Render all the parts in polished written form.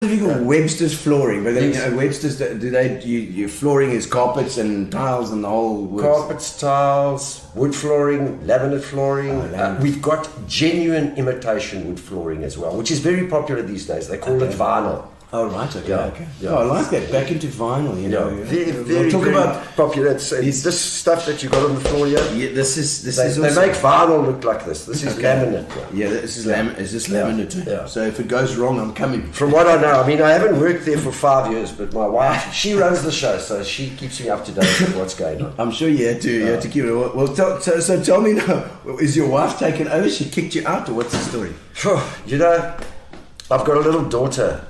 what you call Websters Flooring, but then, Websters, do they, your flooring is carpets and tiles and the whole works? Carpets, tiles, wood flooring, laminate flooring. We've got genuine imitation wood flooring as well, which is very popular these days. They call it vinyl. Oh, right, okay. Yeah. Oh, I like that, back into vinyl, you know. Very about popular. It's this stuff that you got on the floor here. Yeah, this is they make vinyl look like this. This is laminate. Yeah, this is laminate. Yeah. So if it goes wrong, I'm coming. From what I know, I mean, I haven't worked there for 5 years, but my wife, she runs the show, so she keeps me up to date with what's going on. I'm sure you had to keep it. Well, so tell me now, is your wife taken over? She kicked you out, or what's the story? You know, I've got a little daughter,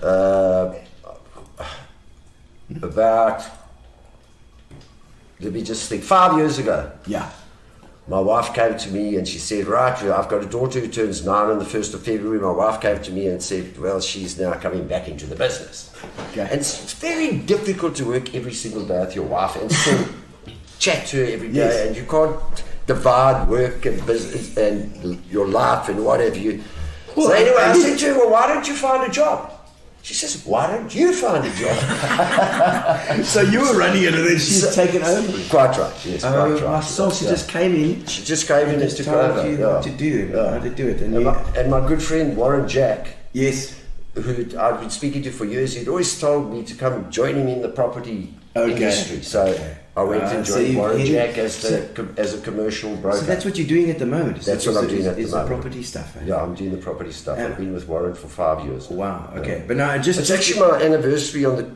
about, let me just think, 5 years ago. Yeah. My wife came to me and she said, right, I've got a daughter who turns 9 on the 1st of February. My wife came to me and said, well, she's now coming back into the business. Okay. And it's very difficult to work every single day with your wife and still chat to her every day, and you can't divide work and business and your life and what have you. Well, so anyway, I said to her, well, why don't you find a job? She says, why don't you find a job? So you were running it and then she's taken over? Quite right, yes, quite right. So she just came in. She just came in and took over. How to do it. And my good friend Warren Jack, yes, who I've been speaking to for years, he'd always told me to come join him in the property industry. So I went and joined Warren Jack as a commercial broker. So that's what you're doing at the moment? That's what I'm doing at the moment. Is the property stuff? Eh? Yeah, I'm doing the property stuff. I've been with Warren for 5 years. Wow, okay. But now it's actually my anniversary on the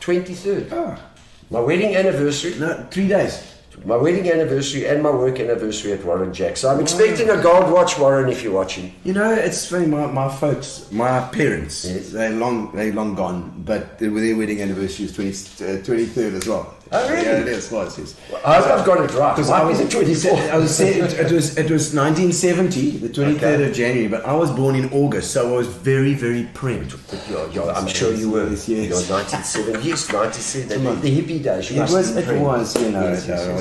23rd. Oh. My wedding anniversary. No, 3 days. My wedding anniversary and my work anniversary at Warren Jack. So I'm expecting a gold watch, Warren, if you're watching. You know, it's funny, my folks, my parents, they're long gone, but their wedding anniversary is 23rd as well. Oh, really? Yeah, it is. Well, it is. Well, I've got it right. Because I was in 24. It was 1970, the 23rd of January, but I was born in August, so I was very, very prim. I'm sure you were. Yes. You're 1970. Yes, 1970. The hippie days. It was, you know,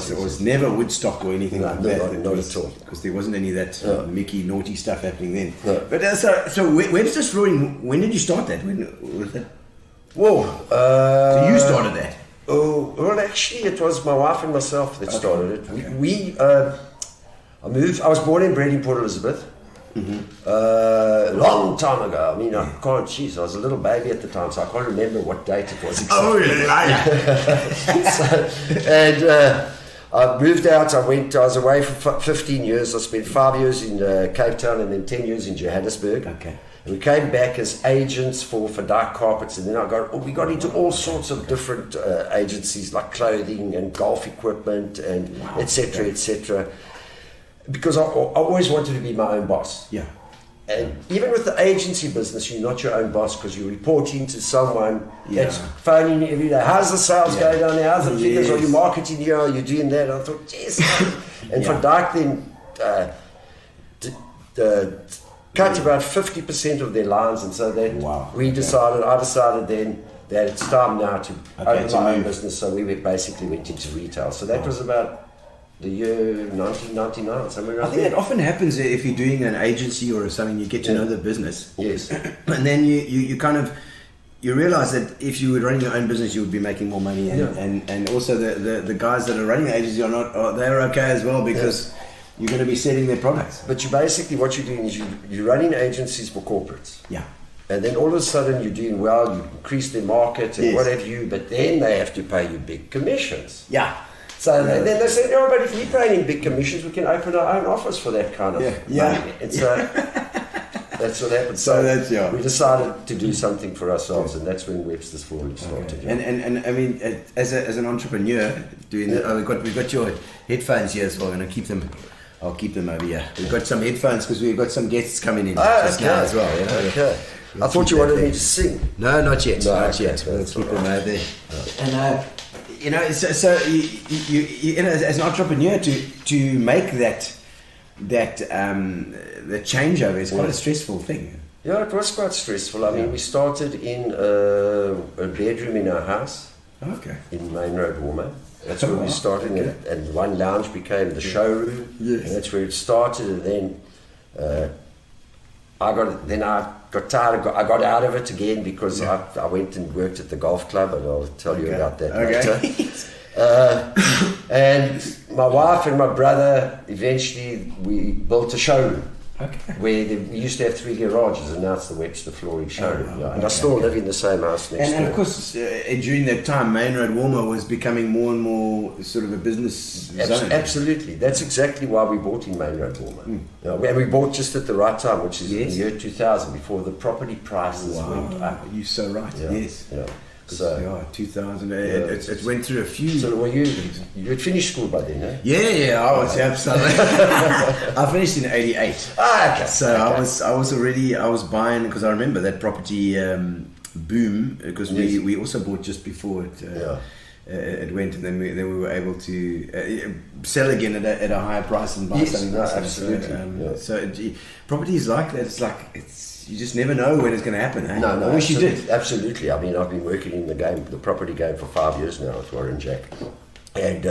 it was never Woodstock or anything like that. Not at all. Because there wasn't any of that Mickey naughty stuff happening then. No. But so Websters Flooring, when did you start that? When was that? Whoa. So you started that? Oh, well, actually, it was my wife and myself that started it. Okay. I was born and bred in Port Elizabeth. Mm-hmm. Long time ago. I mean, I was a little baby at the time, so I can't remember what date it was exactly. Oh, yeah. I moved out. I was away for 15 years. I spent 5 years in Cape Town and then 10 years in Johannesburg. Okay. And we came back as agents for Dyke Carpets, and then we got into all sorts of different agencies like clothing and golf equipment and etc. etc. Because I always wanted to be my own boss. Yeah. And even with the agency business, you're not your own boss because you're reporting to someone that's phoning you every day. How's the sales going down there? How's the figures? Are you marketing here? Are you doing that? I thought, yes. And for Dyke then cut about 50% of their lines, and so that I decided then that it's time now to open my own business. So we basically went into retail. So that was about the year 1999, somewhere around I think it often happens if you're doing an agency or something, you get to know the business. Yes. And then you kind of, you realize that if you were running your own business, you would be making more money. And also the guys that are running the agency they're okay as well because you're going to be selling their products. But what you're doing is you're running agencies for corporates. Yeah. And then all of a sudden you're doing well, you increase their market and what have you, but then they have to pay you big commissions. Yeah. So then they said, but if we're paying big commissions, we can open our own office for that kind of money. And so that's what happened. So we decided to do something for ourselves, and that's when Websters Flooring started. And I mean, as an entrepreneur, doing that, we've got your headphones here as well, and I'll keep them over here. We've got some headphones because we've got some guests coming in just now as well. You know? Okay. I thought you wanted me to sing. No, not yet. Not yet. We'll keep them over there. And you know, so you know, as an entrepreneur, to make that the changeover is quite a stressful thing. Yeah, it was quite stressful. I mean, we started in a bedroom in our house. Okay. In Main Road, Warmer. That's where we started, and one lounge became the showroom. Yes. And that's where it started, and then I got tired. I got out of it again because I went and worked at the golf club, and I'll tell you about that later. And my wife and my brother, eventually we built a showroom. Where we used to have 3 garages, and now it's the Websters Flooring showroom. And I still live in the same house next door. And of course, during that time, Main Road Walmer was becoming more and more sort of a business zone. Absolutely. That's exactly why we bought in Main Road Walmer. And we bought just at the right time, which is in the year 2000, before the property prices went up. You're so right, yes. Yeah. So 2000, it went through a few. So were you had finished school by then, eh? Yeah, I was absolutely. I finished in '88. Okay. So I was buying, because I remember that property boom, because we also bought just before it. It went, and then we were able to sell again at a higher price and buy something else. Absolutely. So property is like that. It's you just never know when it's going to happen. Eh? No, I wish you did. Absolutely. I mean, I've been working in the property game for 5 years now with Warren Jack, and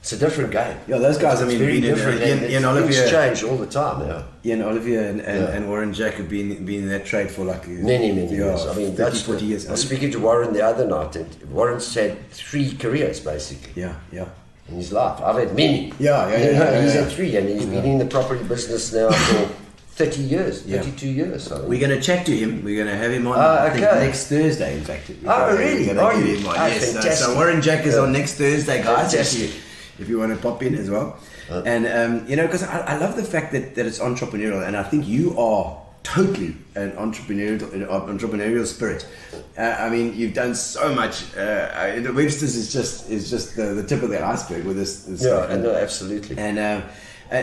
it's a different game. Yeah, those guys. I mean, very different. Ian Olivier, things change all the time. Ian Olivier and Warren Jack have been in that trade for like many years. I mean, 40 years. I was speaking to Warren the other night, and Warren's had 3 careers basically. Yeah. In his life, I've had many. He's had 3, and he's been in the property business now for 30 years, 32 years. We're going to chat to him. We're going to have him on I think next Thursday, in fact. Really? Yes. So Warren Jack is on next Thursday, guys, if you want to pop in as well. And, because I love the fact that it's entrepreneurial, and I think you are totally an entrepreneurial spirit. I mean, you've done so much. Websters is just the tip of the iceberg with this stuff. No, absolutely. And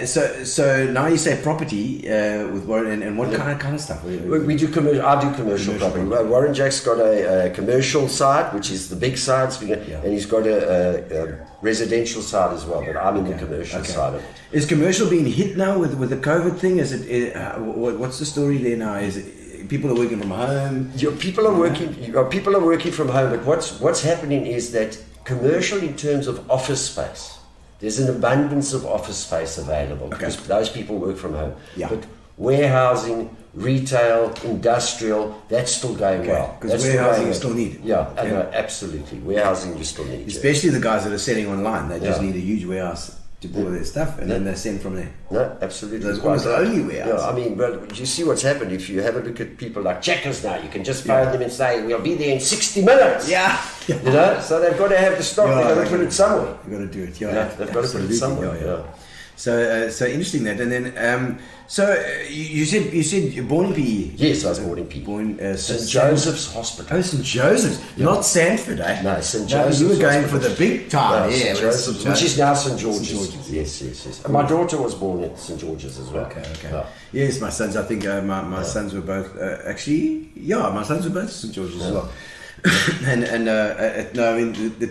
so now you say property with Warren, and what kind of stuff? We do commercial. I do commercial property. Warren Jack's got a commercial side, which is the big side, and he's got a residential side as well. But I'm in the commercial side of it. Is commercial being hit now with the COVID thing? Is it? What's the story there now? Is it people are working from home? People are working from home. But what's happening is that commercial, in terms of office space, there's an abundance of office space available because those people work from home. Yeah. But warehousing, retail, industrial, that's still going well. Because warehousing is still needed. Yeah, no, absolutely. Warehousing you still need. Especially the guys that are selling online. They just need a huge warehouse to pull their stuff, and then they send from there. No, absolutely. That's almost the only warehouse. Yeah, I mean, but you see what's happened. If you have a look at people like checkers now, you can just phone them and say, we'll be there in 60 minutes. Yeah. So they've got to have the stock. They've got to put it somewhere. They've got to do it. They've got to put it somewhere. So interesting that. And then so you said you're born in PE. Yes, I was born in PE. St. Joseph's Hospital. Oh, St. Joseph's, not Sanford, eh? No, St. Joseph's. You were going for the big time, St. Joseph's, which is now St. George's. Yes. And my daughter was born at St. George's as well. Okay. Yes, my sons. I think my sons were both my sons were both St. George's as well. No, I mean the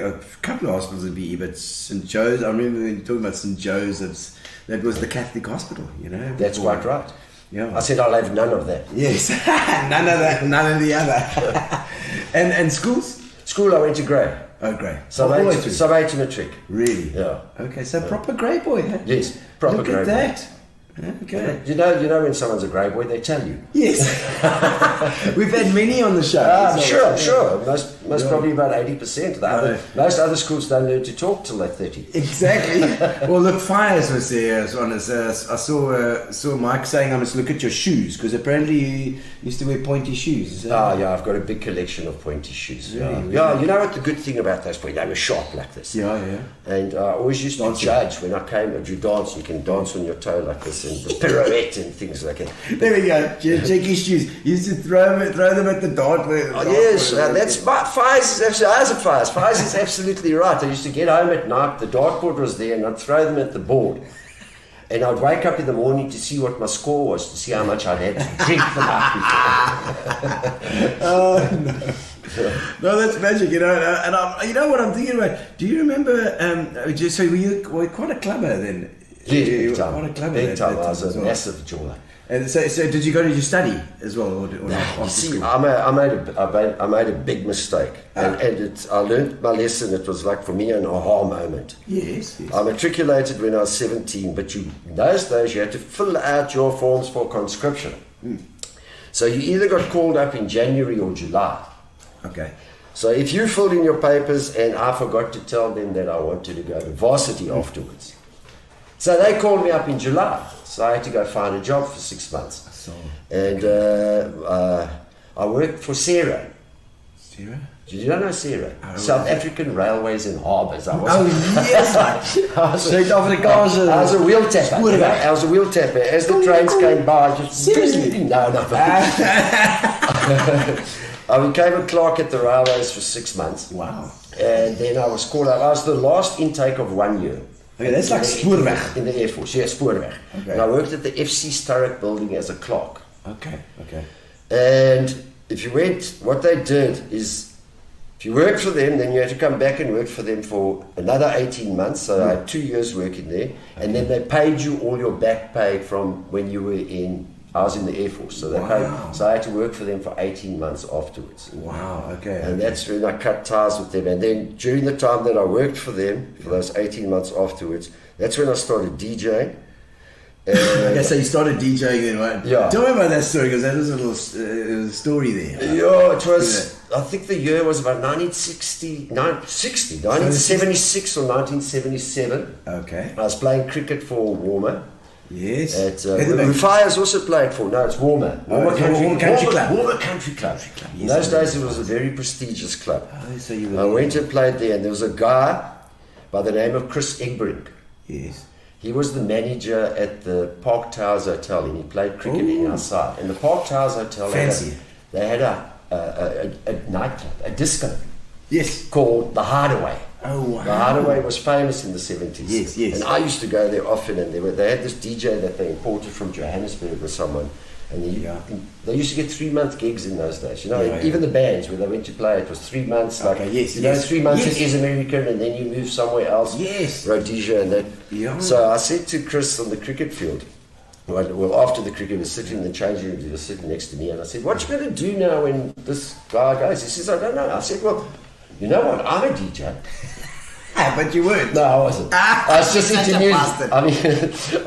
a couple of hospitals at BE, but St. Joseph's. I remember when you talking about St. Joseph's. That was the Catholic hospital, That's quite right. Yeah. I said I'll have none of that. Yes, none of that, none of the other. and schools? School, I went to Grey. Oh, Grey. Sub-8 to matric. Really? Yeah. Okay, so proper Grey boy, huh? Yes, proper Look Grey at that. boy. Okay. You know when someone's a grey boy, they tell you. Yes. We've had many on the show. I'm sure. Most probably about 80%. Most other schools don't learn to talk till they're 30. Exactly. Well, look, Fires was there. I saw Mike saying I must look at your shoes because apparently you used to wear pointy shoes. I've got a big collection of pointy shoes. Really? Yeah, you know what the good thing about those pointy, they were sharp like this. Yeah. And I always used to judge when I came, you dance, you can dance on your toe like this, and the pirouette and things like that. There we go. Check his shoes. You used to throw them at the dart. That's Fires. Fires is absolutely right. I used to get home at night, the dartboard was there, and I'd throw them at the board. And I'd wake up in the morning to see what my score was, to see how much I'd had to drink the night before. Oh, no. No, that's magic, And you know what I'm thinking about? Do you remember, so were you quite a clubber then? Yeah, big time. Quite a clubber. Big time. I was a massive jeweler. And so did you go to study as well, or not? You see, I made a big mistake, and I learned my lesson. It was like for me an aha moment. Yes. I matriculated when I was 17, but in those days you had to fill out your forms for conscription. So you either got called up in January or July. Okay. So if you filled in your papers, and I forgot to tell them that I wanted to go to varsity afterwards, so they called me up in July. So I had to go find a job for 6 months. And I worked for Sarah. Sarah? Did you know Sarah? South African Railways and Harbours. Yes. Straight off the cars. I was a wheel tapper. I was a wheel tapper. As the trains came by, seriously? No. I became a clerk at the railways for 6 months. Wow. And then I was called up. I was the last intake of 1 year. Okay, that's like spoorweg. In the Air Force, yeah, spoorweg. Okay. And I worked at the FC Sturrock building as a clerk. Okay. And if you went, what they did is, if you worked for them, then you had to come back and work for them for another 18 months. So I had 2 years working there. And then they paid you all your back pay from when you were I was in the Air Force. So they paid, so I had to work for them for 18 months afterwards. Wow, okay. And that's when I cut ties with them. And then during the time that I worked for them, for those 18 months afterwards, that's when I started DJing. Okay, so you started DJing then, right? Yeah. Tell me about that story, because that was a little story there. Yeah, it was, I think the year was about 1976 or 1977. Okay. I was playing cricket for Warmer. Yes. Rufia's also played for. No, it's Warmer. Warmer Country Club. Warmer Country Club. In Yes, those days, it was a very prestigious club. Oh, so you I went and played there, and there was a guy by the name of Chris Egbrink. Yes. He was the manager at the Park Towers Hotel, and he played cricket in our side. And the Park Towers Hotel, they had a nightclub, a disco. Yes. Called the Hideaway. Oh, wow. The Hideaway was famous in the 70s. Yes. And I used to go there often, and they had this DJ that they imported from Johannesburg or someone. And they used to get 3-month gigs in those days. You know, even the bands where they went to play, it was 3 months. Like, 3 months it is American, and then you move somewhere else. Yes. Rhodesia and that. Yeah. So I said to Chris on the cricket field, well, after the cricket was sitting in the changing room, he was sitting next to me, and I said, "What you going to do now when this guy goes?" He says, "I don't know." I said, "Well, you know what? I'm a DJ." But you weren't. No, I wasn't. I was just interviewed. I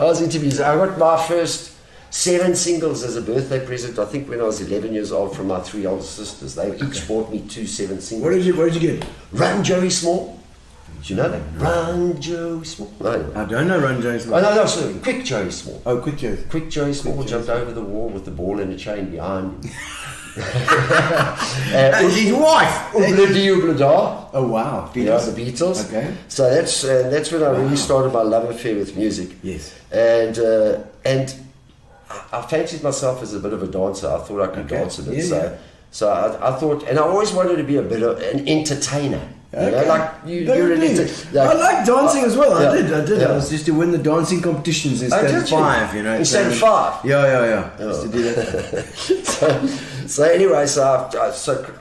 was interviewed. I got my first 7 singles as a birthday present, I think when I was 11 years old, from my 3 older sisters. They each bought me 2 7 singles. What did you get? Run Joey Small. Do you know that? Run Joey Small. No, anyway. I don't know Run Joey Small. Oh, no, sorry. Quick Joey Small. Oh, Quick Joey. Quick Joey Small jumped over the wall with the ball and a chain behind him. His wife. Oblada. Oh wow, Beatles. Yeah, the Beatles. Okay. So that's when I really started my love affair with music. Yes. And I fancied myself as a bit of a dancer. I thought I could dance a bit. So I thought, and I always wanted to be a bit of an entertainer. You know, like you're an entertainer. I like dancing as well. I did. Yeah. I was just to win the dancing competitions instead of 5. You know. Instead of 5. Yeah. Just to do that. So anyway, so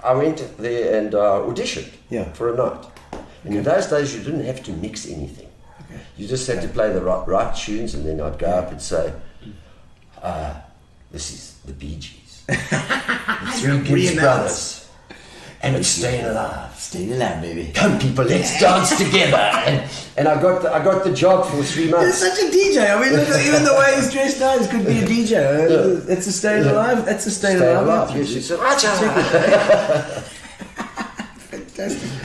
I went there and auditioned for a night. And in those days, you didn't have to mix anything. Okay. You just had to play the right tunes, and then I'd go up and say, "This is the Bee Gees, the 3 Gibbs brothers, and it's Staying Alive. Staying alive, baby. Come, people, let's dance together." And I got the job for 3 months. He's such a DJ. I mean, look, even the way he's dressed now, he could be a DJ. It's a Staying Alive. That's a Staying Alive. Yes, it's a fantastic.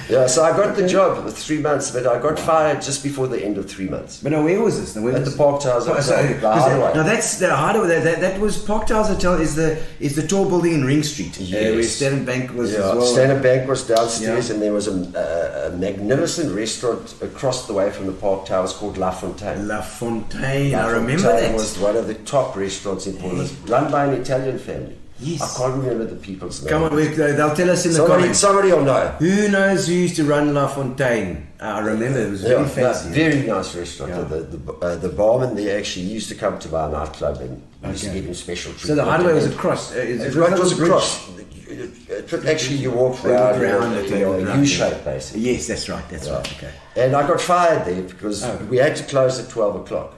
Yeah, so I got the job for 3 months, but I got fired just before the end of 3 months. But now, where was this? At the Park Towers Hotel. Now that's the Hideaway. That was Park Towers Hotel. Is the tall building in Ring Street, where Standard Bank was as well. Standard Bank was downstairs, and there was a magnificent restaurant across the way from the Park Towers called La Fontaine. La Fontaine. I remember that. It was one of the top restaurants in Portland, run by an Italian family. Yes. I can't remember the people's name. Come on, they'll tell us in the comments. Somebody will know. Who knows who used to run La Fontaine? I remember, it was very fancy. Very nice restaurant. Yeah. The barman there actually used to come to our nightclub, and used to give him special treatment. So the Hideaway was across. It was across. Actually, you walked around a U-shape, basically. Yes, that's right. That's right. Okay. And I got fired there because we had to close at 12 o'clock.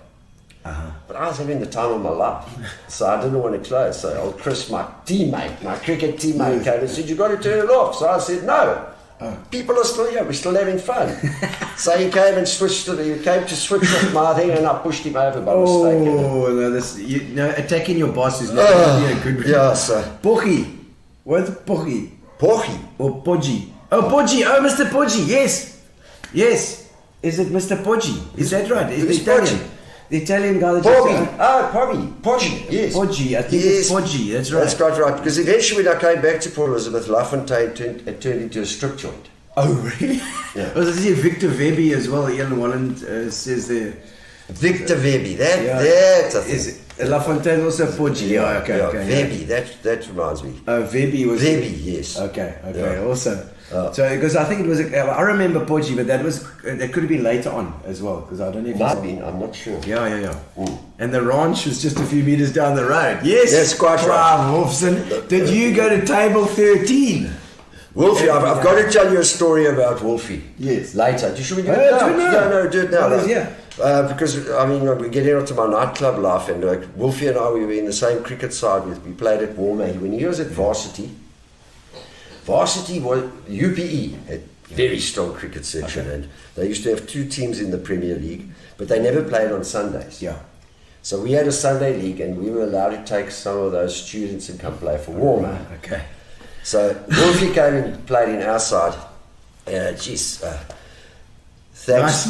But I was having the time of my life, so I didn't want to close. So old Chris, my cricket teammate, came and said, "You got to turn it off." So I said, "No, people are still here. We're still having fun." So he came and switched it. He came to switch off my thing, and I pushed him over by mistake. Oh no! Attacking your boss is never a good. Yeah, so Pochi, what's Pochi? Pochi or Poggi? Oh, Poggi! Oh, Mr. Poggi! Yes. Is it Mr. Poggi? Is that right? Is the Italian? Poggi? The Italian guy that Poggi, yes. Poggi, I think it's Poggi, that's right. That's quite right, because eventually when I came back to Port Elizabeth, LaFontaine turned into a strip joint. Oh, really? Yeah. Well, I see Victor Webby as well, Ian Walland says there. Victor Webby, that's a thing. Is it LaFontaine also Poggi? Yeah, okay. Webby, that reminds me. Oh, Webby was... Webby, yes. Okay, awesome. So, because I think it was, I remember Poggi, but that could have been later on as well, because I don't know if might have been, I'm not sure. Yeah. And the ranch was just a few meters down the road. Yes, that's quite right. Wolfson, did you go to table 13? Wolfie, I've got to tell you a story about Wolfie. Yes. Later. Should we do it now? No, do it now. Because, I mean, we're getting onto my nightclub life, and Wolfie and I, we were in the same cricket side. We played at Warmer. When he was at Varsity was UPE, had very strong cricket section, and they used to have 2 teams in the Premier League, but they never played on Sundays. Yeah. So we had a Sunday league, and we were allowed to take some of those students and come play for Warmer. Okay. So Wolfie came and played in our side. Thanks.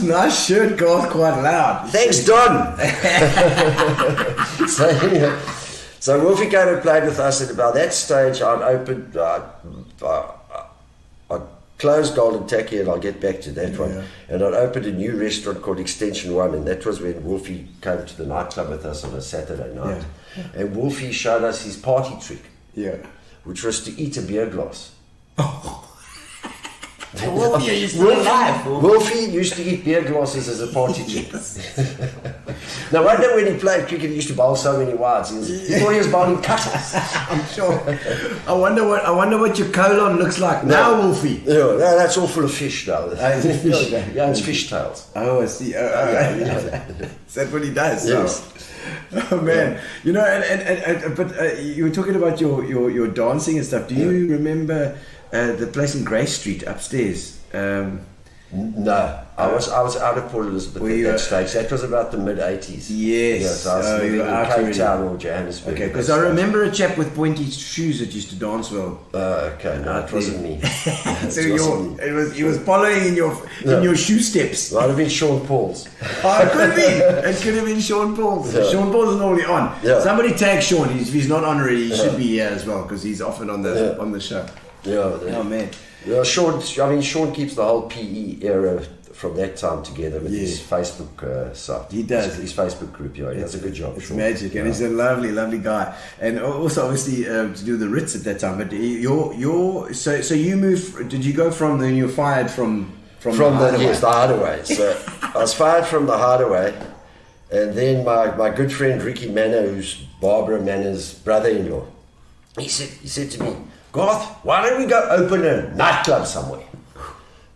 Nice shirt, Garth, quite loud. Thanks, Don. So Wolfie came and played with us, and by that stage I'd closed Golden Takkie, and I'll get back to that one. And I'd opened a new restaurant called Extension 1, and that was when Wolfie came to the nightclub with us on a Saturday night. And Wolfie showed us his party trick, which was to eat a beer glass. Wolfie used to alive. Wolfie used to eat beer glasses as a party trick. No wonder when he played cricket, he used to bowl so many wides. He thought he was bowling cutters. I'm sure. I wonder what your colon looks like now, Wolfie. No, that's all full of fish now. It's fish tails. Oh, I see. Is that what he does? Yes. Oh man, you know, but you were talking about your dancing and stuff. Do you remember the place in Grey Street upstairs? No, I was out of Port Elizabeth at that stage. That was about the mid-80s. Yes. I was living in Cape Town or Johannesburg. Okay, because I remember a chap with pointy shoes that used to dance well. Okay, no, it wasn't me. So he was following in your shoe steps. Might have been Sean Paul's. Oh, it could be. It could have been Sean Paul's. Yeah. Sean Paul's is normally on. Yeah. Somebody tag Sean. If he's not on already, he should be here as well, because he's often on the show. Yeah. Oh man. Yeah, Sean keeps the whole PE era from that time together with his Facebook site. He does. His Facebook group, he does a good job. It's magic, and he's a lovely, lovely guy. And also, obviously, to do the Ritz at that time. But so you moved. Did you go from then? You were fired from the Hideaway? Yes, the Hideaway. So I was fired from the Hideaway, and then my good friend Ricky Manor, who's Barbara Manor's brother-in-law, he said to me, "Garth, why don't we go open a nightclub somewhere?"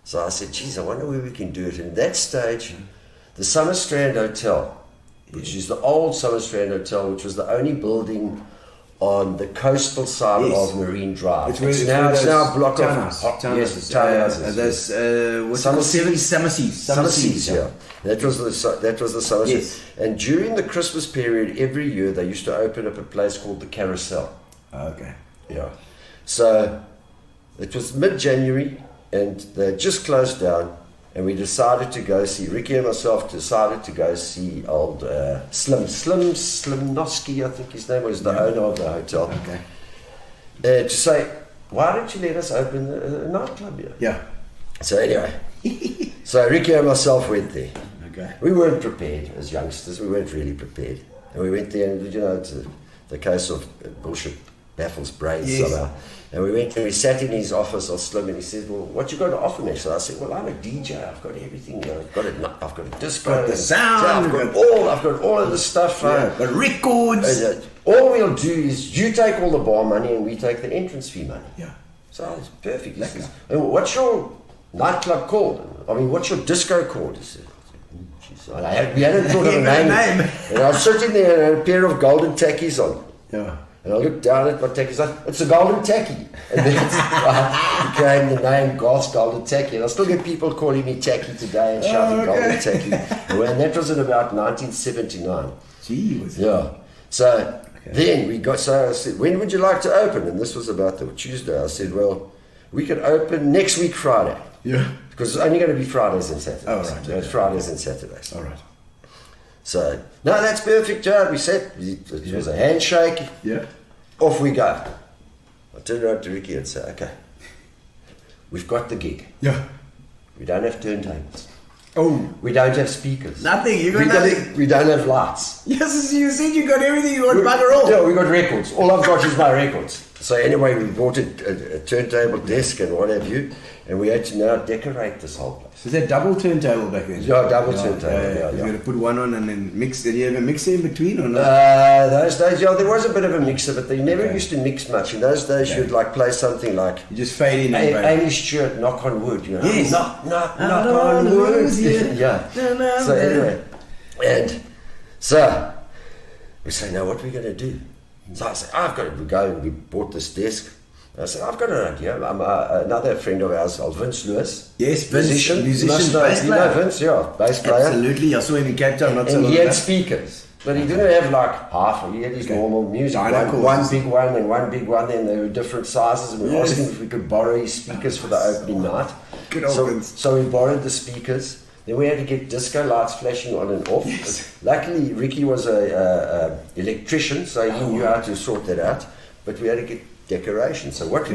So I said, "Geez, I wonder where we can do it." And at that stage, the Summerstrand Hotel, which is the old Summerstrand Hotel, which was the only building on the coastal side of Marine Drive. It's now a block of townhouses. Summerseas, yeah. That was the Summerstrand. Yes. And during the Christmas period, every year they used to open up a place called the Carousel. Okay. Yeah. So it was mid-January, and they had just closed down, and we decided to go see, Ricky and myself decided to go see old Slimnowski, I think his name was, the owner of the hotel. Okay. To say, why don't you let us open a nightclub here? Yeah. So anyway, so Ricky and myself went there. Okay. We weren't prepared as youngsters, we weren't really prepared. And we went there, and it's the case of bullshit baffles brains somehow. And we went and we sat in his office on Slim, and he said, "Well, what you got to offer me?" So I said, "Well, I'm a DJ. I've got everything. I've got a disco, got the sound. I've got all of the stuff. The records. All we'll do is you take all the bar money, and we take the entrance fee money." Yeah. So it's perfect. And what's your nightclub called? I mean, what's your disco called? He said, Jeez, we hadn't thought of a name. And I was sitting there and I had a pair of golden Takkies on. Yeah. And I looked down at my Takkies, like, it's a golden Takkie. And then it became the name Garth's Golden Takkie. And I still get people calling me Takkie today and shouting Golden Takkie. And that was in about 1979. Gee, was it? Yeah. So then so I said, when would you like to open? And this was about the Tuesday. I said, well, we could open next week Friday. Yeah. Because it's only going to be Fridays and Saturdays. Oh, right. It's Fridays and Saturdays. All right. So, no, that's perfect, Joe. We said it was a handshake. Yeah. Off we go. I turned around to Ricky and said, okay, we've got the gig. Yeah. We don't have turntables. Oh. We don't have speakers. Nothing. You got nothing. We don't have lights. Yes, you said you got everything. You got bugger all. Yeah, we got records. All I've got is my records. So anyway, we bought a turntable desk and what have you, and we had to now decorate this whole place. Was that double turntable back then? Yeah, double turntable. Yeah. You got to put one on and then mix. Did you have a mixer in between or not? Those days, yeah, there was a bit of a mixer, but they never used to mix much. In those days, you'd like play something like you just fade in. Amy Stewart, Knock on Wood. You know? Yes. Knock on wood. Yeah. So anyway, and so we say, now what are we going to do? So I said, we go and we bought this desk. And I said, I've got an idea. Another friend of ours, Vince Lewis. Yes, Vince. Musician, bass player. You know Vince, yeah, bass player. Absolutely, I saw him in Cape Town not so long ago. And he had speakers. But he didn't have like half, he had his normal music. One big one and one big one, and they were different sizes. And we asked him if we could borrow his speakers for the opening night. Good old Vince. So we borrowed the speakers. Then we had to get disco lights flashing on and off. Yes. Luckily, Ricky was a electrician, so he knew how to sort that out. But we had to get decoration. So what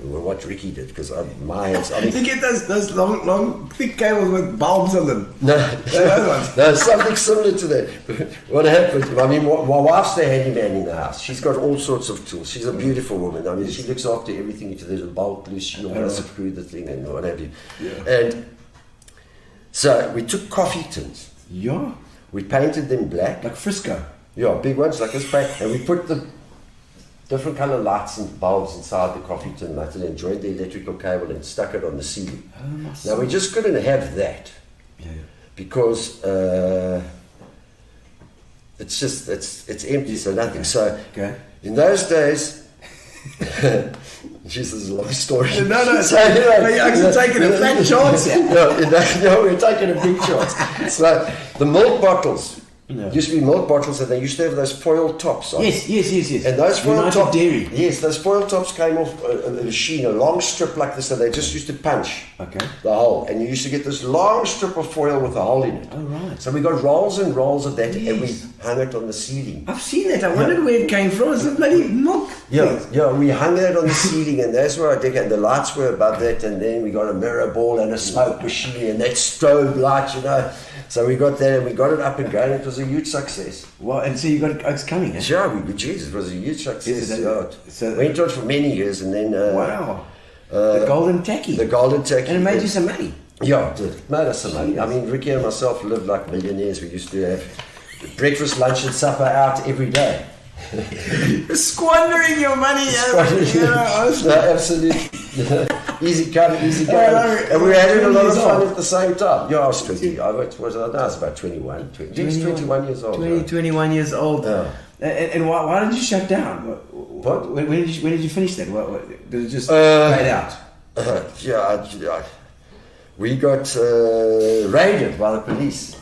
what Ricky did, because my hands... Did you get those long, thick cables with bulbs on them? No, something similar to that. What happened, I mean, my wife's the handyman in the house. She's got all sorts of tools. She's a beautiful woman. I mean, she looks after everything. If there's a bolt loose, she'll unscrew the thing and what have you. Yeah. And so we took coffee tins. Yeah. We painted them black. Like Frisco. Yeah, big ones like this paint. And we put the different colour lights and bulbs inside the coffee tin and joined the electrical cable and stuck it on the ceiling. Now we just couldn't have that. Yeah. Because it's just, it's empty, so nothing. So in those days... Jesus, this is a long story. No. So, you're actually taking a flat chance here. No, we're taking a big chance. So the milk bottles used to be milk bottles, and they used to have those foil tops on. Yes. And those foil tops, dairy. Yes, those foil tops came off a machine, a long strip like this, and they just used to punch the hole. And you used to get this long strip of foil with a hole in it. Oh, right. So we got rolls and rolls of that, and we hung it on the ceiling. I've seen that. I wondered where it came from. It's a bloody milk. Yeah, we hung that on the ceiling, and that's where I dig it. And the lights were above that, and then we got a mirror ball and a smoke machine, and that strobe light, So we got that, and we got it up and going. It was a huge success. Well, and so you got it's coming, eh? Yeah, Jesus, it was a huge success. So went on for many years, and then the Golden Takkie. The Golden Takkie, and it made you some money. Yeah, it did. It made us some money. I mean, Ricky and myself lived like millionaires. We used to have breakfast, lunch, and supper out every day. Squandering your money. Absolutely. Easy come, easy go. And we were having a lot of fun at the same time. Yeah, I was 20. I was about 21. 21 years old. 21 years old. Yeah. And why did you shut down? What? When did you finish that? Did it just fade out? We got raided by the police.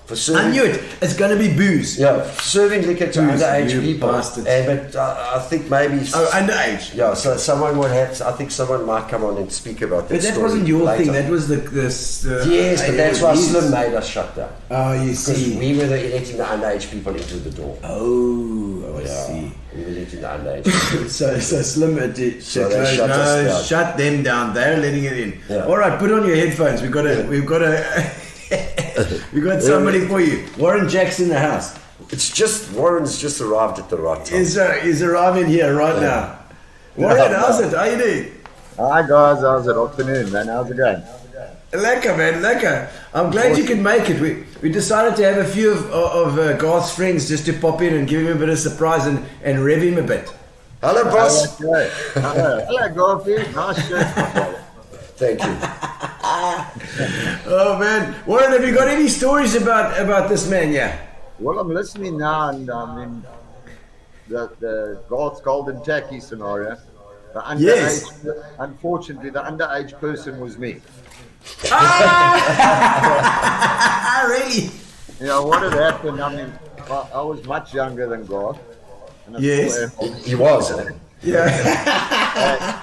I knew it. It's going to be booze. Yeah, serving liquor to underage people. But I think maybe... underage? Yeah, so someone would have... I think someone might come on and speak about that. But that wasn't your thing. That was the yes, but that's why Slim made us shut down. Oh, you see. Because we were letting the underage people into the door. Oh, I see. We were letting the underage people. so Slim shut them down. They're letting it in. Yeah. All right, put on your headphones. We've got we got somebody for you. Warren Jack's in the house. Warren's just arrived at the right time. He's arriving here right now. Warren, how's it? How you doing? Hi guys, how's it? Afternoon, man. How's it going? Lekker, man, lekker. I'm glad you could make it. We decided to have a few of Garth's friends just to pop in and give him a bit of surprise and rev him a bit. Hello, boss. Hello, Garth. Nice shirt. Thank you. Oh man, Warren, have you got any stories about this man? Yeah. Well, I'm listening now, and I mean, the Garth's golden Takkie scenario. The underage, Yes. Unfortunately, the underage person was me. Really? Yeah, what had happened? I mean, I was much younger than Garth. And I Yes. still am. He was. Yeah.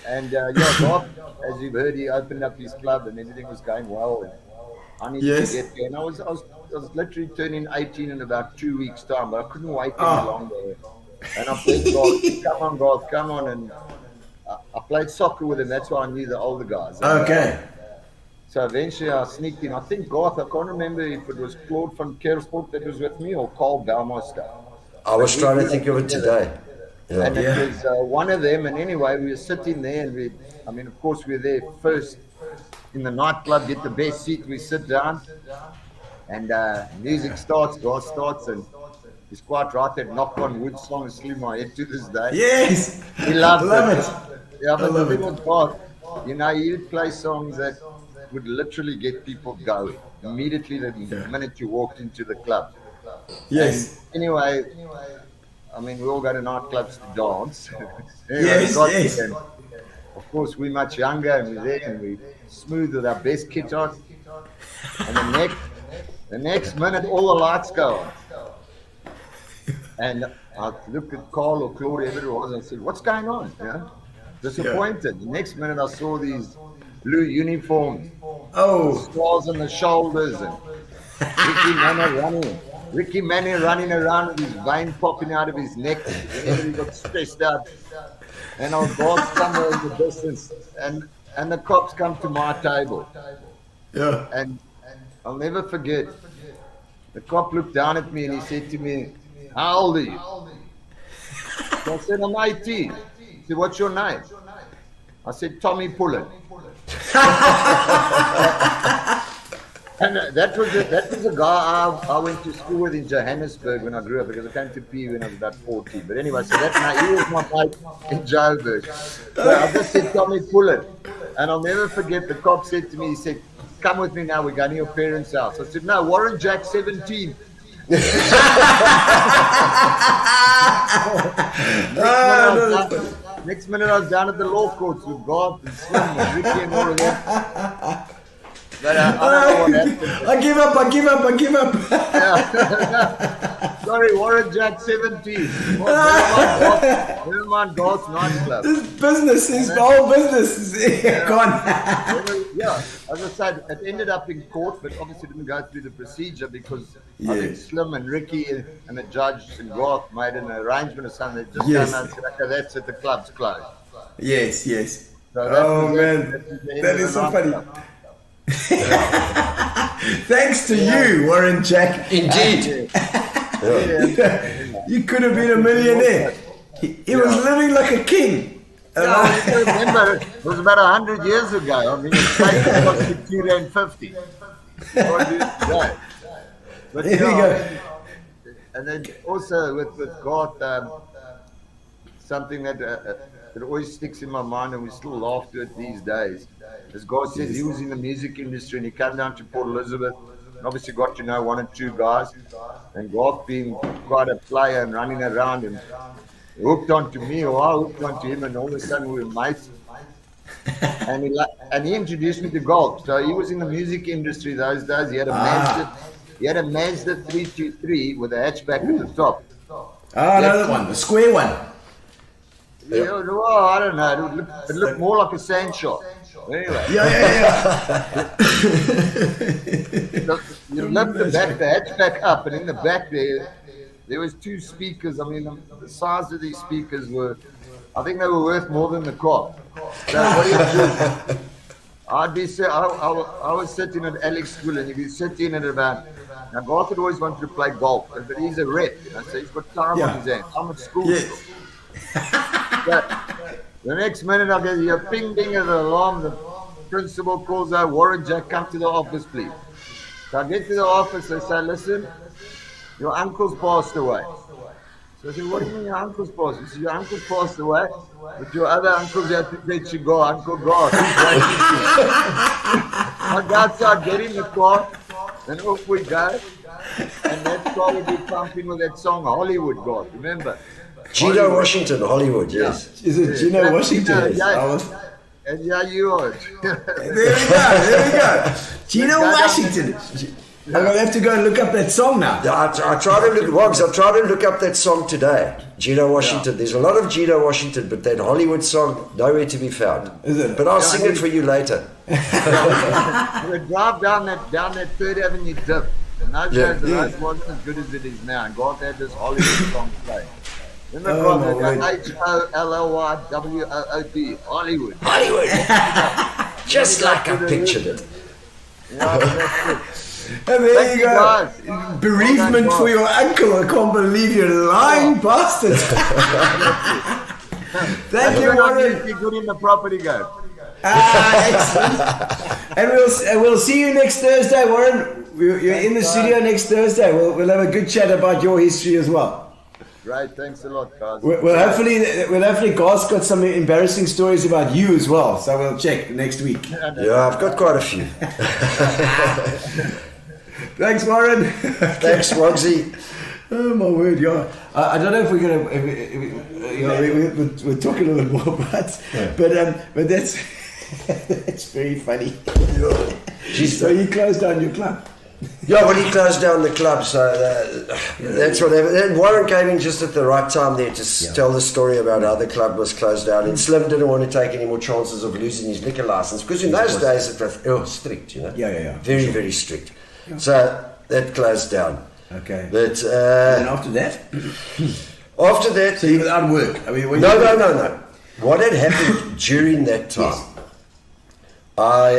And Garth, as you've heard, he opened up his club, and everything was going well. And I needed Yes. to get there, and I was literally turning 18 in about 2 weeks' time, but I couldn't wait any longer. And I played Garth, come on, Garth, come on, and I played soccer with him. That's why I knew the older guys. Okay. So eventually I sneaked in. I think Garth, I can't remember if it was Claude from Kersport that was with me or Carl Belmaster. I was trying to think of it today. Yeah. And it was one of them. And anyway, we were sitting there, and of course, we were there first in the nightclub, get the best seat. We sit down, and music starts, Garth starts, and he's quite right. That Knock on Wood song is still in my head to this day. Yes. He loved Love it. Yeah, but the thing with Garth, he would play songs that would literally get people going immediately the minute you walked into the club. Yes. And anyway, I mean, we all go to nightclubs to dance. Yes, yes. And of course, we're much younger, and we're there, and we smooth with our best kit on. And the next minute, all the lights go on. And I looked at Carl or Claude, whoever it was, and I said, "What's going on?" Yeah, disappointed. The next minute, I saw these blue uniforms, stars on the shoulders, and Ricky Manning running around with his vein popping out of his neck. Whenever he got stressed out, and I was Garth somewhere in the distance, and the cops come to my table. Yeah. And I'll never forget. The cop looked down at me and he said to me, "How old are you?" So I said, "I'm 18. He said, "What's your name?" I said, "Tommy Pullen." And that was a guy I went to school with in Johannesburg when I grew up, because I came to PE when I was about 14. But anyway, so he was my mate in Joburg. So I just said Tommy Pullen. And I'll never forget, the cop said to me, he said, "Come with me now, we're going to your parents' house." I said, "No, Warren Jack 17. Next minute I was down at the law courts with Garth and Slim and Ricky and all of them. But I don't know what happened. I give up. Yeah. Sorry, Warren Jack 17. Never mind Garth's nightclub. This business is the whole business is gone. Yeah, as I said, it ended up in court, but obviously didn't go through the procedure because I think Slim and Ricky and the judge and Garth made an arrangement or something. They just came out and said, "Okay, that's it, the club's closed." Yes. So that is so funny. Thanks to you, Warren Jack. Indeed. You could have been a millionaire. He was living like a king. I remember it was about 100 years ago. I mean, it's cost me $2.50. But There you go. And then also with Garth, something that always sticks in my mind, and we still laugh to it these days. As Garth says, he was in the music industry, and he came down to Port Elizabeth, and obviously got to know one or two guys. And Garth, being quite a player and running around, and hooked onto me, or I hooked onto him, and all of a sudden we were mates. And he introduced me to golf. So he was in the music industry those days. He had a Mazda 323 with a hatchback at the top. I know that one, the square one. Yeah, well, I don't know. It looked more like a sand shot. Anyway. Yeah. You lift the hatchback up, and in the back there was two speakers. I mean, the size of these speakers were, I think they were worth more than the car. So what do you do? I was sitting at Alex School, and if you sit in at about, now Garth had always wanted to play golf, but he's a rep, so he's got time on his hands. I'm at school. Yes. So, the next minute I get a ping ding of the alarm. The principal calls out, "Warren Jack, come to the office, please." So I get to the office. They say, "Listen, your uncle's passed away." So I said, what do you mean your uncle's passed? He said, your uncle's passed away, but your other uncles have to let you go, Uncle God. I go outside, get in the car, and off we go. And that car would be pumping with that song, Hollywood God, remember? Gino Washington, Hollywood, yes. Is it Gino Washington? Yeah. And yeah, you are. There we go. Gino Washington. I'm going to have to go and look up that song now. I tried to look up that song today. Gino Washington. Yeah. There's a lot of Gino Washington, but that Hollywood song, nowhere to be found. Is it? But I'll sing it for you later. We drive down that 3rd Avenue dip. And those days the road wasn't as good as it is now. And God had this Hollywood song playing. Remember, HOLLYWOOD, Hollywood. Hollywood. Just like I pictured it. Yeah, that's it. And there you go. Bereavement for your uncle. I can't believe you're lying bastards. Thank you, Warren. You're good in the property game. Excellent. And we'll see you next Thursday, Warren. You're in the studio next Thursday. We'll have a good chat about your history as well. Right, thanks a lot, guys. Well, hopefully, Garth's got some embarrassing stories about you as well. So we'll check next week. Yeah, I've got quite a few. Thanks, Warren. Thanks, Wogsy. Oh my word, yeah. I don't know if we're gonna. We're talking a little more about, but that's that's very funny. So you closed down your club. Yeah, well, he closed down the club, so that's what happened. And Warren came in just at the right time there to tell the story about how the club was closed down. And Slim didn't want to take any more chances of losing his liquor license, because in those days it was strict, you know. Yeah. Very, very strict. Yeah. So that closed down. Okay. But and after that? After that... So you were out of work? I mean, No. What had happened during that time, I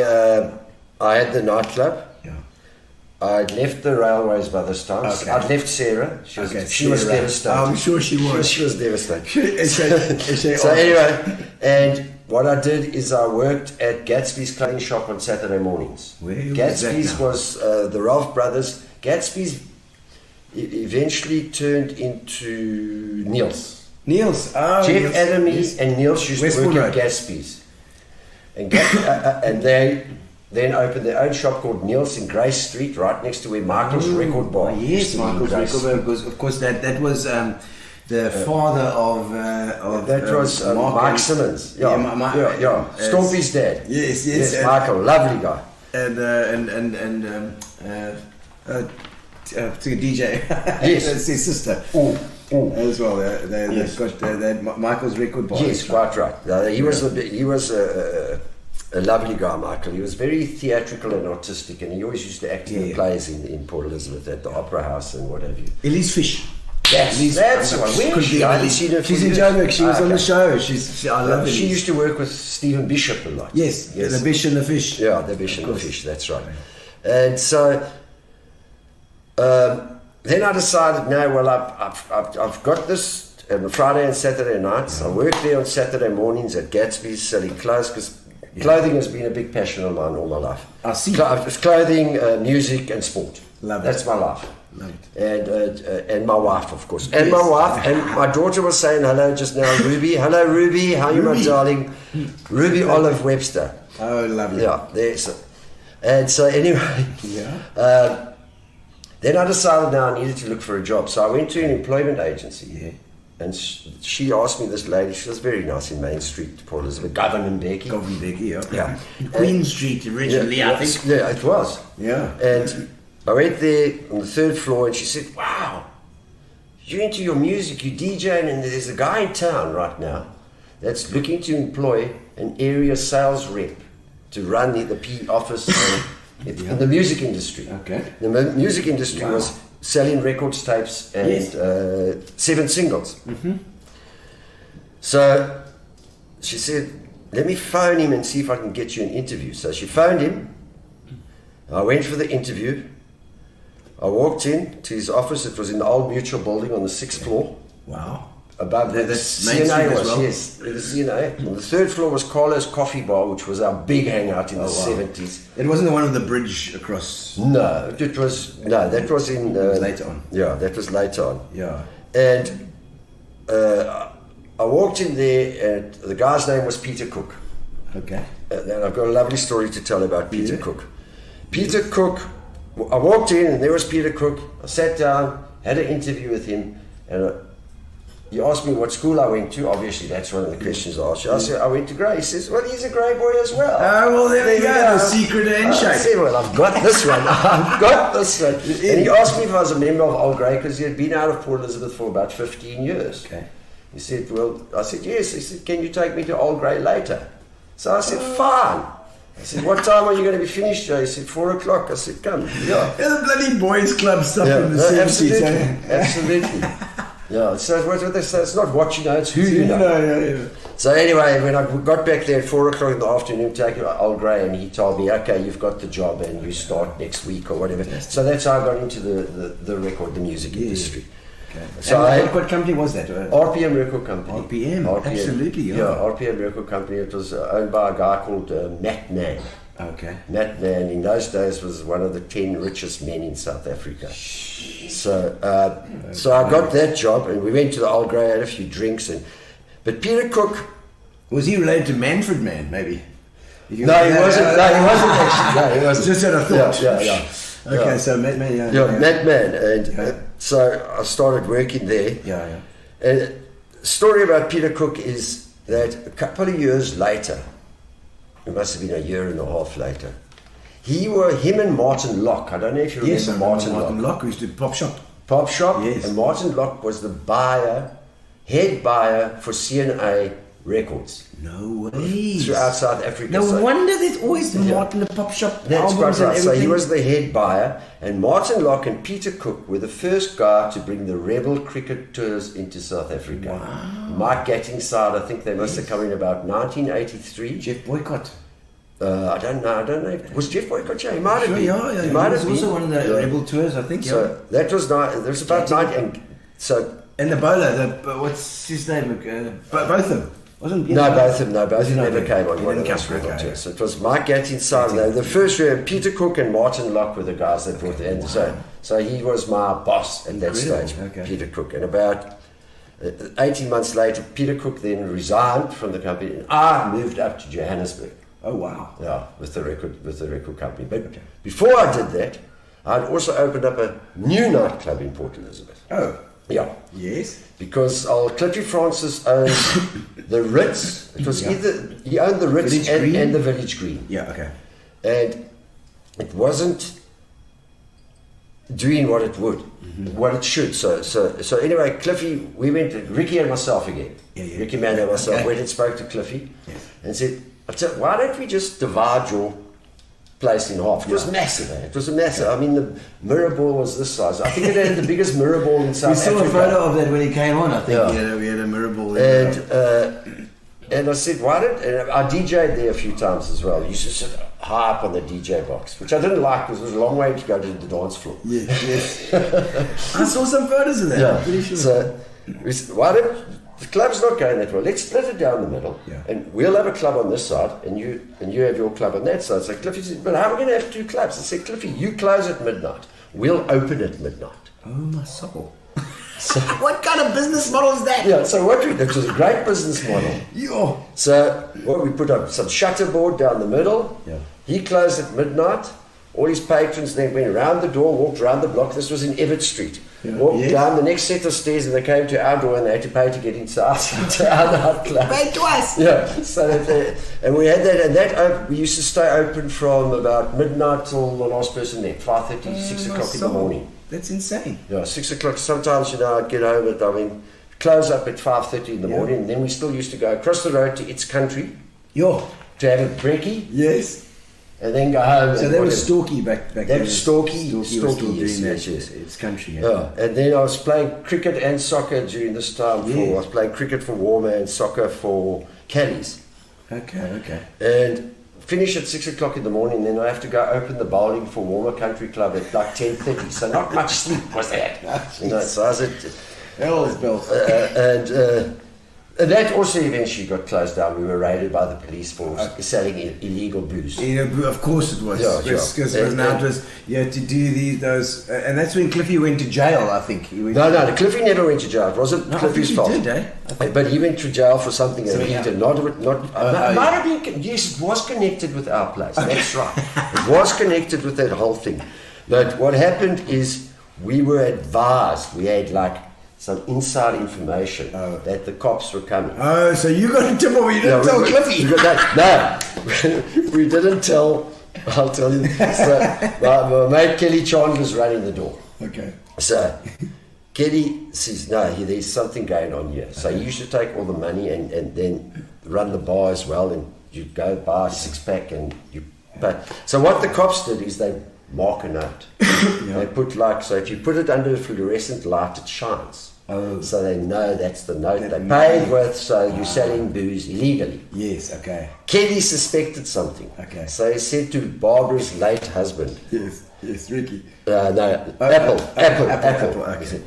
had the nightclub. I'd left the railways by this time. Okay. I'd left Sarah. She was devastated. I'm sure she was. She was devastated. So anyway, and what I did is I worked at Gatsby's clothing shop on Saturday mornings. Gatsby's was the Ralph brothers. Gatsby's eventually turned into Niels. Jeff Adams and Niels used to work at Gatsby's. And they then opened their own shop called Niels in Grace Street, right next to where Michael's Record Bar. Yes, Michael's Record Bar, because of course that was the father of Mike Simmons. Yeah. Stompy's dad. Yes, Michael, lovely guy. And to DJ. Yes, that's his sister. As well. They Michael's Record Bar. Yes, quite right. He was a lovely guy, Michael. He was very theatrical and artistic, and he always used to act in the plays in Port Elizabeth at the Opera House and what have you. Elise Fish. Yes, that's the one. Where is she? I haven't seen her. She's in Joburg. She was on the show. I love her. She used to work with Stephen Bishop a lot. Yes. The Bish and the Fish. Yeah, the Bish and the Fish. That's right. And so then I decided, no, well, I've got this on Friday and Saturday nights. I work there on Saturday mornings at Gatsby's selling clothes, because clothing has been a big passion of mine all my life. I see. It's clothing, music, and sport. Love it. That's my life. Love it. And my wife, of course. And my wife, and my daughter was saying hello just now, Ruby. Hello, Ruby. How are you, my darling? Ruby Olive Webster. Oh, lovely. Yeah, there's it. And so anyway, then I decided now I needed to look for a job. So I went to an employment agency. Yeah. And she asked me, this lady, she was very nice in Main Street, Port Elizabeth, Govan Becky, yeah. Queen Street originally, I think. Yeah, it was. Yeah. And I went there on the 3rd floor, and she said, wow, you're into your music, you're DJing, and there's a guy in town right now that's looking to employ an area sales rep to run the P office in the music industry. Okay. The music industry was selling records, tapes, and 7 singles. Mm-hmm. So she said, let me phone him and see if I can get you an interview. So she phoned him. I went for the interview. I walked in to his office. It was in the old Mutual building on the 6th floor. Wow. Above the CNA was, yes. The CNA. On the 3rd floor was Carlo's Coffee Bar, which was our big hangout in the 70s. It wasn't the one on the bridge across? No, that was in... later on. Yeah, that was later on. Yeah. And I walked in there, and the guy's name was Peter Cook. Okay. And I've got a lovely story to tell about Peter Cook. Peter Cook, I walked in and there was Peter Cook. I sat down, had an interview with him, and he asked me what school I went to. Obviously, that's one of the questions I asked you. I said, I went to Grey. He says, well, he's a Grey boy as well. Oh, well, there we go. The secret handshake. I said, well, I've got this one. I've got this one. And he asked me if I was a member of Old Grey because he had been out of Port Elizabeth for about 15 years. Okay. He said, well, I said, yes. He said, can you take me to Old Grey later? So I said, fine. I said, what time are you going to be finished, Joe? He said, 4 o'clock. I said, come. Yeah. The bloody boys' club stuff in the 70s. Absolutely. Yeah, so what they say, it's not what you know, it's who you know. Yeah. So anyway, when I got back there at 4 o'clock in the afternoon, taking Old Grey, and he told me, okay, you've got the job and you start next week or whatever. So that's how I got into the music industry. Okay. So what company was that? RPM Record Company. RPM, absolutely. Yeah, RPM Record Company. It was owned by a guy called Matt Mann. Okay. Matt Mann in those days was one of the 10 richest men in South Africa. So I got that job, and we went to the Old Grey, had a few drinks, but Peter Cook, was he related to Manfred Mann? Maybe. No, he wasn't. No, he wasn't actually. No, he wasn't. Just had a thought. Yeah. Okay, so Matt Mann. Matt Mann, and so I started working there. Yeah. And the story about Peter Cook is that a couple of years later, it must have been a year and a half later, him and Martin Locke, I don't know if you remember Martin Locke, who used to Pop Shop. Pop Shop, yes. And Martin Locke was the head buyer for C&A Records. No way. Throughout South Africa. No wonder there's always Martin the Pop Shop. That's quite right. So he was the head buyer, and Martin Locke and Peter Cook were the first guy to bring the rebel cricket tours into South Africa. Wow. Mike Gatting's side, I think they must have come in about 1983. Jeff Boycott. I don't know. Was Jeff Boycott? Yeah, he might have been. Yeah. He might have been. Also one of the rebel tours, I think. So that was about 90. And the bowler, what's his name? Both of them. Wasn't both of them never came on one of those rebel tours. So it was Mike Gatting's side. The first year, Peter Cook and Martin Locke were the guys that brought the end. So he was my boss at that stage, Peter Cook. And about 18 months later, Peter Cook then resigned from the company, and I moved up to Johannesburg. Oh wow! Yeah, with the record company. But before I did that, I'd also opened up a new nightclub in Port Elizabeth. Oh, yeah. Yes. Because Cliffy Francis owned the Ritz. It was either he owned the Ritz and the Village Green. Yeah. Okay. And it wasn't doing what it would, what it should. So anyway, Cliffy, we went to Ricky and myself again. Yeah. Ricky Mann and myself went and spoke to Cliffy and said, why don't we just divide your place in half? It was massive. It was a massive. I mean, the mirror ball was this size. I think it had the biggest mirror ball in South Africa. We saw a photo of that when he came on. I think we had a mirror ball. And I said, why don't... And I DJ'd there a few times as well. I used to sit high up on the DJ box, which I didn't like because it was a long way to go to the dance floor. Yes. I saw some photos of that. Yeah. I'm pretty sure. So, we said, why don't... The club's not going that well. Let's split it down the middle, and we'll have a club on this side, and you have your club on that side. So Cliffy said, "But how are we going to have 2 clubs?" I said, "Cliffy, you close at midnight. We'll open at midnight." Oh my soul! So, what kind of business model is that? Yeah. So what we did was a great business model. Yeah. So we put up some shutterboard down the middle. Yeah. He closed at midnight. All his patrons then went around the door, walked around the block. This was in Everett Street. Walked down the next set of stairs, and they came to our door, and they had to pay to get into our nightclub. Pay twice. Yeah. So and we had that, and we used to stay open from about midnight till the last person left, 5:30, 6 o'clock in the morning. That's insane. Yeah, 6 o'clock. Sometimes I'd get home at close up at 5:30 in the morning, and then we still used to go across the road to Its Country. To have a brekkie. Yes. And then go home. So that was Storky back then. That was Storky. Storky was still doing that. Yes. It's country. Yeah. And then I was playing cricket and soccer during this time. I was playing cricket for Warmer and soccer for Callies. Okay. And finish at 6 o'clock in the morning. Then I have to go open the bowling for Warmer Country Club at like 10:30. So not much sleep was that. So I was at hell is bells. And that also eventually got closed down. We were raided by the police for selling illegal booze. Of course it was. Yeah, Because you had to do those, and that's when Cliffy went to jail, I think. No, Cliffy never went to jail. It wasn't Cliffy's fault. He did, But he went to jail for something that he did. Might have been, yes, it was connected with our place. Okay. That's right. It was connected with that whole thing. But what happened is we were advised, we had like some inside information that the cops were coming. Oh, so you got a tip or you didn't tell Cliffy? No, we didn't tell. I'll tell you. So, my mate Kelly Chandler's running the door. Okay. So Kelly says, no, there's something going on here. So he used to take all the money and then run the bar as well, and you'd go buy a 6-pack and you pay. So what the cops did is they mark a note. They put so if you put it under a fluorescent light, it shines. Oh. So they know that's the note they paid with, so you're selling booze illegally. Yes, okay. Kelly suspected something. Okay. So he said to Barbara's late husband. Yes, Ricky. Apple. Okay.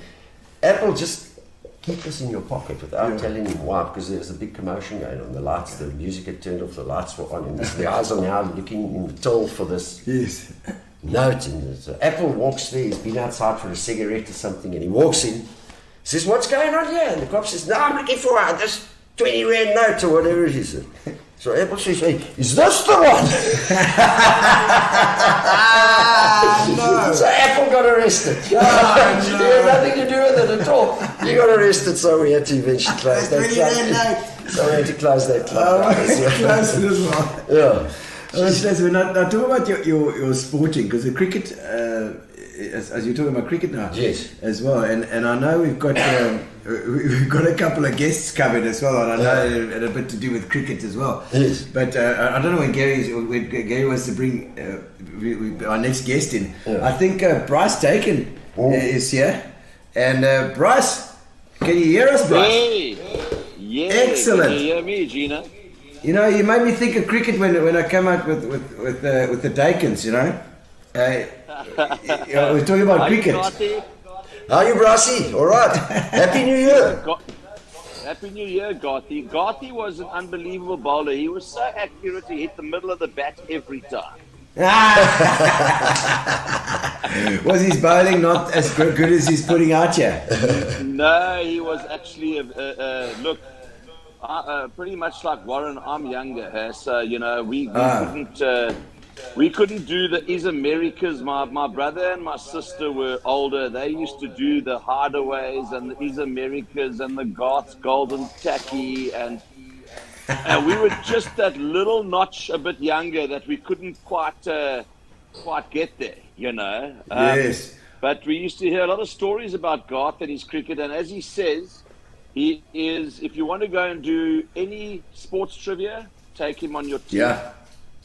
Apple, just keep this in your pocket without telling him why, because there was a big commotion going on. The lights, the music had turned off, the lights were on, and the guys are now looking in the till for this note. And so Apple walks there, he's been outside for a cigarette or something, and he walks in, says, what's going on here? And the cop says, no, I'm looking for this 20 rand note or whatever it is. So Apple says, hey, is this the one? No. So Apple got arrested. He had nothing to do with it at all. He got arrested, so we had to eventually close that club. So we had to close that club. Close it as well. Yeah. Now talk about your sporting, because the cricket, as you're talking about cricket now, yes, as well, and I know we've got a couple of guests covered as well, and I know it had a bit to do with cricket as well. Yes, but I don't know when Gary wants to bring our next guest in. Yeah. I think Bryce Taken is here, and Bryce, can you hear us, Bryce? Hey, yeah, excellent. Can you hear me, Gina? You know, you made me think of cricket when I come out with the Dakins, you know. We're talking about cricket. How are you, Brassy? All right. Happy New Year. Happy New Year, Garthy. Garthy was an unbelievable bowler. He was so accurate, he hit the middle of the bat every time. Was his bowling not as good as he's putting out here? No, he was actually, pretty much like Warren. I'm younger, so, you know, we couldn't do the Is Americas. My brother and my sister were older. They used to do the Hardaways and the Is Americas and the Garth's Golden Takkie, and we were just that little notch a bit younger that we couldn't quite get there, you know. Yes. But we used to hear a lot of stories about Garth and his cricket, and as he says, he is, if you want to go and do any sports trivia, take him on your team. Yeah.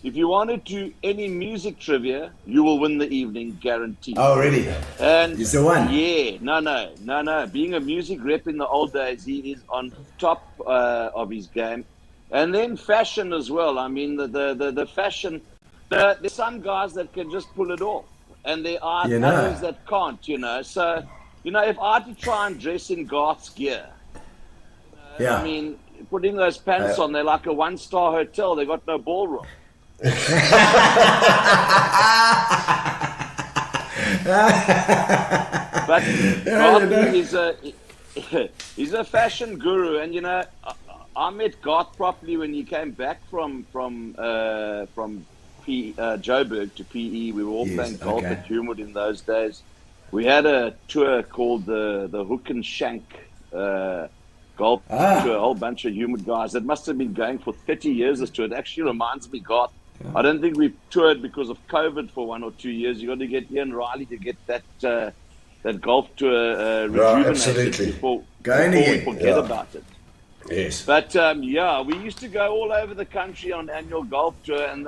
If you want to do any music trivia, you will win the evening, guaranteed. Oh, really? And he's the one. Yeah, no. Being a music rep in the old days, he is on top of his game. And then fashion as well. I mean, the fashion. There's some guys that can just pull it off, and there are others that can't. You know, so you know, if I had to try and dress in Garth's gear, I mean, putting those pants on, they're like a 1-star hotel. They got no ballroom. But Garth he's a fashion guru, and you know, I met Garth properly when he came back from Joburg to PE. We were all playing golf at Humewood in those days. We had a tour called the Hook and Shank golf tour, a whole bunch of Humewood guys. That must have been going for 30 years. This tour. It actually reminds me, Garth. I don't think we toured because of COVID for 1 or 2 years. You got to get Ian Riley to get that golf tour rejuvenated before we forget about it. Yes. But we used to go all over the country on annual golf tour, and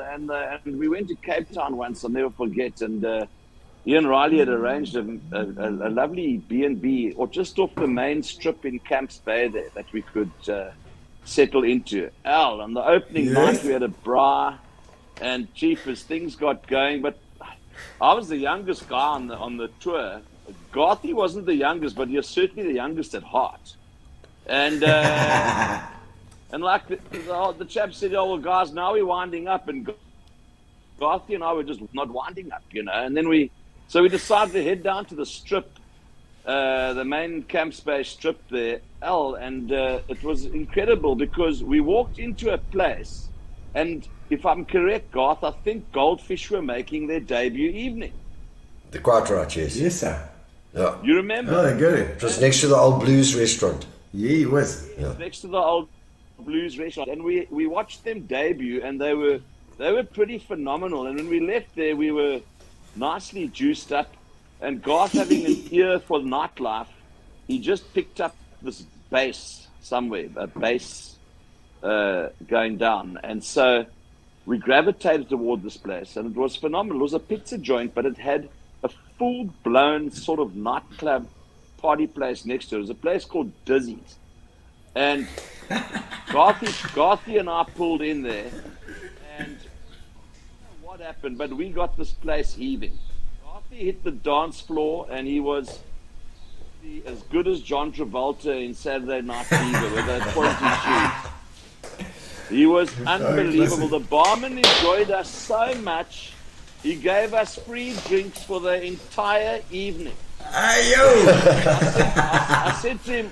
we went to Cape Town once. I'll never forget. And Ian Riley had arranged a lovely B&B, or just off the main strip in Camps Bay there, that we could settle into. On the opening night we had a bra. And chief, as things got going, but I was the youngest guy on the tour. Garthy wasn't the youngest, but he was certainly the youngest at heart. And like the chap said, oh, well, guys, now we're winding up. And Garthy and I were just not winding up, And then we decided to head down to the strip, the main camp space strip there, and it was incredible because we walked into a place, and if I'm correct, Garth, I think Goldfish were making their debut evening. The Quite Right, yes. Yes, sir. Yeah. You remember? Oh, good. It was next to the old Blues restaurant. Yeah, it was. Yeah. Next to the old Blues restaurant, and we watched them debut, and they were pretty phenomenal. And when we left there, we were nicely juiced up, and Garth, having an ear for nightlife, he just picked up this bass somewhere, a bass going down, and so we gravitated toward this place, and it was phenomenal. It was a pizza joint, but it had a full-blown sort of nightclub party place next to it. It was a place called Dizzy's, and Garthy and I pulled in there, and I don't know what happened, but we got this place heaving. Garthy hit the dance floor, and he was as good as John Travolta in Saturday Night Fever with those pointy shoes. He was unbelievable. The barman enjoyed us so much, he gave us free drinks for the entire evening. Hey, yo! I said to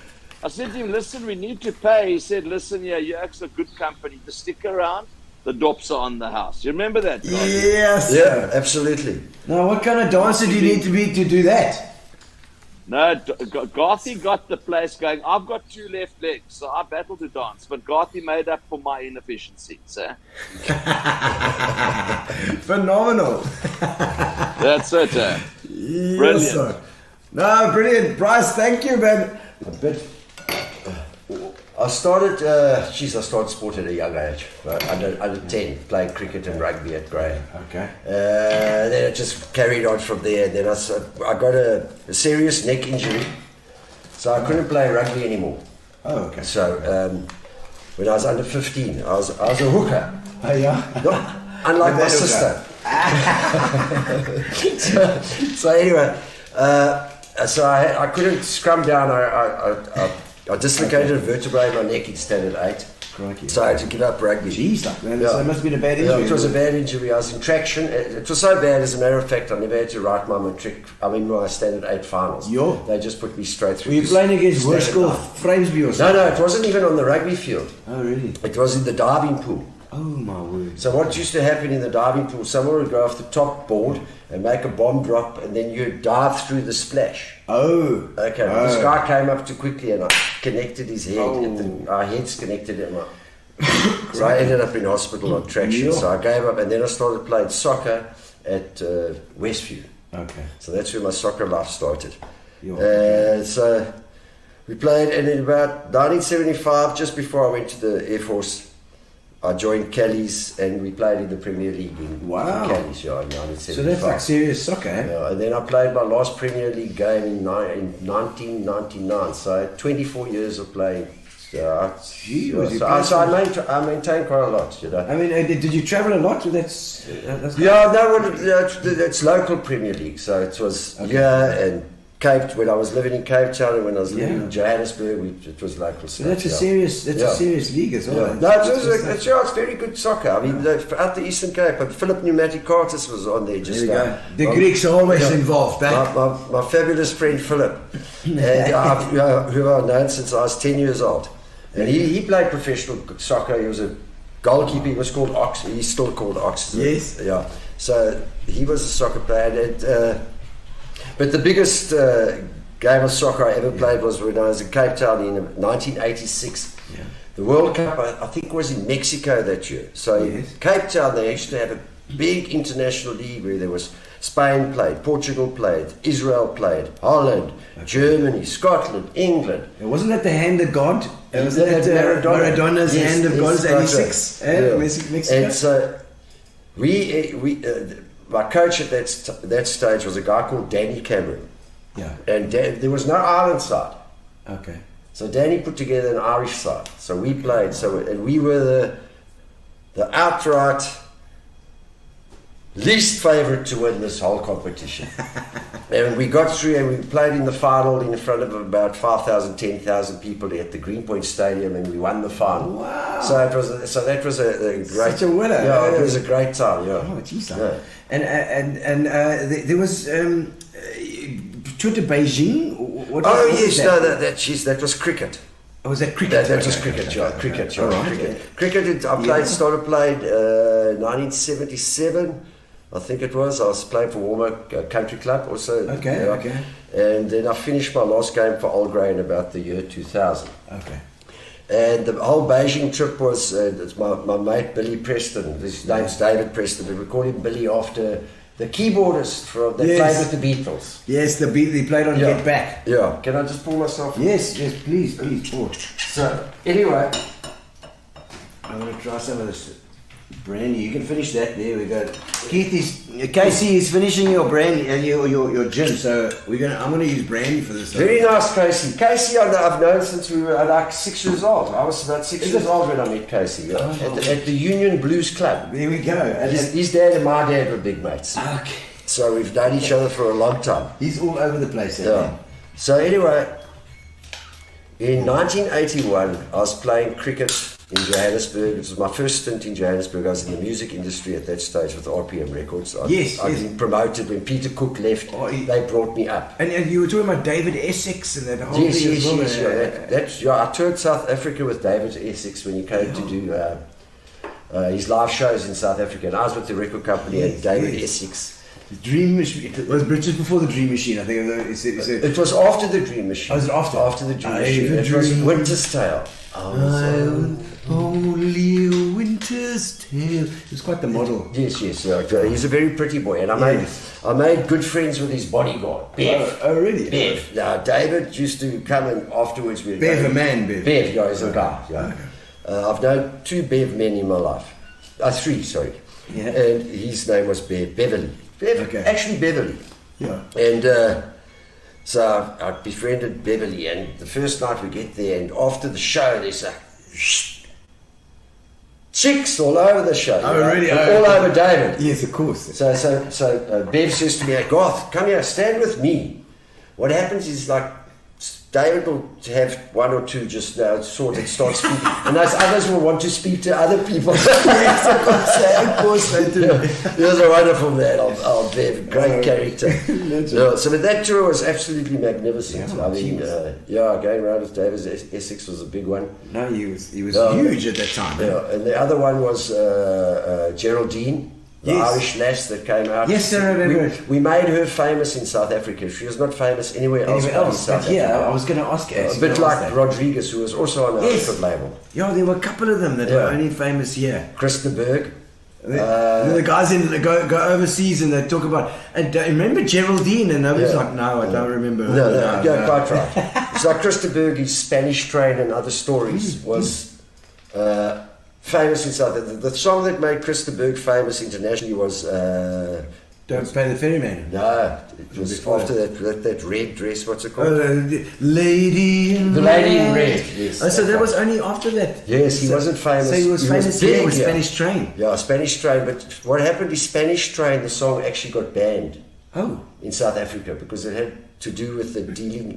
him, listen, we need to pay. He said, listen, yeah, you're actually a good company. Just stick around. The dops are on the house. You remember that, guys? Yes. Yeah, absolutely. Now, what kind of dancer do you need to be to do that? No, Garthy got the place going. I've got two left legs, so I battled to dance. But Garthy made up for my inefficiencies. Phenomenal. That's it. Yes, Brilliant. sir. No, brilliant. Bryce, thank you, man. I started sport at a young age, right? Under 10, playing cricket and rugby at Grey. Okay. Then it just carried on from there. Then I got a serious neck injury, so I couldn't play rugby anymore. Oh, okay. So when I was under 15, I was a hooker. Oh, yeah? Not, unlike my sister. so anyway, so I couldn't scrum down. I dislocated a vertebrae in my neck in standard 8. Crikey. So I had to give up rugby. Jeez, man, so it must have been a bad injury. Yeah, it was a bad injury. I was in traction. It was so bad, as a matter of fact, I never had to write my my standard 8 finals. Yo. They just put me straight through. Were you playing against Worskell, Framesby or something? No, it wasn't even on the rugby field. Oh, really? It was in the diving pool. Oh, my word. So what used to happen in the diving pool, someone would go off the top board and make a bomb drop, and then you'd dive through the splash. Oh. Okay, Oh. this guy came up too quickly and I connected his head. Oh. Our heads connected and so I ended up in hospital on traction. Yeah. So I gave up, and then I started playing soccer at Westview. Okay. So that's where my soccer life started. Yeah. So we played, and in about 1975, just before I went to the Air Force, I joined Callies, and we played in the Premier League in Callies, yeah, in 1975. So that's like serious soccer, eh? Yeah, and then I played my last Premier League game in 1999. So I had 24 years of playing. Gee, I maintained quite a lot, I mean, did you travel a lot? That's it's local Premier League. So it was and Cape. When I was living in Cape Town and when I was living in Johannesburg, it was local. So that's a serious league as well. Yeah. No, it's very good soccer. I mean, out the Eastern Cape, Philip Pneumatikakis was on there. Just there you go. The Greeks are always involved. My fabulous friend Philip, and, who I've known since I was 10 years old. And he played professional soccer. He was a goalkeeper. He was called Ox. He's still called Ox. Yes. Yeah. So he was a soccer player. But the biggest game of soccer I ever played was when I was in Cape Town in 1986. Yeah. The World Cup, I think, was in Mexico that year. So in Cape Town, they used to have a big international league where there was Spain played, Portugal played, Israel played, Holland, Germany, Scotland, England. And wasn't that the hand of God? Wasn't that Maradona's hand of God? 86? Mexico? And so my coach at that stage was a guy called Danny Cameron. Yeah. And there was no Ireland side. Okay. So Danny put together an Irish side. So we played. And we were the outright least favourite to win this whole competition. And we got through and we played in the final in front of about 5,000, 10,000 people at the Greenpoint Stadium, and we won the final. Wow. So that was a great... Such a winner. Yeah, it was a great time, yeah. Oh, geez. Yeah. And there was... tour to Beijing? That was cricket. Oh, was that cricket? That was cricket, yeah. Cricket, yeah. All right. Cricket, started playing 1977, I think it was. I was playing for Walmer Country Club also. Okay. And then I finished my last game for Old Grey in about the year 2000. Okay. And the whole Beijing trip was, it's my mate Billy Preston. His name's David Preston, but we call him Billy after the keyboardist that played with the Beatles. Yes, they played on Get Back. Yeah. Can I just pull myself? Yes, please. Pour. So, anyway. I'm going to try some of this brandy. You can finish that. There we go. Casey is finishing your brandy and your gin. So I'm going to use brandy for this. Very nice, Casey. Casey, I've known since we were like 6 years old. I was about 6 years old when I met Casey. Yeah. At the Union Blues Club. There we go. His dad and my dad were big mates. Okay. So we've known each other for a long time. He's all over the place. Yeah. So anyway, in 1981, I was playing cricket in Johannesburg. It was my first stint in Johannesburg. I was in the music industry at that stage with RPM Records. I'd been promoted when Peter Cook left. They brought me up. And you were talking about David Essex and that whole thing as well. I toured South Africa with David Essex when he came to do his live shows in South Africa. And I was with the record company and David Essex. The Dream Machine. It was just before the Dream Machine, I think. It was after the Dream Machine. Oh, was it after? After the Dream Machine. It was Winter's Tale. Only a winter's tale. It was quite the model. Yes. He's a very pretty boy, and I made good friends with his bodyguard, Bev. Oh, really? Bev. Now, David used to come and afterwards. Bev, a man, Bev. Bev, yeah, he's a guy. Yeah. Okay. I've known 2 Bev men in my life. 3, sorry. Yeah. And his name was Beverly. Actually, Beverly. Yeah. And so I befriended Beverly, and the first night we get there, and after the show, there's chicks all over the show. Oh, really? All over David. Yes, of course. So Bev says to me, Garth, come here, stand with me. What happens is, like, David will have 1 or 2 just sort of start speaking, and those others will want to speak to other people. Yes, of course they do. He was a wonderful man, Bev, great character. So that tour was absolutely magnificent. Yeah, I mean, going around with David Essex was a big one. No, he was huge at that time. Yeah, and the other one was Geraldine. The Irish lass that came out. Yes, I remember it. We made her famous in South Africa. She was not famous anywhere else. In South Africa. I was going to ask her. A bit like Rodriguez, who was also on a record label. Yeah, there were a couple of them that were only famous here. Chris de Berg. The guys go overseas and they talk about. And remember Geraldine? And nobody's like, no, I don't remember. No, quite right. It's like Chris de Berg, his Spanish Train and Other Stories was. Famous in South Africa. The song that made Chris de Berg famous internationally was Don't Pay the Ferryman. No, it was after that red dress. What's it called? The Lady in Red. The Lady in Red. Yes. Oh, so that was only after that. Yes, he wasn't famous. So he was famous here with Spanish Train. Yeah, Spanish Train. But what happened is Spanish Train. The song actually got banned. Oh. In South Africa because it had to do with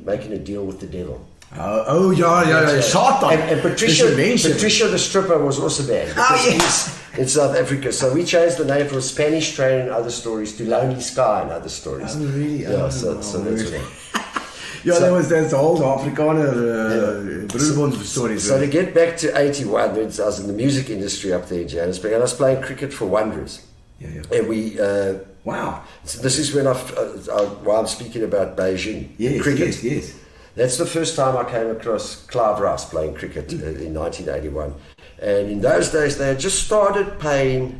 making a deal with the devil. Yeah. Shot on. And Patricia the stripper was also banned. Oh, yes. In South Africa. So we changed the name from Spanish Train and Other Stories to Lonely Sky and Other Stories. Oh, really? Yeah, so that's what it that's the whole Afrikaner stories. So to get back to 81, when I was in the music industry up there in Johannesburg, and I was playing cricket for Wanderers. Yeah. And we... wow. So this is when while I'm speaking about Beijing. Cricket. Yes. That's the first time I came across Clive Rice playing cricket in 1981. And in those days, they had just started paying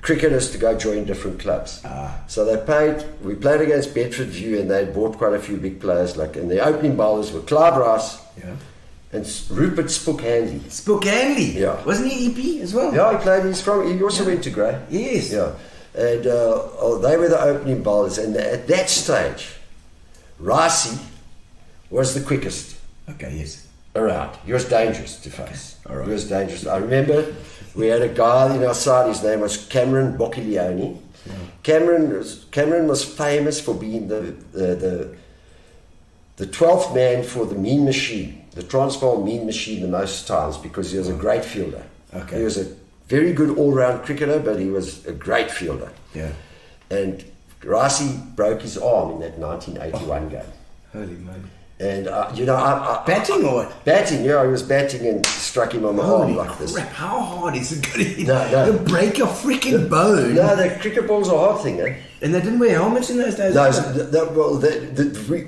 cricketers to go join different clubs. So we played against Bedford View, and they bought quite a few big players. And the opening bowlers were Clive Rice and Rupert Spook Handley. Spook Handley? Yeah. Wasn't he EP as well? Yeah, he played. He also went to Grey. Yes. Yeah. And they were the opening bowlers. And at that stage, Ricey was the quickest. Okay, yes. Around. He was dangerous to face. Okay. All right. He was dangerous. I remember We had a guy in our side, his name was Cameron Bocchiglione. Yeah. Cameron was famous for being the 12th man for the mean machine, the Transvaal mean machine the most times, because he was a great fielder. Okay. He was a very good all-round cricketer, but he was a great fielder. Yeah. And Rossi broke his arm in that 1981 game. Holy moly. And, batting or what? Batting, yeah, he was batting and struck him on the arm like this. How hard is it going to No. You'll break your freaking bone. No, the cricket ball's a hard thing, eh? And they didn't wear helmets in those days? No,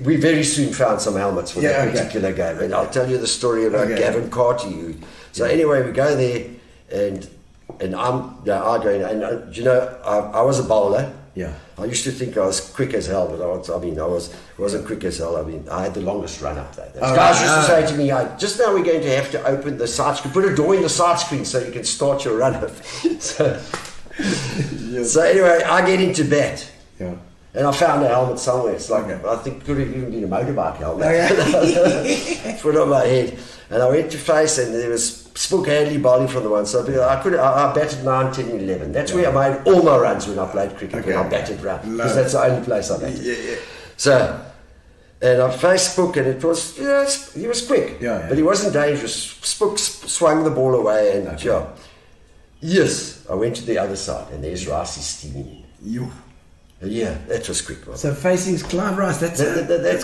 we very soon found some helmets for that particular game. And I'll tell you the story about Gavin Carty. So anyway, we go there, and I was a bowler. Yeah. I used to think I was quick as hell, but I wasn't quick as hell. I mean, I had the longest run up there. Guys used to say to me, just now we're going to have to open the side screen, put a door in the side screen so you can start your run up. So anyway, I get into bat. Yeah. And I found a helmet somewhere. It's like, I think it could have even been a motorbike helmet. Put it on my head. And I went to face, and there was Spook Hadley bowling from the one side. I batted 9, 10, 11. That's where I made all my runs when I played cricket, when I batted round. Because that's the only place I batted. Yeah. So, and I faced Spook, and it was, he was quick. Yeah. But he wasn't dangerous. Spook swung the ball away, and yes, I went to the other side, and there's Rossi steaming in. Yeah, that was quick. So facing Clive Rice, that's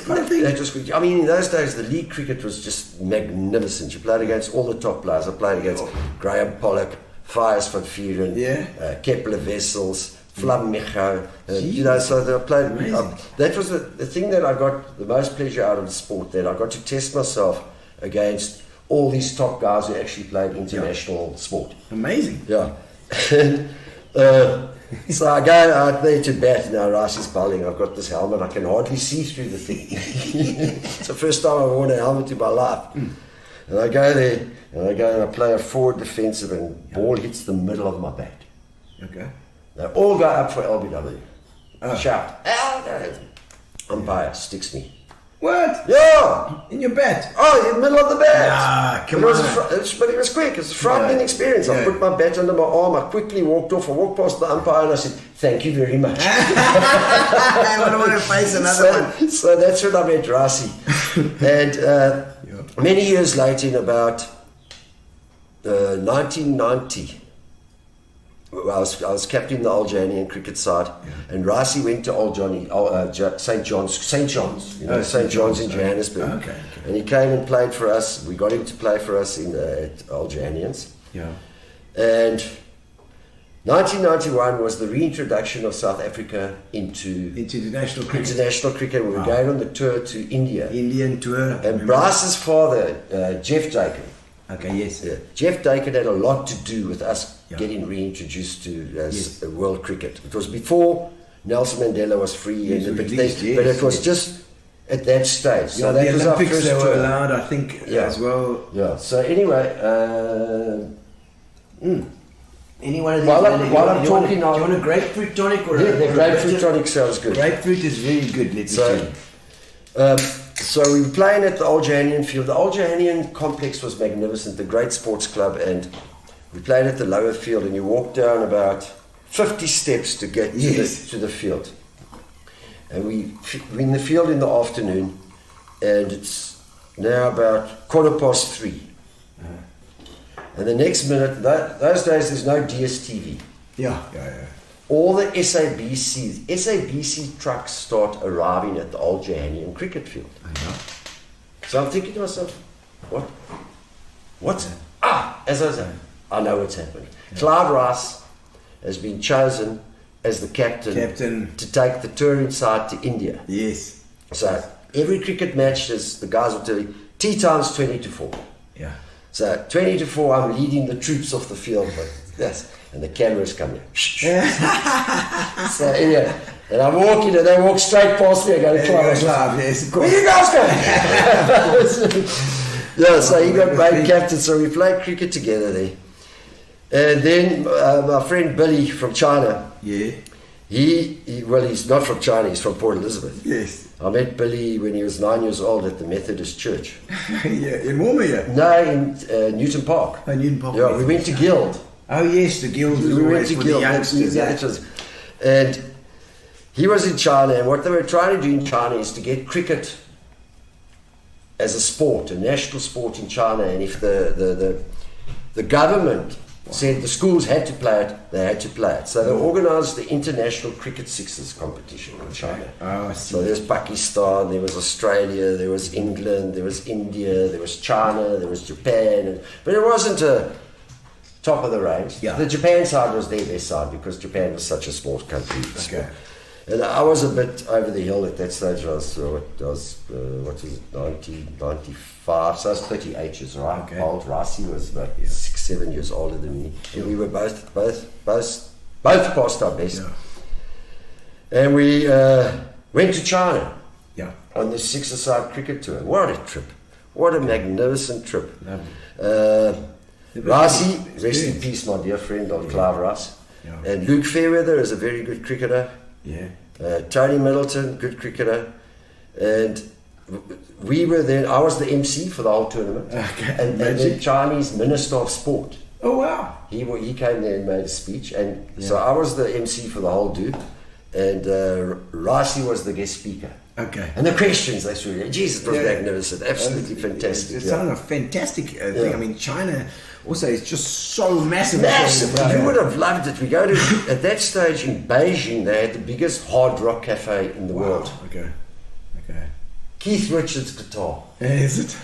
quite a thing. That was quick. I mean, in those days, the league cricket was just magnificent. You played against all the top players. I played against Graham Pollock, Fiers van Vuren, Kepler Wessels, Flam Micho. So I played. That was the thing that I got the most pleasure out of the sport. That I got to test myself against all these top guys who actually played international sport. Amazing. Yeah. So I go out there to bat. Now Rice is bowling. I've got this helmet. I can hardly see through the thing. It's the first time I've worn a helmet in my life. And I go there, and I play a forward defensive, and ball hits the middle of my bat. Okay. They all go up for LBW. Shout, LBW. Umpire sticks me. What? Yeah! In your bat? Oh, in the middle of the bat! Ah, come on. But it was quick. It's a frightening experience. I put my bat under my arm. I quickly walked off. I walked past the umpire and I said, "Thank you very much." I don't want to face another one. So that's when I met Rossi. And many years later, in about 1990, I was captain the Old Johnny cricket side, and Rossi went to Old Johnny, St. John's, St. John's in Johannesburg. Okay. And he came and played for us. We got him to play for us at Old Johnnians. Yeah. And 1991 was the reintroduction of South Africa into international cricket. International cricket. We were going on the tour to India. Indian tour. And Bryce's father, Jeff Dakin. Okay, yes. Yeah. Jeff Dakin had a lot to do with us getting reintroduced to world cricket. It was before Nelson Mandela was free, but it was just at that stage. So that the was Olympics our first they were tour. allowed, I think, as well. Yeah. So anyway, any one of these. While I'm talking, do you want a grapefruit tonic or the grapefruit tonic sounds good. Grapefruit is very good. Let me tell you. So we were playing at the Old Johannian field. The Old Johannian complex was magnificent, the great sports club, and we played at the lower field, and you walk down about 50 steps to get to the field. And we're in the field in the afternoon, and it's now about 3:15. And the next minute, those days there's no DSTV. Yeah. All the SABC trucks start arriving at the Old Johannian cricket field. So I'm thinking to myself, what's that? As I say, I know what's happening. Clive Rice has been chosen as the captain to take the tour inside to India. Yes. So every cricket match, the guys will tell you, tea time's 20-4. Yeah. So 20-4, I'm leading the troops off the field. And the cameras come in. So anyway, and I'm walking, and they walk straight past me. I go to Clive. Yes, of course. Where you guys going? So he got made captain. So we played cricket together there. And then my friend Billy from China. Yeah. He's not from China. He's from Port Elizabeth. Yes. I met Billy when he was 9 years old at the Methodist Church. In Warmer. No, in Newton Park. Newton Park. Yeah, we went to Guild. Oh yes, the guild was always for the youngsters. And he was in China, and what they were trying to do in China is to get cricket as a sport, a national sport in China. And if the government said the schools had to play it, they had to play it. So they organised the International Cricket Sixes competition in China. Oh, I see. So there was Pakistan, there was Australia, there was England, there was India, there was China, there was Japan. But it wasn't a top of the range. Yeah. The Japan side was their best side because Japan was such a small country. Okay. And I was a bit over the hill at that stage. I was 1995, so I was 38 years old. Rasi was about 6-7 years older than me. And we were both past our best. Yeah. And we went to China on the six-a-side cricket tour. What a trip. What a magnificent trip. Rasi, rest in peace, my dear friend, old Clive Rice. Yeah. And Luke Fairweather is a very good cricketer. Yeah. Tony Middleton, good cricketer. And we were there. I was the MC for the whole tournament. Okay. And the Chinese Minister of Sport. Oh wow. He came there and made a speech. And so I was the MC for the whole do. And Ricey was the guest speaker. Okay. And the questions, that's really, Jesus, it was magnificent, absolutely fantastic. It sounded a fantastic thing. I mean, China also is just so massive. Massive. You would have loved it. We go to, at that stage in Beijing, they had the biggest hard rock cafe in the world. Okay. Keith Richards' guitar. Is it?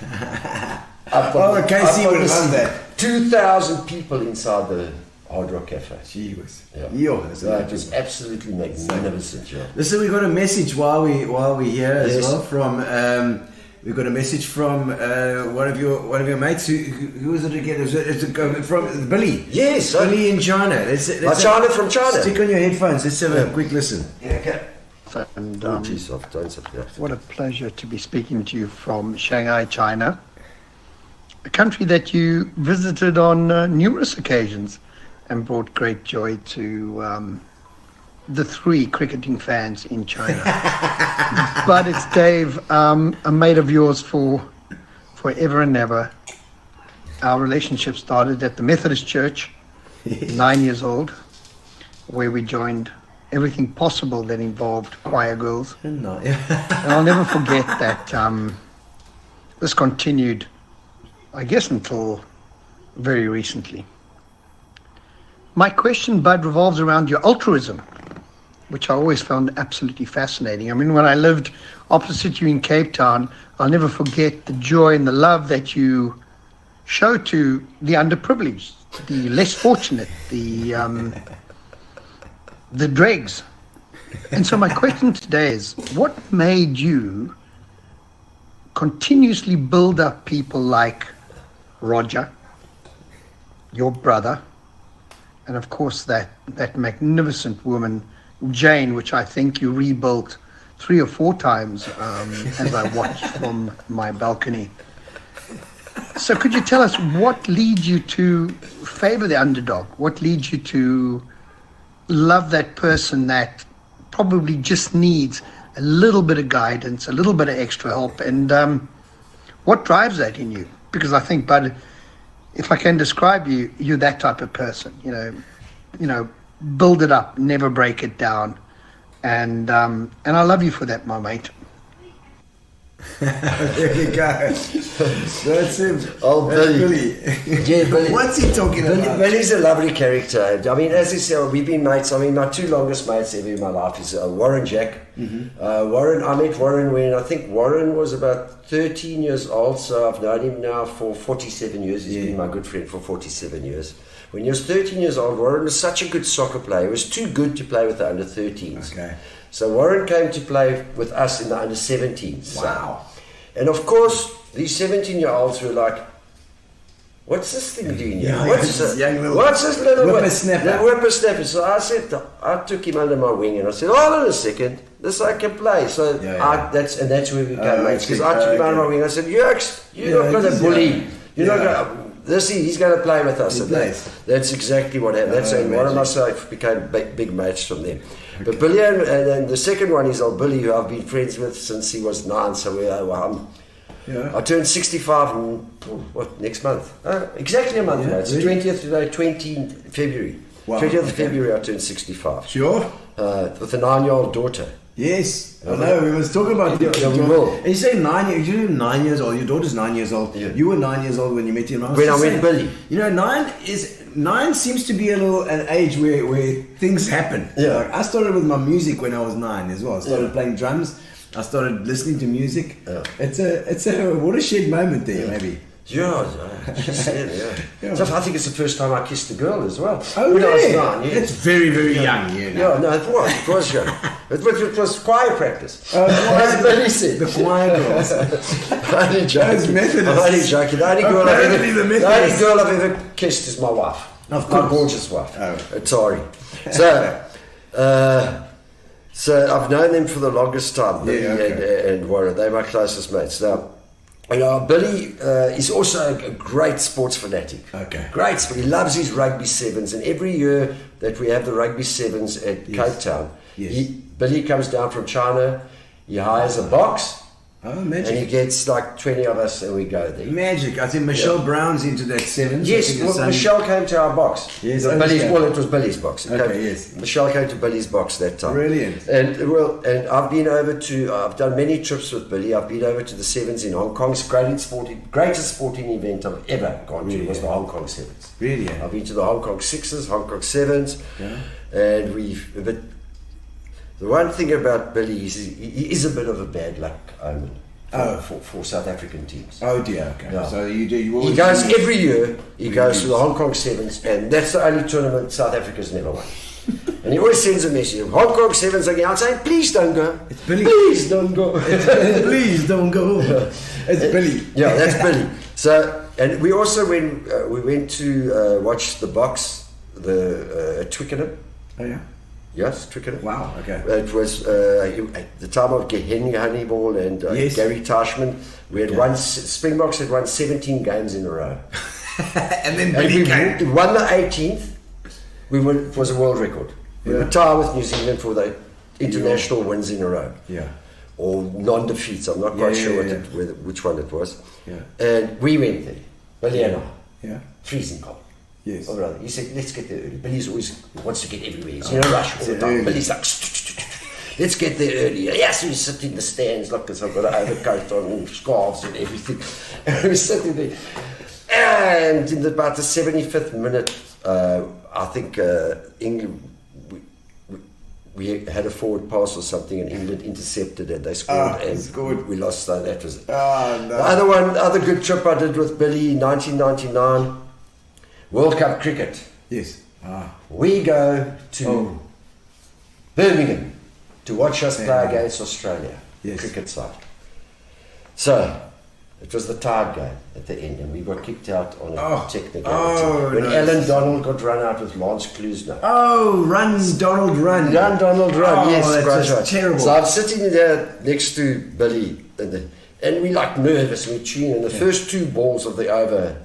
KC would have loved that. 2,000 people inside the Hard Rock Cafe. Gee whiz. Yeah. It was absolutely magnificent. Yeah. Listen, we got a message while we're here as well from. We got a message from one of your mates. Who was it again? It's from Billy. Yes, Billy in China. China from China. Stick on your headphones. Let's have a quick listen. Yeah, okay. And what a pleasure to be speaking to you from Shanghai, China, a country that you visited on numerous occasions and brought great joy to the 3 cricketing fans in China. But it's Dave, a mate of yours for forever and ever. Our relationship started at the Methodist Church, 9 years old, where we joined everything possible that involved choir girls. And I'll never forget that this continued, I guess, until very recently. My question, Bud, revolves around your altruism, which I always found absolutely fascinating. I mean, when I lived opposite you in Cape Town, I'll never forget the joy and the love that you show to the underprivileged, the less fortunate, the dregs. And so my question today is, what made you continuously build up people like Roger, your brother, and of course that magnificent woman, Jane, which I think you rebuilt 3 or 4 times as I watched from my balcony. So could you tell us what leads you to favor the underdog? What leads you to love that person that probably just needs a little bit of guidance, a little bit of extra help? And what drives that in you? Because I think, Bud, if I can describe you, you're that type of person. You know, build it up, never break it down, and I love you for that, my mate. There you go. That's him. Oh, Billy. Yeah, Billy. What's he talking about? Billy's a lovely character. I mean, as I said, we've been mates. I mean, my 2 longest mates ever in my life is Warren Jack. Mm-hmm. I met Warren when I think Warren was about 13 years old, so I've known him now for 47 years. He's been my good friend for 47 years. When he was 13 years old, Warren was such a good soccer player. He was too good to play with the under-13s. Okay. So Warren came to play with us in the under-17s. Wow. And of course, these 17-year-olds were like, what's this thing doing here? What's this little whippersnapper? So I took him under my wing and I said, hold on a second, this I can play. So that's where we became mates. Because I took him under my wing. I said, you're not going to bully. You're not going to... He's going to play with us. And that's exactly what happened. That's one of myself became big mates from them. Okay. But Billy, and then the second one is old Billy, who I've been friends with since he was 9. So Yeah. I turned 65 next month? Exactly a month now. It's the 20th today, 20th February. Wow, 20th of okay. February I turned 65. Sure. With a 9-year-old daughter. Yes, I know. We was talking about we will. And you say 9 years. You're 9 years old. Your daughter's 9 years old. Yeah. You were 9 years old when you met your mom. When I met Billy. You know, 9 seems to be an age where things happen. Yeah. Like I started with my music when I was 9 as well. I started playing drums. I started listening to music. Yeah. It's a watershed moment there, maybe. Yeah, she said, yeah. So I think it's the first time I kissed a girl as well. Oh, when really? I was 9, yeah. It's very, very young. Yeah, no, it was young. It was choir practice. Choir, Billy said. the choir girls. I'm only joking. Those Methodists. I'm only joking. The only girl I've ever kissed is my wife. Of My course. gorgeous wife. Oh. Sorry. So I've known them for the longest time, Billy and Warren. They're my closest mates. Now, you know, Billy is also a great sports fanatic. Okay. Great sport. He loves his rugby sevens, and every year that we have the rugby sevens at Cape Town, Billy comes down from China, he hires a box, and he gets like 20 of us and we go there. Magic. I think Michelle Brown's into that sevens. Yes, Michelle came to our box. Yes, it was Billy's box. Michelle came to Billy's box that time. Brilliant. And I've been over I've done many trips with Billy. I've been over to the sevens in Hong Kong. It's greatest sporting event I've ever gone to was the Hong Kong sevens. Really? I've been to the Hong Kong sixes, Hong Kong sevens, and the one thing about Billy is he is a bit of a bad luck omen for South African teams. Oh dear. Okay. Yeah. So you He goes every year. He goes to the Hong Kong sevens, and that's the only tournament South Africa's never won. And he always sends a message: Hong Kong sevens again. I'm saying, please don't go. It's Billy. Please don't go. Please don't go. It's Billy. Yeah, that's Billy. So, and we also we went to watch the box at Twickenham. Oh yeah. Yes, Twickenham. Wow. Okay. It was at the time of Henry Honeyball and Gary Tashman. We had Springboks had won 17 games in a row. And then Billy we won the 18th. It was a world record. We were tied with New Zealand for the international wins in a row. Yeah. Or non-defeats. I'm not quite sure which one it was. Yeah. And we went there, Billy and I. Yeah. Freezing cold. Yes. Oh, brother. He said, let's get there early. Billy's always wants to get everywhere. He's in a rush all the time. Billy's like, let's get there early. Yes, we sit in the stands. Look, I've got an overcoat on and scarves and everything. And we're sitting there. And in about the 75th minute, I think England, we had a forward pass or something, and England intercepted and they scored. And we lost. So that was it. Oh, no. The other good trip I did with Billy, 1999. World Cup cricket. Yes. We go to Birmingham to watch us play against Australia. Yes. Cricket side. So it was the tied game at the end, and we got kicked out on a technicality. When Alan Donald got run out with Lance Klusener. Oh, run Donald, run! Run Donald, run! Yes, that's just terrible. So I'm sitting there next to Billy, and we like nervous. We tune, and the first two balls of the over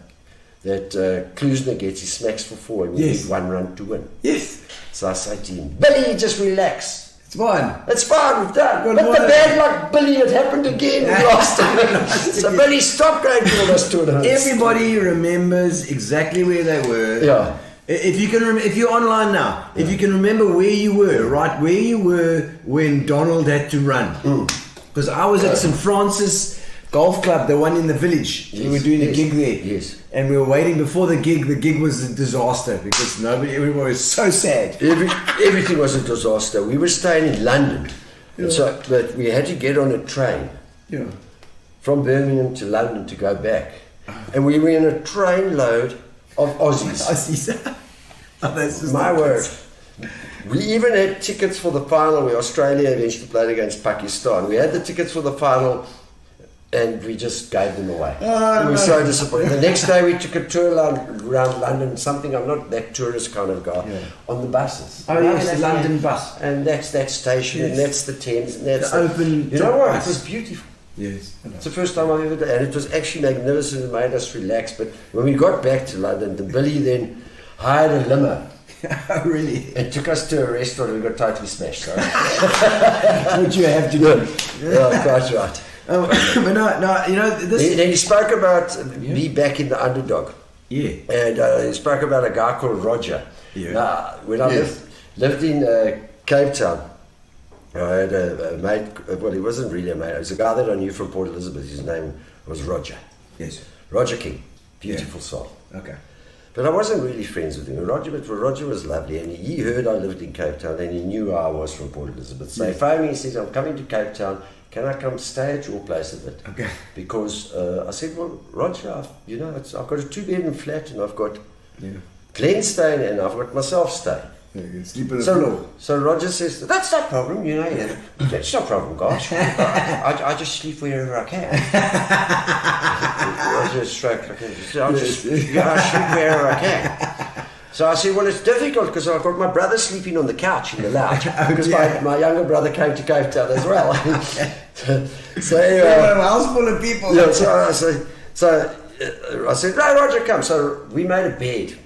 that Klusener gets, he smacks for 4, and we need 1 run to win. Yes. So I say to him, Billy, just relax. It's fine. It's fine, we've done. But the bad luck, Billy, it happened again. We lost it. So Billy, stop going to all those tournaments. Everybody remembers exactly where they were. Yeah. If you can, if you're online now, if you can remember where you were, right, where you were when Donald had to run, because I was at St. Francis Golf Club, the one in the village. We were doing a gig there. Yes. And we were waiting before the gig. The gig was a disaster because everyone was so sad. Everything was a disaster. We were staying in London, and so but we had to get on a train from Birmingham to London to go back, and we were in a train load of Aussies. My word. We even had tickets for the final where Australia eventually played against Pakistan. We had the tickets for the final, and we just gave them away. We were so disappointed. The next day we took a tour around London, something, I'm not that tourist kind of guy, on the buses. Oh yes, the London bus. And that's that station, and that's the Thames, and that's the open. You know what? It was beautiful. Yes. It's the first time I've ever done it, and it was actually magnificent and made us relax. But when we got back to London, the Billy then hired a limo. Oh, really? And took us to a restaurant and we got totally smashed. So. What you have to do. Yeah, quite right. Oh, but no, you know this. Then he spoke about me back in the underdog. Yeah. And he spoke about a guy called Roger. Yeah. Now, when I lived in Cape Town, I had a mate. Well, he wasn't really a mate. It was a guy that I knew from Port Elizabeth. His name was Roger. Yes. Roger King. Beautiful soul. Okay. But I wasn't really friends with him. Roger was lovely, and he heard I lived in Cape Town, and he knew I was from Port Elizabeth. So he phoned me and said, I'm coming to Cape Town. Can I come stay at your place a bit? Okay. Because I said, well, Roger, I've got a 2-bedroom flat, and I've got Yeah. Glenn staying, and I've got myself staying. You can sleep on the floor. So Roger says, that's no problem, you know. That's no problem, gosh. I just sleep wherever I can. Roger stroked. I sleep wherever I can. So I said, well, it's difficult because I've got my brother sleeping on the couch in the lounge because my younger brother came to Cape Town as well. So anyway, a house full of people. Yeah, so I said, no, Roger, come. So we made a bed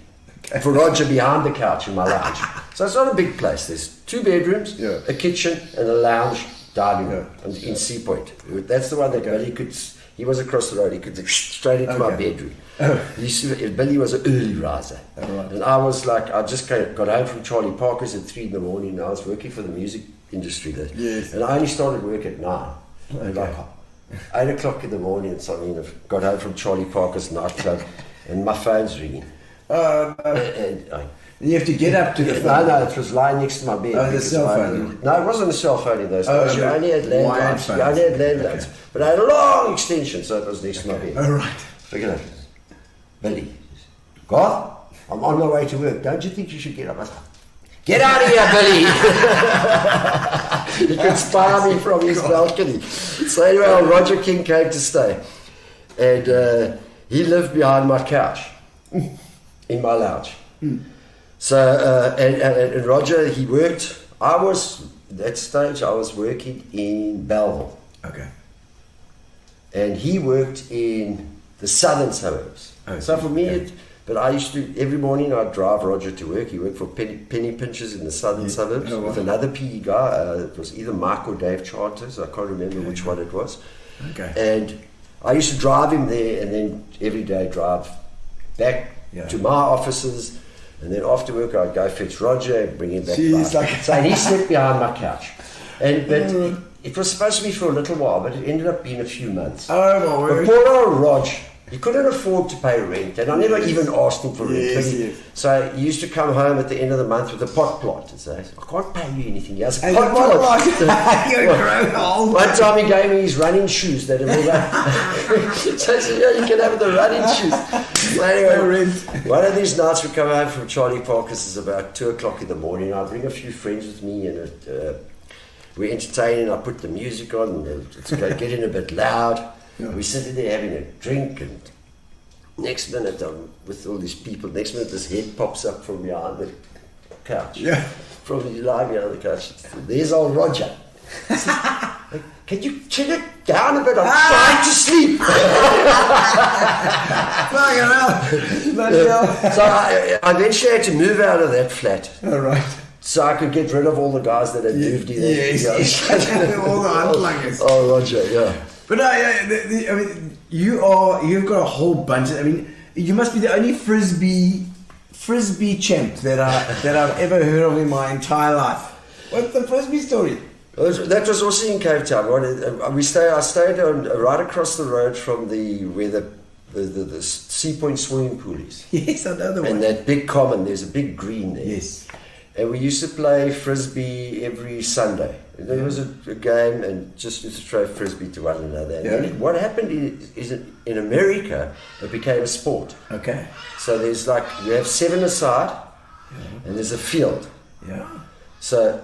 for Roger behind the couch in my lounge. So it's not a big place. There's 2 bedrooms, a kitchen, and a lounge dining room in Sea Point. That's the one that Billy could. He was across the road. He could straight into my bedroom. Billy was an early riser, and I was like, I just got home from Charlie Parker's at 3 in the morning. And I was working for the music industry there, and I only started work at 9. And like 8 o'clock in the morning, and something. I got home from Charlie Parker's nightclub, and my phone's ringing. And you have to get up to the phone. No, it was lying next to my bed. Oh, the cell phone. No, it wasn't a cell phone in those days. You only had landlines. But I had a long extension, so it was next to my bed. Oh, right. Figure it out. Billy, Garth, I'm on my way to work. Don't you think you should get up? I said, get out of here, Billy! He could spy me from his balcony. So anyway, Roger King came to stay. And he lived behind my couch in my lounge. So, and Roger, he worked. At that stage, I was working in Belleville. Okay. And he worked in the southern suburbs. Oh, so for me, but I used to, every morning I'd drive Roger to work. He worked for penny pinchers in the southern suburbs with another PE guy. It was either Mark or Dave Charters. I can't remember which one it was. Okay. And I used to drive him there, and then every day drive back to my offices. And then after work, I'd go fetch Roger and bring him back. So he slept behind my couch. But it was supposed to be for a little while, but it ended up being a few months. Oh, my word. But poor old Rog, he couldn't afford to pay rent, and I never even asked him for rent. So he used to come home at the end of the month with a pot plant and say, I can't pay you anything. He has a pot plant. One time he gave me his running shoes that have all So I said, you can have the running shoes. So anyway, one of these nights we come home from Charlie Parker's, is about 2 o'clock in the morning. I bring a few friends with me, and we're entertaining. I put the music on, and it's getting a bit loud. We're sitting there having a drink, and next minute I'm with all these people. Next minute this head pops up from behind the couch. From lying behind the couch. There's old Roger. Can you chill it down a bit? I'm trying to sleep. So I eventually had to move out of that flat. All right. So I could get rid of all the guys that had moved in there. All the unluggers. Oh, Roger, But I mean, you've got a whole bunch of, I mean, you must be the only frisbee champ that I've ever heard of in my entire life. What's the frisbee story? That was also in Cape Town. I stayed right across the road from where the Sea Point swimming pool is. Yes, I know the one. And that big common, there's a big green there. Yes. And we used to play frisbee every Sunday. There was a game, and just used to throw frisbee to one another. And then what happened is in America, it became a sport. Okay. So there's you have 7 aside, and there's a field. Yeah. So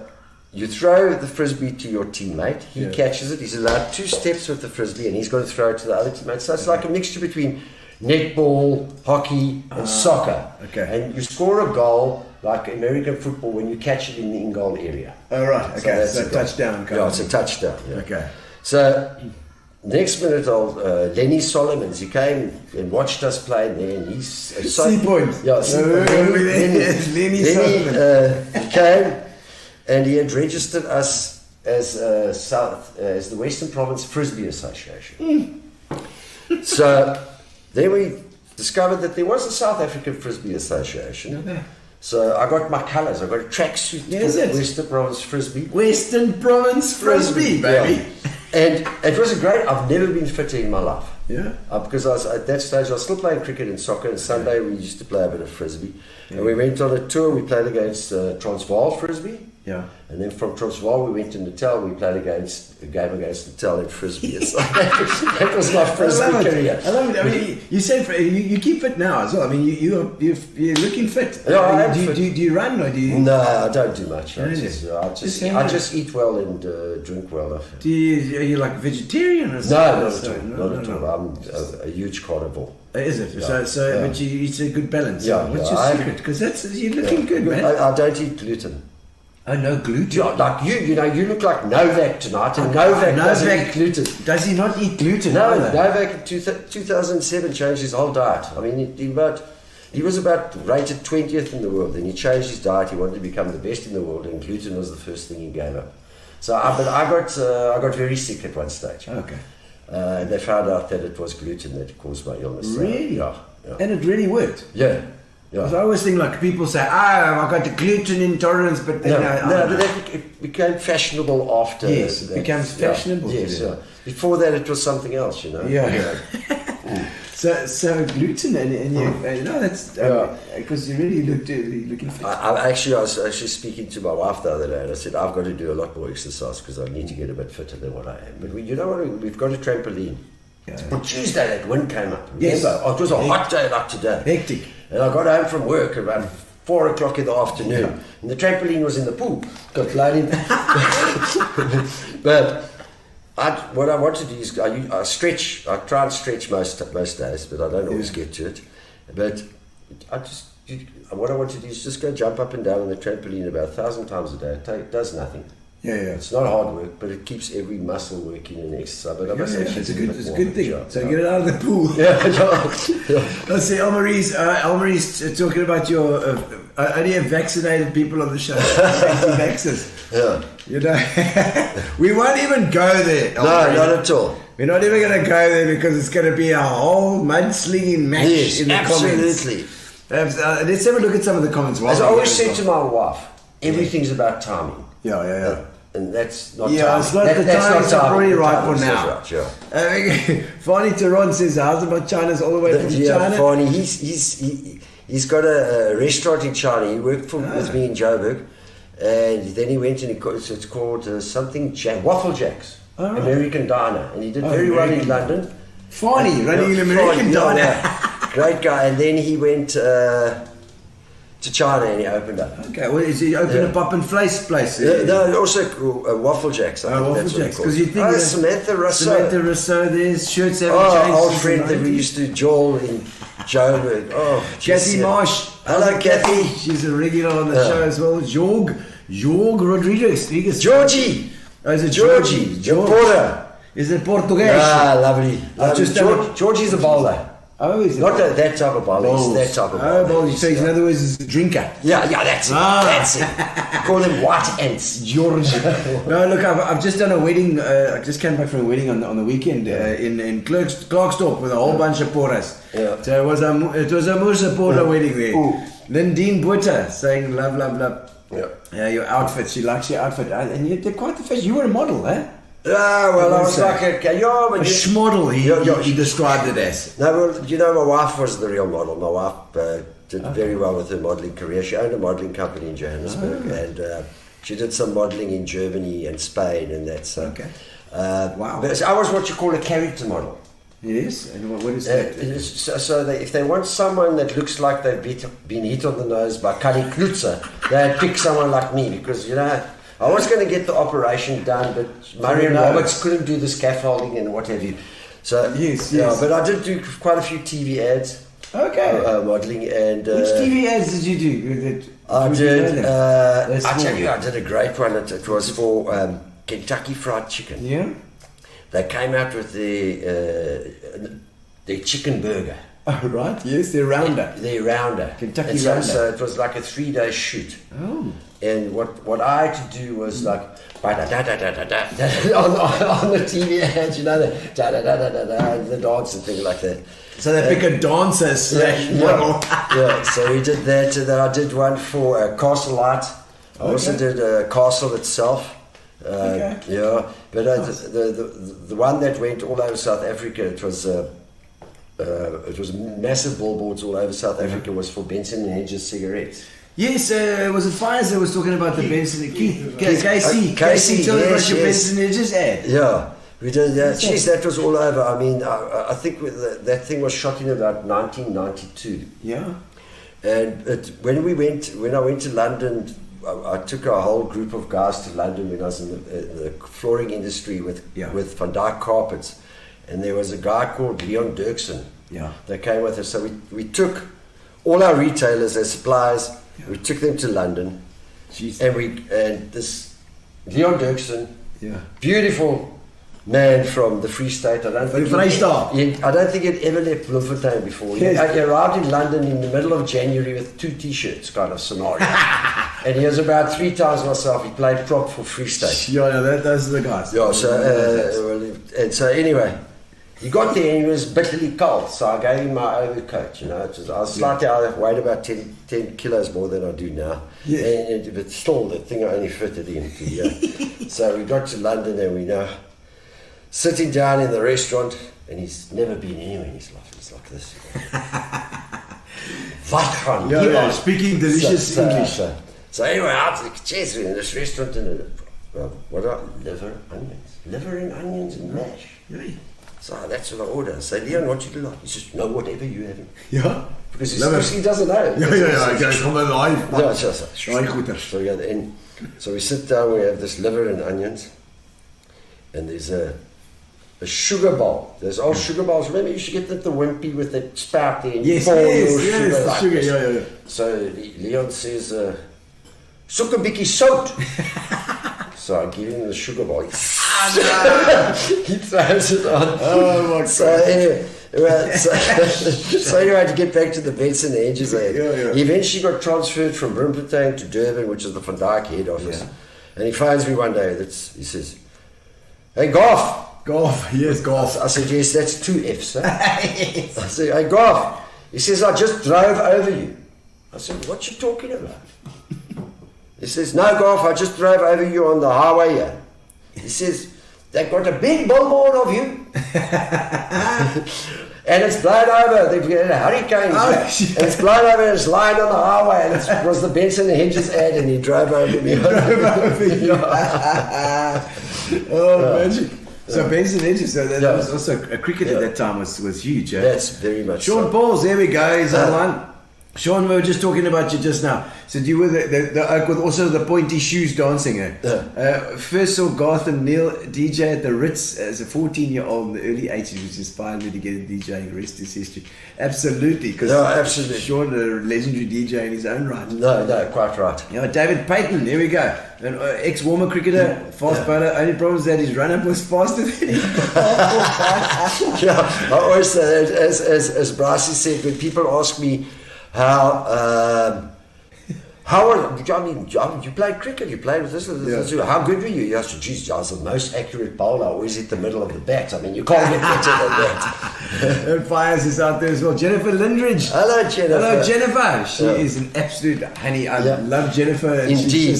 you throw the frisbee to your teammate, he catches it, he's allowed 2 steps with the frisbee, and he's going to throw it to the other teammate. So it's like a mixture between netball, hockey, and soccer. Okay. And you score a goal like American football when you catch it in the in-goal area. Oh, right. Okay. So that's a touchdown. Yeah, it's a touchdown. Yeah. Okay. So next minute, Lenny Solomons, he came and watched us play there, and he's Sea Point. Yeah, Sea Point. Lenny Solomons. He came, and he had registered us as the Western Province Frisbee Association. So then we discovered that there was a South African Frisbee Association. Okay. So I got my colours. I got a tracksuit for Western Province Frisbee. Western Province Frisbee, baby. Yeah. And it was a great. I've never been fitter in my life. Yeah. Because I was, at that stage I was still playing cricket and soccer, and Sunday we used to play a bit of Frisbee. Yeah. And we went on a tour. We played against Transvaal Frisbee. Yeah. And then from Transvaal we went to Natal. We played a game against Natal in Frisbee. So that was my Frisbee career. I love it. I mean, you said you keep fit now as well. I mean, you're looking fit. Yeah, I am fit. Do you run or do you? No, I don't do much. I Really? just eat well and drink well. Are you like vegetarian or something? No, not at all. I'm a huge carnivore. Is it? Yeah. So but you eat a good balance. Yeah. What's your secret? Because you're looking good, man. I don't eat gluten. Oh, no gluten. Yeah, like you look like Novak tonight, and Novak doesn't eat gluten. Does he not eat gluten? No, Novak in 2007 changed his whole diet. I mean, he was about rated 20th in the world. Then he changed his diet. He wanted to become the best in the world, and gluten was the first thing he gave up. So, but I got very sick at one stage. Okay. And they found out that it was gluten that caused my illness. Really? Yeah. And it really worked. Yeah. Because I always think like people say, I got the gluten intolerance, but then it became fashionable after. Yes, it becomes fashionable. Yes, yeah. Before that, it was something else, you know. Yeah. So gluten and you know that's because you really looking fit. I was actually speaking to my wife the other day, and I said I've got to do a lot more exercise because I need to get a bit fitter than what I am. But you know what? We've got a trampoline. Yeah. On Tuesday, that wind came up. Yes. It was a hot day like today. Hectic. And I got home from work about 4 o'clock in the afternoon, and the trampoline was in the pool. Got blown in. But what I want to do is I stretch. I try and stretch most days, but I don't always get to it. But what I want to do is just go jump up and down on the trampoline about 1,000 times a day. It does nothing. Yeah. It's not hard work, but it keeps every muscle working and exercise. But it's a good thing. So get it out of the pool. Let's see, Elmarie's talking about your only have vaccinated people on the show. Anti-vaxxers. Yeah. You know, we won't even go there. No, not at all. We're not even going to go there because it's going to be a whole mudslinging match in the absolutely. comments. Let's have a look at some of the comments. As I always said to my wife, everything's about timing. Yeah. And that's not timing. It's not the timing's probably right for now. Right, yeah. Fanny Tehran says, how's about China's all the way from China? Fanny, he's got a restaurant in China. He worked with me in Joburg. And then he went and it's called something Waffle Jacks, American Diner. And he did very well in London. Fanny, running an American Diner. Great guy. And then he went to China and he opened up. Okay, well, is he opened up in Place? No, also Waffle Jacks. Waffle Jacks, because you think Samantha Rousseau, there's shirts haven't changed. Old friend that we used to jawl in Joburg. Kathy Marsh. Hello, Kathy. She's a regular on the show as well. Jorg Rodriguez. Georgie. Oh, is it Georgie? Porter. Is it Portuguese? Lovely. Georgie's a bowler. Oh, is it? Not that type of bowler. It's that type of bowler. Oh, so in other words, he's a drinker. Yeah, that's it. That's it. Call them white ants. George. No, look, I've just done a wedding. I just came back from a wedding on the weekend in Klerksdorp with a whole bunch of porters. Yeah. So it was a Musa porter wedding there. Ooh. Then Dean Butter saying love. Yeah. Your outfit. She likes your outfit, and you did quite the fashion. You were a model, eh? Well, I was like a schmodel, he described it as. No, well, you know, my wife was the real model. My wife did very well with her modelling career. She owned a modelling company in Johannesburg, and she did some modelling in Germany and Spain, and that's wow. But I was what you call a character model. Yes, and what is that? If they want someone that looks like they've been hit on the nose by Kali Klutzer, they'd pick someone like me because, you know, I was going to get the operation done, but Murray and Roberts couldn't do the scaffolding and what have you. So yes. But I did do quite a few TV ads. Okay. Modelling and. Which TV ads did you do? I did. I tell you, I did a great one. It was for Kentucky Fried Chicken. Yeah. They came out with their chicken burger. Oh, right. Yes, their rounder. Their rounder. Kentucky rounder. So it was like a 3-day shoot. Oh. And what I had to do was like on the TV ads, you know, the dance and things like that. So they pick a dancer slash model. Yeah, so we did that. And then I did one for Castle Light. I also did Castle itself. Yeah, but the one that went all over South Africa, it was massive billboards all over South Africa, was for Benson and Hedges cigarettes. Yes, was it Fires that was talking about the Benson and KC, tell me about your Benson and Hedges ad. Yeah, we did that. Jeez, that was all over. I mean, I think that thing was shot in about 1992. Yeah. And when I went to London, I took a whole group of guys to London when I was in the flooring industry with Van Dyke carpets, and there was a guy called Leon Dirksen that came with us. So we took all our retailers as suppliers, we took them to London, and this Leon Dirksen, beautiful man from the Free State. I don't think he'd ever left Bloemfontein before. He arrived in London in the middle of January with 2 t-shirts kind of scenario. And he was about 3 times myself. He played prop for Free State. Those are the guys. Yeah, so anyway, he got there and he was bitterly cold, so I gave him my overcoat, you know. I was slightly out, I weighed about 10 kilos more than I do now. Yeah. But still, the thing I only fitted into. So we got to London and we know, sitting down in the restaurant, and he's never been anywhere in his life. It's like this. Speaking delicious English. So anyway, I was like, geez, we're in this restaurant, and what are liver and onions and mash. Really? So that's what I ordered. I say, Leon, what you do like? He says, no, whatever you having. Yeah. Because he doesn't know. Come alive. So we sit down, we have this liver and onions, and there's a sugar bowl. There's old sugar bowls. Remember, you should get the wimpy with the spout there. Yes, sugar. Yeah. So Leon says, soek 'n bietjie sout. So I give him the sugar bowl. He throws it on. Oh my God. So anyway, to get back to the Benson Hedges ad, he eventually got transferred from Bloemfontein to Durban, which is the Van Dyke head office. And he phones me one day. He says, hey, Garth. Yes, Garth. I said, yes, that's 2 F's. Huh? I said, hey, Garth. He says, I just drove over you. I said, what you talking about? He says, no, Garth, I just drove over you on the highway here. He says, they've got a big billboard of you. And it's blown over. They've got a hurricane. And it's blown over and it's lying on the highway. And it was the Benson and Hedges ad, and he drove over me. Magic. So Benson Hedges, so that was also a cricket at that time was huge. That's very much Sean Pauls, there we go, he's on one. Sean, we were just talking about you just now. So you were the oak with also the pointy shoes dancing. First saw Garth and Neil DJ at the Ritz as a 14-year-old in the early 80s, which inspired me to get into DJing. Rest is history. Absolutely, because absolutely. Sean, a legendary DJ in his own right. No, quite right. David Payton, there we go. An ex-warmer cricketer, fast bowler. Only problem is that his run-up was faster than him. I always say that, as Brycey said, when people ask me, you played cricket, you played with this. How good were you? I said, geez, I was the most accurate bowler. I always hit the middle of the bat. I mean, you can't get better than that. And Fires is out there as well. Jennifer Lindridge. Hello, Jennifer. She is an absolute honey. I love Jennifer. Indeed.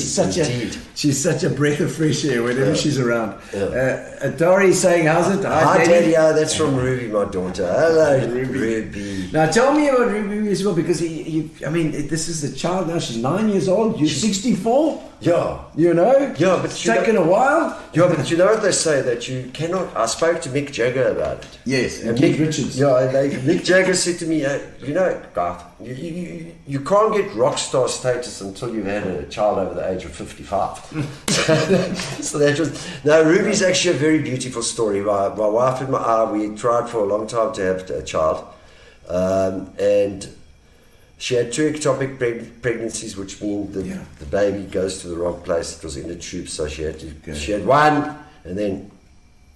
She's such a breath of fresh air whenever she's around. Atari saying, how's it? Hi, Daddy. That's from Ruby, my daughter. Hello, Ruby. Now, tell me about Ruby as well, because this is a child now. She's 9 years old. You're 64? Yeah. You know? Yeah, but it's taken a while. Yeah, but you know what they say, that you cannot... I spoke to Mick Jagger about it. Yes, and Mick Richards. Yeah, Mick Jagger said to me, you know, Garth, you can't get rock star status until you've had a child over the age of 55. So that was... No, Ruby's actually a very beautiful story. My wife and I, we tried for a long time to have a child. And... she had 2 ectopic pregnancies, which means the baby goes to the wrong place. It was in the tube, so she had one, and then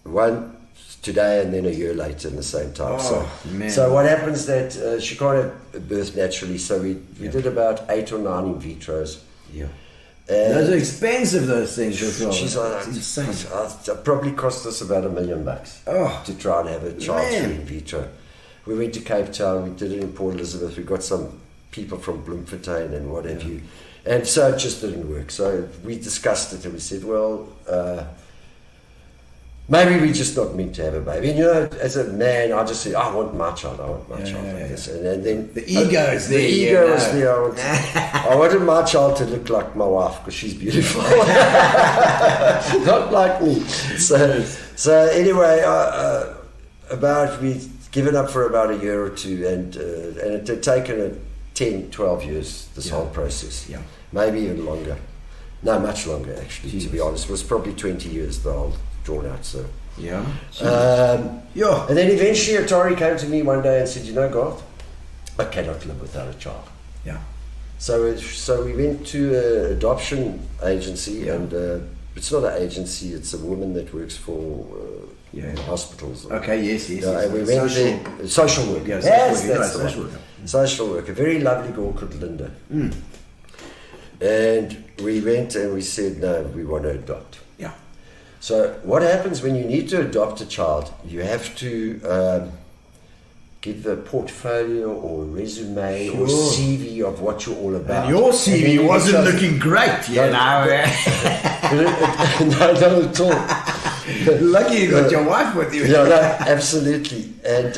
one today, and then a year later in the same time. So what happens that she can't have birth naturally, so we did about 8 or 9 in vitros. Yeah. Those are expensive, those things as well. She's It's insane. it probably cost us about $1 million to try and have a child man. in vitro. We went to Cape Town, we did it in Port Elizabeth, we got some people from Bloemfontein and what have you. And so it just didn't work. So we discussed it and we said, well, maybe we're just not meant to have a baby. And as a man, I just said, I want my child. Like this. And then the ego is there. The ego is there. I wanted my child to look like my wife because she's beautiful. Not like me. So anyway, we'd given up for about a year or two, and it had taken 10, 12 years, this whole process. Yeah. Maybe even longer. No, much longer, actually, to be honest. It was probably 20 years, the whole drawn out. So. Yeah. And then eventually Atari came to me one day and said, Garth, I cannot live without a child. Yeah. So we went to an adoption agency, and it's not an agency, it's a woman that works for hospitals. Okay, yes. And we went there, social work. Yeah, social work. Social work. A very lovely girl called Linda. And we went and we said, no, we want to adopt. Yeah. So what happens when you need to adopt a child? You have to give a portfolio or resume or CV of what you're all about. And your CV wasn't looking great, No, not at all. Lucky you got your wife with you. No, absolutely. And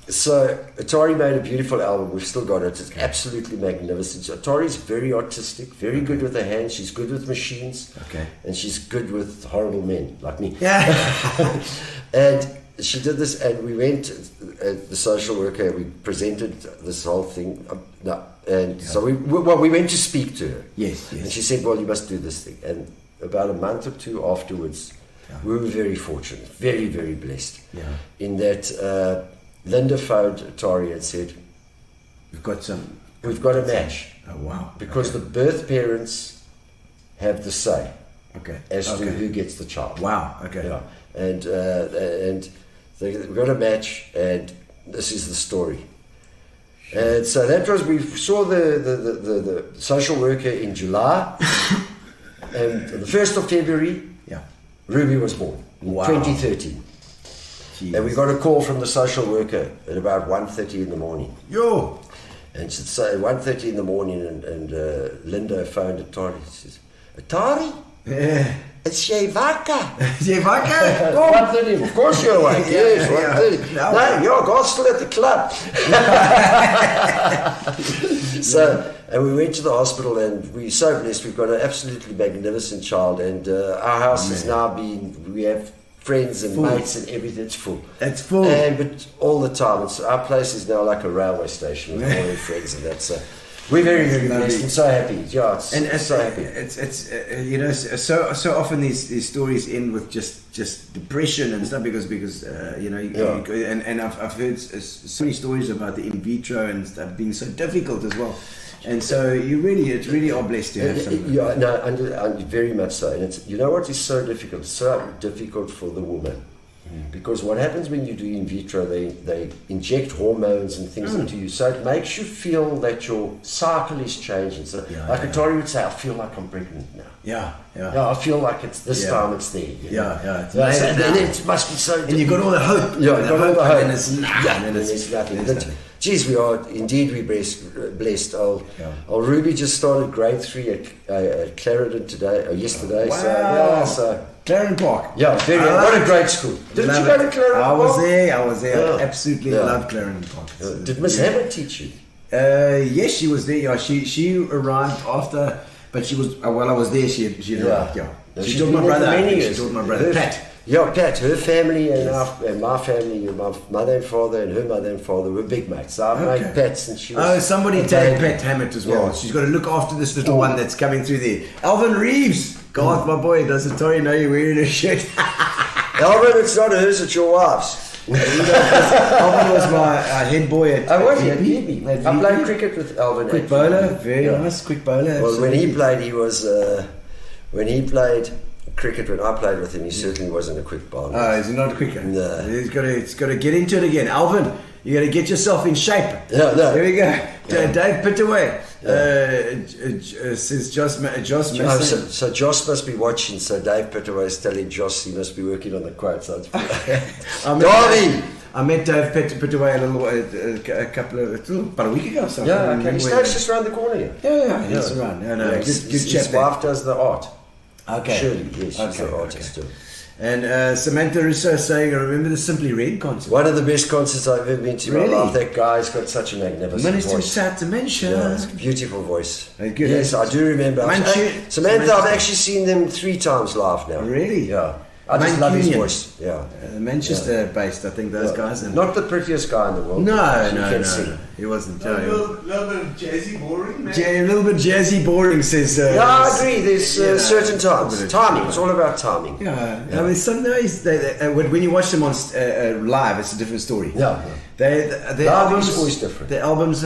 so Atari made a beautiful album. We've still got it. It's absolutely magnificent. So Atari's very artistic, very good with her hands. She's good with machines. Okay. And she's good with horrible men like me. Yeah. And she did this, and we went, the social worker, we presented this whole thing. So we went to speak to her. Yes. And she said, well, you must do this thing. And about a month or two afterwards, we were very fortunate, very, very blessed, in that Linda phoned Atari and said, we've got a match. Oh, wow. Because the birth parents have the say as to who gets the child. Wow. Okay. Yeah. And we've got a match, and this is the story. And so that was, we saw the social worker in July, and the 1st of February, Ruby was born in 2013. Jeez. And we got a call from the social worker at about 1:30 in the morning. And so at 1:30 in the morning, and Linda phoned Atari and says, Atari? Yeah. It's Shevaka. Shevaka? 1:30. Of course you're awake. Yes, 1:30. No, Garth's still at the club. And we went to the hospital, and we're so blessed. We've got an absolutely magnificent child, and our house has now we have friends and mates and everything. It's full. It's full. But all the time. Our place is now like a railway station with all our friends, and that's... we're very, very blessed and so happy. Yeah, so happy. It's so often these stories end with just depression and stuff because and I've heard so many stories about the in vitro and stuff being so difficult as well. And so it's really are blessed to have something. Yeah, no, very much so. And it's, what is so difficult? It's so difficult for the woman. Because what happens when you do in vitro, they inject hormones and things into you, so it makes you feel that your cycle is changing. So, Atari would say, I feel like I'm pregnant now. Yeah, I feel like it's this time it's there. And it must be so. And you've got all the hope. Yeah, you've got all the hope. And it's nothing. Geez, we're blessed. Old Ruby just started grade 3 at Clarendon yesterday. Wow. So Clarendon Park. Yeah, what a great school. Didn't you go to Clarendon Park? I was there. I absolutely loved Clarendon Park. Did Miss Hammond teach you? Yes, she was there. Yeah, she arrived after, but she was. While I was there, she arrived. Yeah, she taught my brother. Pat. Yeah, Pat. Her family and my family, my mother and father and her mother and father were big mates. So I made Pats, and she was. Somebody take Pat Hammett as well. Yeah. She's got to look after this little one that's coming through there. Alvin Reeves. God, my boy, does Atari know you're wearing a shirt? Alvin, it's not hers, it's your wife's. Alvin was my head boy at VB. I played cricket with Alvin. Quick bowler, very nice, quick bowler. Well, when he played, when he played cricket, when I played with him, he certainly wasn't a quick bowler. Oh, is he not a quicker? No. He's got to get into it again. Alvin, You got to get yourself in shape. Yeah, no. Here we go. Yeah. Dave Pittaway says Joss Mason. So Joss must be watching. So Dave Pittaway is telling Joss he must be working on the quotes. I met Dave Pittaway about a week ago or something. Yeah, okay. He stays just around the corner here. Yeah, he's around. Yeah, no, his wife does the art. Okay. Surely, yes, she's the artist too. And Samantha Russo saying, I remember the Simply Red concert. One of the best concerts I've ever been to. Really? I love that guy's got such a magnificent Minister voice. South Dementia. Yeah, it's a beautiful voice. Good, yes, I do remember. Samantha, I've actually seen them 3 times live now. Really? Yeah. I just love his voice. Yeah. Manchester-based, I think, those guys. Not the prettiest guy in the world. No. He wasn't. A little bit of jazzy boring, man. A little bit jazzy boring, says... yeah, I agree. There's certain times. Timing. It's all about timing. Yeah. I mean, some days, when you watch them on live, it's a different story. Yeah. Their albums is always different. The albums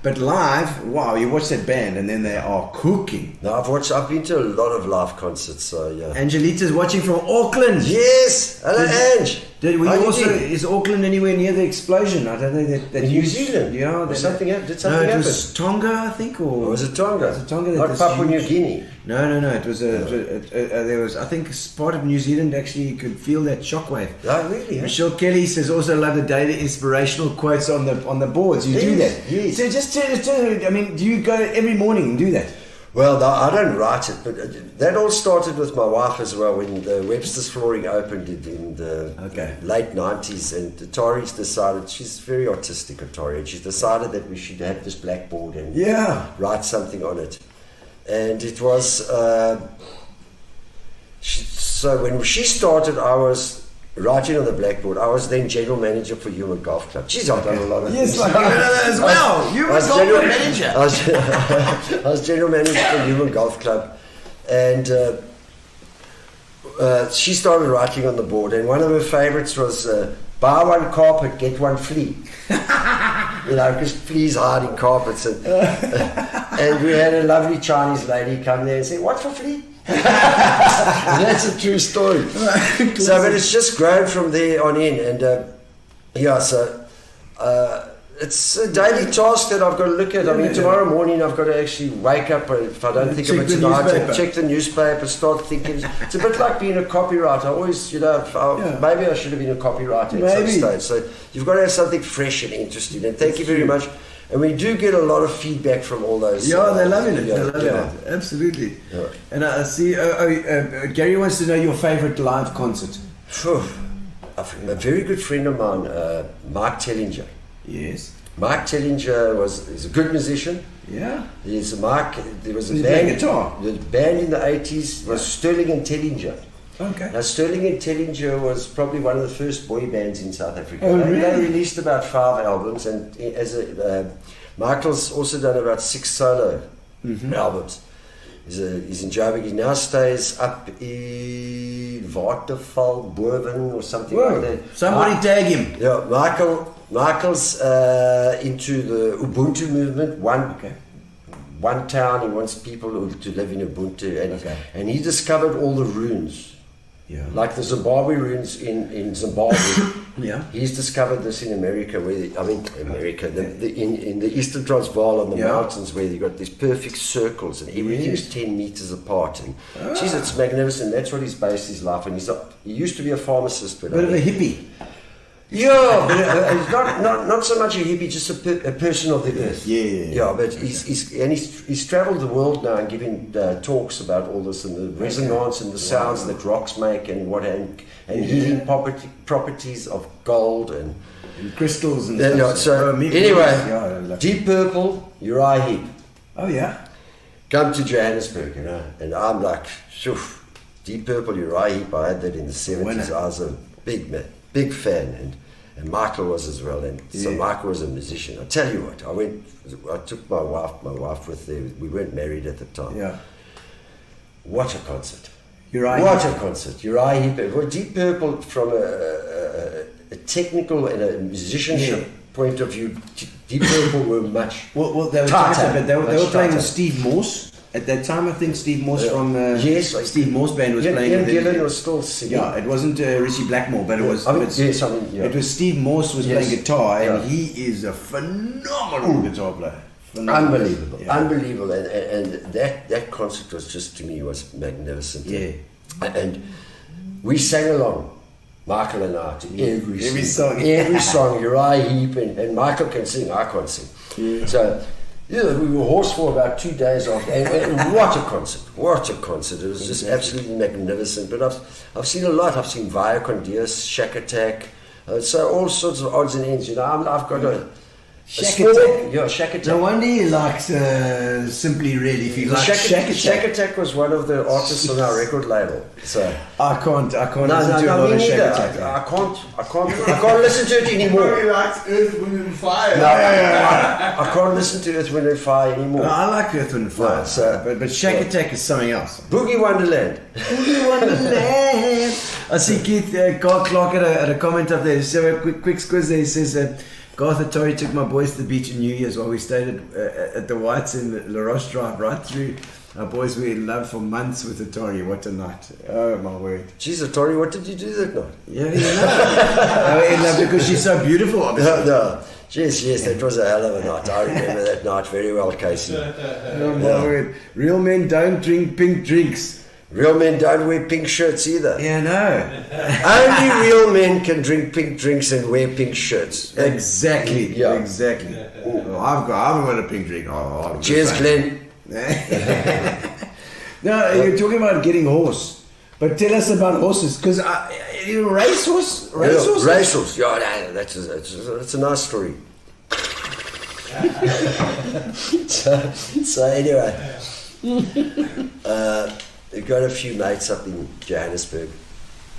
but live, wow, you watch that band and then they are cooking. No, I've been to a lot of live concerts, so yeah. Angelita's watching from Auckland. Yes, hello Ange. Is Auckland anywhere near the explosion? I don't think that in New Zealand. Yeah, did something happen? It was Tonga, I think, or was it Tonga? Was it Tonga? Not Papua New Guinea. No. It was there was, I think, part of New Zealand actually you could feel that shockwave. Oh, really? Michelle Kelly says also love the daily inspirational quotes on the boards. You do that. Yes. So just I mean, do you go every morning and do that? Well, no, I don't write it, but that all started with my wife as well when the Websters Flooring opened in the late 90s, and Tori's decided, she's very artistic, Tori, and she decided that we should have this blackboard and write something on it. And it was, so when she started, I was writing on the blackboard. I was then general manager for Human Golf Club. Jeez, I've done a lot of things. Yes, like as well. Human Golf Manager. I was general manager for Human Golf Club, and she started writing on the board. And one of her favourites was buy one carpet, get one flea. Because fleas hide in carpets. And we had a lovely Chinese lady come there and say, "What for flea?" That's a true story. So, but it's just grown from there on in, and it's a daily task that I've got to look at. I mean, tomorrow morning I've got to actually wake up, if I don't think of it tonight, check the newspaper, start thinking. It's a bit like being a copywriter. I always, maybe I should have been a copywriter at some stage. So you've got to have something fresh and interesting. And thank you very much. And we do get a lot of feedback from all those. Yeah, they're loving it. They're loving it. Absolutely. Yeah. And I see, Gary wants to know your favourite live concert. A very good friend of mine, Mark Tellinger. Yes. Mark Tellinger is a good musician. Yeah. There was a band. Guitar. The band in the 80s was Sterling and Tellinger. Okay. Now, Sterling and Tellinger was probably one of the first boy bands in South Africa. Oh, really? They released about 5 albums, and Michael's also done about 6 solo albums. He's in Joburg. He now stays up in Waterval, Boven, or something like that. Somebody tag him. Yeah, Michael's into the Ubuntu movement. One town, he wants people to live in Ubuntu, and he discovered all the runes. Yeah. Like the Zimbabwe runes in Zimbabwe. Yeah. He's discovered this in America, in the Eastern Transvaal on the mountains, where you got these perfect circles and everything's 10 meters apart. And geez, it's magnificent. That's what he's based his life on. He used to be a pharmacist, but bit of a hippie. Yeah, but he's not so much a hippie, just a person of the earth. Yeah, but he's travelled the world now and giving talks about all this and the resonance and the sounds that rocks make and healing properties of gold and crystals and stuff. So anyway, Deep Purple, Uriah Heep. Oh yeah. Come to Johannesburg, and I'm like, Deep Purple, Uriah Heep. I had that in the 70s. I was a big fan, and Michael was as well, and so Michael was a musician. I tell you what, I took my wife with there. We weren't married at the time. Yeah. What a concert! Uriah Heep. Well, Deep Purple from a technical and a musicianship point of view, Deep Purple were much. Well, they were tighter, but they were playing with Steve Morse. At that time, I think Steve Morse from yes, Steve Morse band was playing. Ian Gillan was still singing. Yeah, it wasn't Richie Blackmore, but it was. It was Steve Morse was playing guitar, and he is a phenomenal guitar player. Unbelievable, unbelievable, and that concert was just, to me, was magnificent. Yeah, and we sang along, Michael and I, to every song. Every song. Uriah Heep and Michael can sing, I can't sing. Yeah. So we were hoarse for about 2 days after, and what a concert! What a concert! It was just absolutely magnificent. But I've seen a lot. I've seen Via Con Dios, Shack Attack, so all sorts of odds and ends. You know, I've got a Shack Attack. Yeah, Shack Attack. No wonder he likes Simply Red. If he likes Shack Attack. Shack Attack was one of the artists on our record label. So I can't listen to a lot of Shack Attack. I can't listen to it anymore. He likes Earth, Wind and Fire. No, I can't listen to Earth, Wind and Fire anymore. No, I like Earth, Wind and Fire. But Shack Attack is something else. Boogie Wonderland. Boogie Wonderland. I see Keith Clark had a comment up there. So a quick squiz there. He says. Garth and Tori took my boys to the beach in New Year's while we stayed at the Whites in La Roche Drive right through. Our boys were in love for months with the Tori. What a night. Oh, my word. Jeez, Tori, what did you do that night? Yeah, in love because she's so beautiful, obviously. No. Yes, that was a hell of a night. I remember that night very well, Casey. Oh, my word. Real men don't drink pink drinks. Real men don't wear pink shirts either. Yeah, no. Only real men can drink pink drinks and wear pink shirts. Exactly. Yeah. Exactly. Well, I haven't got a pink drink. Cheers, Glenn. No, you're talking about getting horse. But tell us about horses. Because racehorse? Racehorse. Yeah, that's a nice story. so anyway. We've got a few mates up in Johannesburg,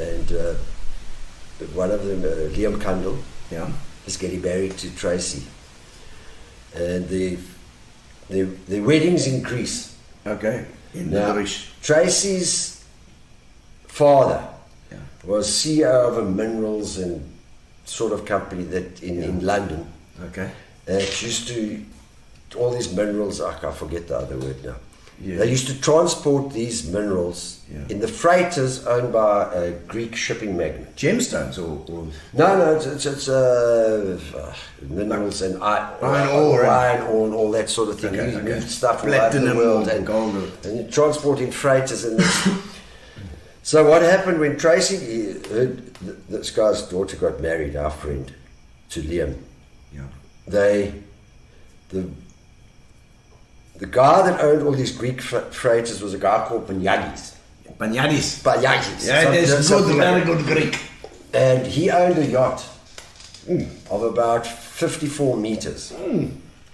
and one of them, Liam Kundle, is getting married to Tracy, and the wedding's in Greece. Okay. Now, Tracy's father was CEO of a minerals and sort of company that in London. Okay. It used to all these minerals. I forget the other word now. Yeah. They used to transport these minerals in the freighters owned by a Greek shipping magnate. Gemstones or No, it's minerals and iron ore and all that sort of thing. You moved stuff from all over the world and gold. And you transport in freighters. And so what happened when Tracy heard this guy's daughter got married, our friend, to Liam? Yeah. The guy that owned all these Greek freighters was a guy called Banyagis. Yeah, there's very good Greek. And he owned a yacht of about 54 meters.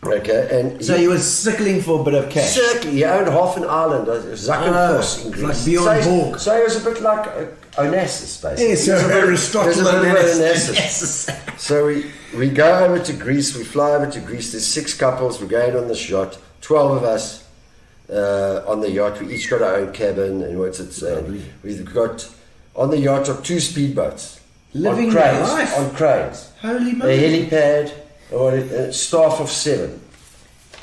Okay, and so he was sickling for a bit of cash. He owned half an island, Zakynthos in Greece. Like Bjorn Borg. So he was a bit like Onassis, basically. Yeah, so Aristotle and Onassis. So we go over to Greece, we fly over to Greece, there's 6 couples, we're going on this yacht, 12 of us on the yacht, we each got our own cabin, and we've got, on the yacht are 2 speedboats. Living on cranes, life. On cranes. Holy moly. A helipad, or a staff of 7.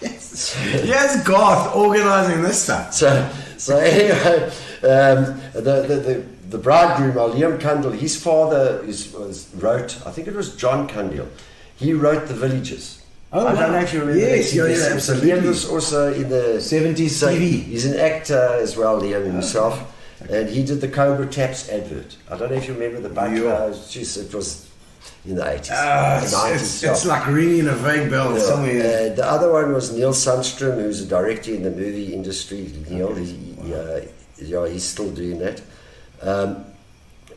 Yes, Garth organising this stuff. So anyway, the bridegroom, Liam Kundle, his father wrote, I think it was John Kundle, he wrote The Villages. I don't know if you remember. Yes, that. absolutely. Liam was also in the 70s TV. He's an actor as well, Liam himself. Okay. And he did the Cobra Taps advert. I don't know if you remember the bunch. It was in the 80s. 90s. It's like ringing a vague bell somewhere. The other one was Neil Sundstrom, who's a director in the movie industry. Neil, he's still doing that.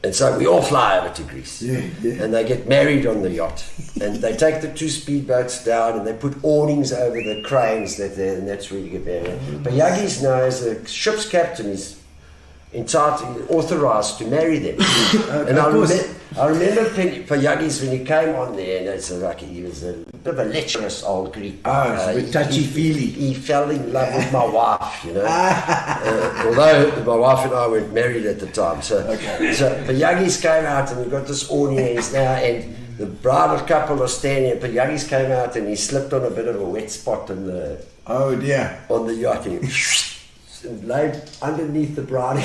And so we all fly over to Greece, and they get married on the yacht, and they take the 2 speedboats down, and they put awnings over the cranes and that's where you get married. But Yagis now, as a ship's captain, is entitled, authorized to marry them. And I remember Payagis when he came on there, and it's like he was a bit of a lecherous old Greek. Touchy-feely. He fell in love with my wife, you know. Although my wife and I weren't married at the time. So Payagis came out, and we got this audience now, and the bridal couple are standing, and Payagis came out, and he slipped on a bit of a wet spot in the on the yacht. laid underneath the brownie,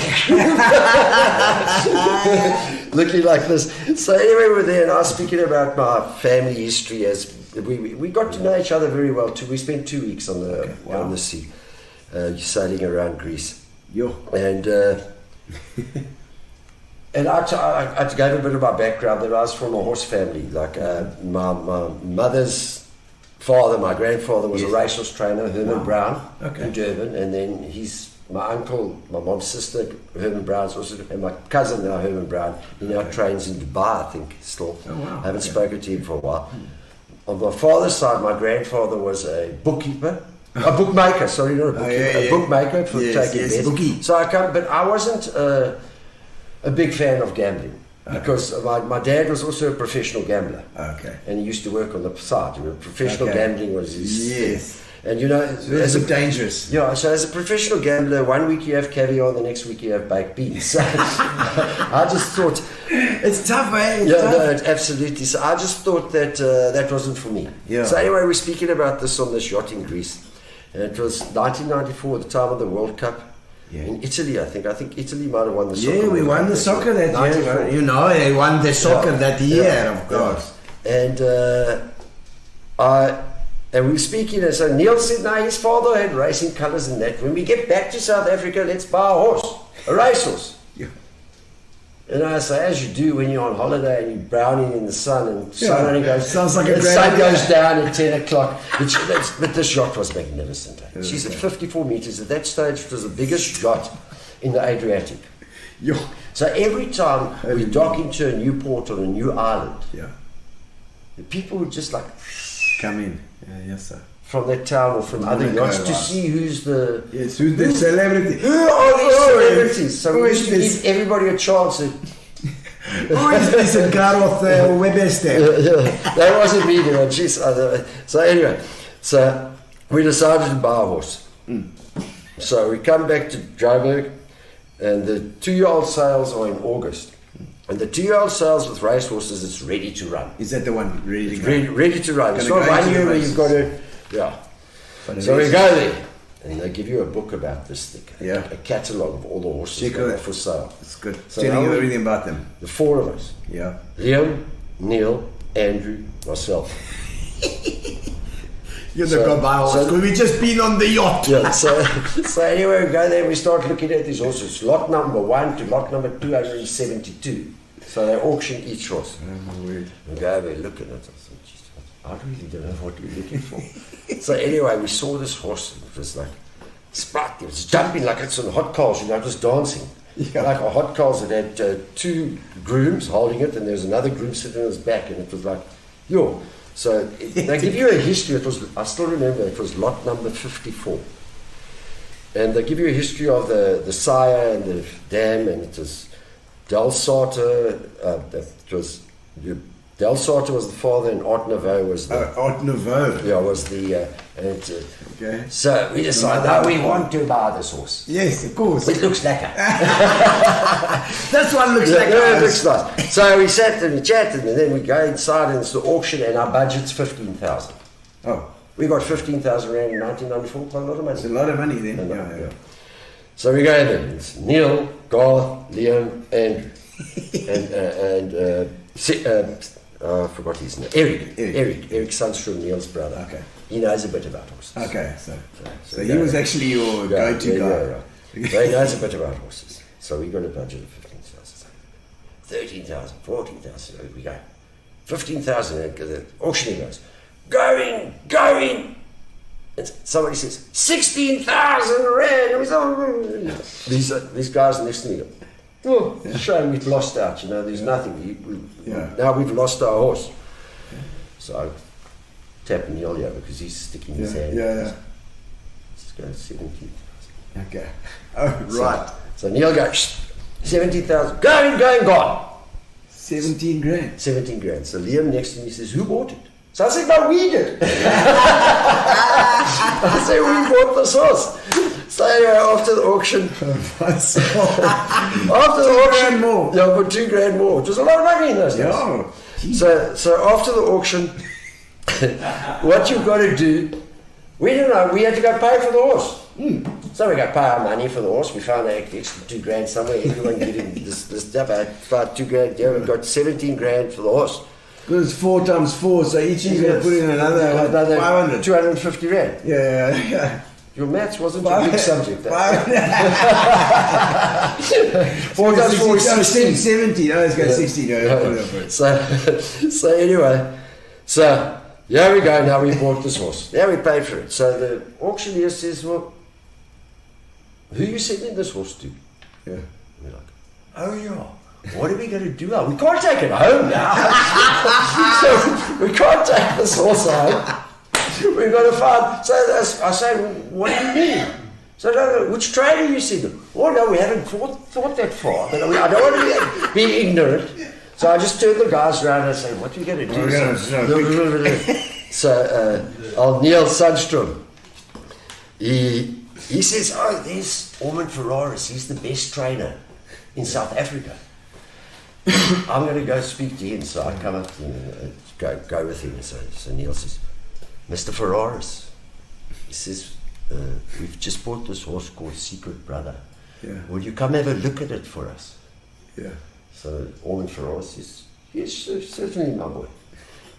looking like this. So anyway, we were there, and I was speaking about my family history as we got to know each other very well too. We spent 2 weeks on the sea, sailing around Greece. And and I gave a bit of my background that I was from a horse family. Like my mother's father, my grandfather was a racehorse trainer, Herman Brown, in Durban, and then my uncle, my mom's sister, Herman Brown's also, and my cousin now, Herman Brown, he now trains in Dubai, I think, still. I haven't spoken to him for a while. On my father's side, my grandfather was a bookkeeper. A bookmaker, sorry, not a bookkeeper, a bookmaker for taking bets. Bookie. So but I wasn't a big fan of gambling because my dad was also a professional gambler. And he used to work on the side. Professional gambling was his thing. And it's dangerous. Yeah, so as a professional gambler, 1 week you have caviar, the next week you have baked beans. So I just thought it's tough, eh? No, absolutely. So I just thought that that wasn't for me. So anyway, we're speaking about this on this yacht in Greece. And it was 1994, the time of the World Cup in Italy, I think. I think Italy might have won the soccer. Yeah, we won the soccer that year. They won the soccer that year, of course. And we were speaking, and so Neil said, no, his father had racing colours and that. When we get back to South Africa, let's buy a horse, a racehorse. And I say, as you do when you're on holiday and you're browning in the sun, and sun only goes, sounds like the sun goes down at 10 o'clock. But this yacht was magnificent. She's at 54 meters. At that stage, it was the biggest yacht in the Adriatic. So every time we dock into a new port or a new island, the people would just like come in. Yes, sir. From that town or from other yachts to see who's the celebrity. Who are these celebrities? So we used to give everybody a chance. Who is this Garth Webster? That wasn't me, man. So anyway, so we decided to buy a horse. So we come back to Joburg, and the 2-year-old sales are in August. And the 2-year-old sales with racehorses, it's ready to run. Is that the one ready to go? Ready to run. It's not 1 year where you've got to... So we go there, and they give you a book about this thing, a catalogue of all the horses that are for sale. It's good. So telling you everything about them. The 4 of us. Liam, Neil, Andrew, myself. You're the guy by horse. We've just been on the yacht. So anyway, we go there and we start looking at these horses. Lot number 1 to lot number 272. So they auction each horse. We go over and look at it. I really don't know what we're looking for. So anyway, we saw this horse. It was like sprat. It was jumping like it's on hot coals. It was dancing like a hot coals. It had 2 grooms holding it, and there was another groom sitting on his back, and it was like, So they give you a history. I still remember it was lot number 54, and they give you a history of the sire and the dam, and it was Del Sartre. Del Sartre was the father, and Art Nouveau was the... Art Nouveau. was the... So we decided, now we want to buy this horse. Yes, of course. It looks lekker. This one looks lekker. Yeah, it looks nice. So we sat and we chatted, and then we go inside, and it's the auction, and our budget's 15,000. We got 15,000 rand in 1994, quite a lot of money. It's a lot of money then. So we go in there. It's Neil, Garth, Liam, Andrew, I forgot his name. Eric Summerstrand, Neil's brother. He knows a bit about horses. So he was actually your go-to guy. So he knows a bit about horses. So we got a budget of 15,000. 13,000, 14,000. We go. 15,000. The auctioneer goes, going. And somebody says, 16,000 rand. And we say, these guys next to me go, it's a shame we've lost out, there's nothing. Now we've lost our horse. So I tap Neil here because he's sticking his hand. Let's go 17,000. Right. So Neil goes, 17,000. Going, gone. 17 grand. 17 grand. So Liam next to me says, who bought it? So I said, no, we did. I said, we bought this horse. So anyway, after the auction, more. For 2 grand more. It was a lot of money in those days. So after the auction, what you've got to do, we didn't know, we had to go pay for the horse. So we got pay our money for the horse. We found the extra $2,000 somewhere. Everyone getting this stuff. I found $2,000. Yeah, we got $17,000 for the horse. Because it's 4 times 4, so each year you're going to put in another 500. 250 rand. Yeah. Your maths wasn't a big subject. 4 times 4 is 70. No, it's got 60. So anyway, so here we go. Now we bought this horse. Now we paid for it. So the auctioneer says, well, who are you sending this horse to? Yeah. We're like, oh yeah. What are we going to do now? We can't take it home now. So we can't take this horse home. We've got to find. So I say, what do you mean? So no, which trader you see them? Oh no, we haven't thought that far. But I don't want to be ignorant. So I just turned the guys around and I say, what are you going to do? So Neil Sundstrom, he says, oh, there's Ormond Ferraris. He's the best trainer in South Africa. I'm going to go speak to him. So I come up and go with him. So Neil says, Mr. Ferraris, he says, we've just bought this horse called Secret Brother. Yeah. Will you come have a look at it for us? Yeah. So Ormond Ferraris says, yes, certainly, my boy.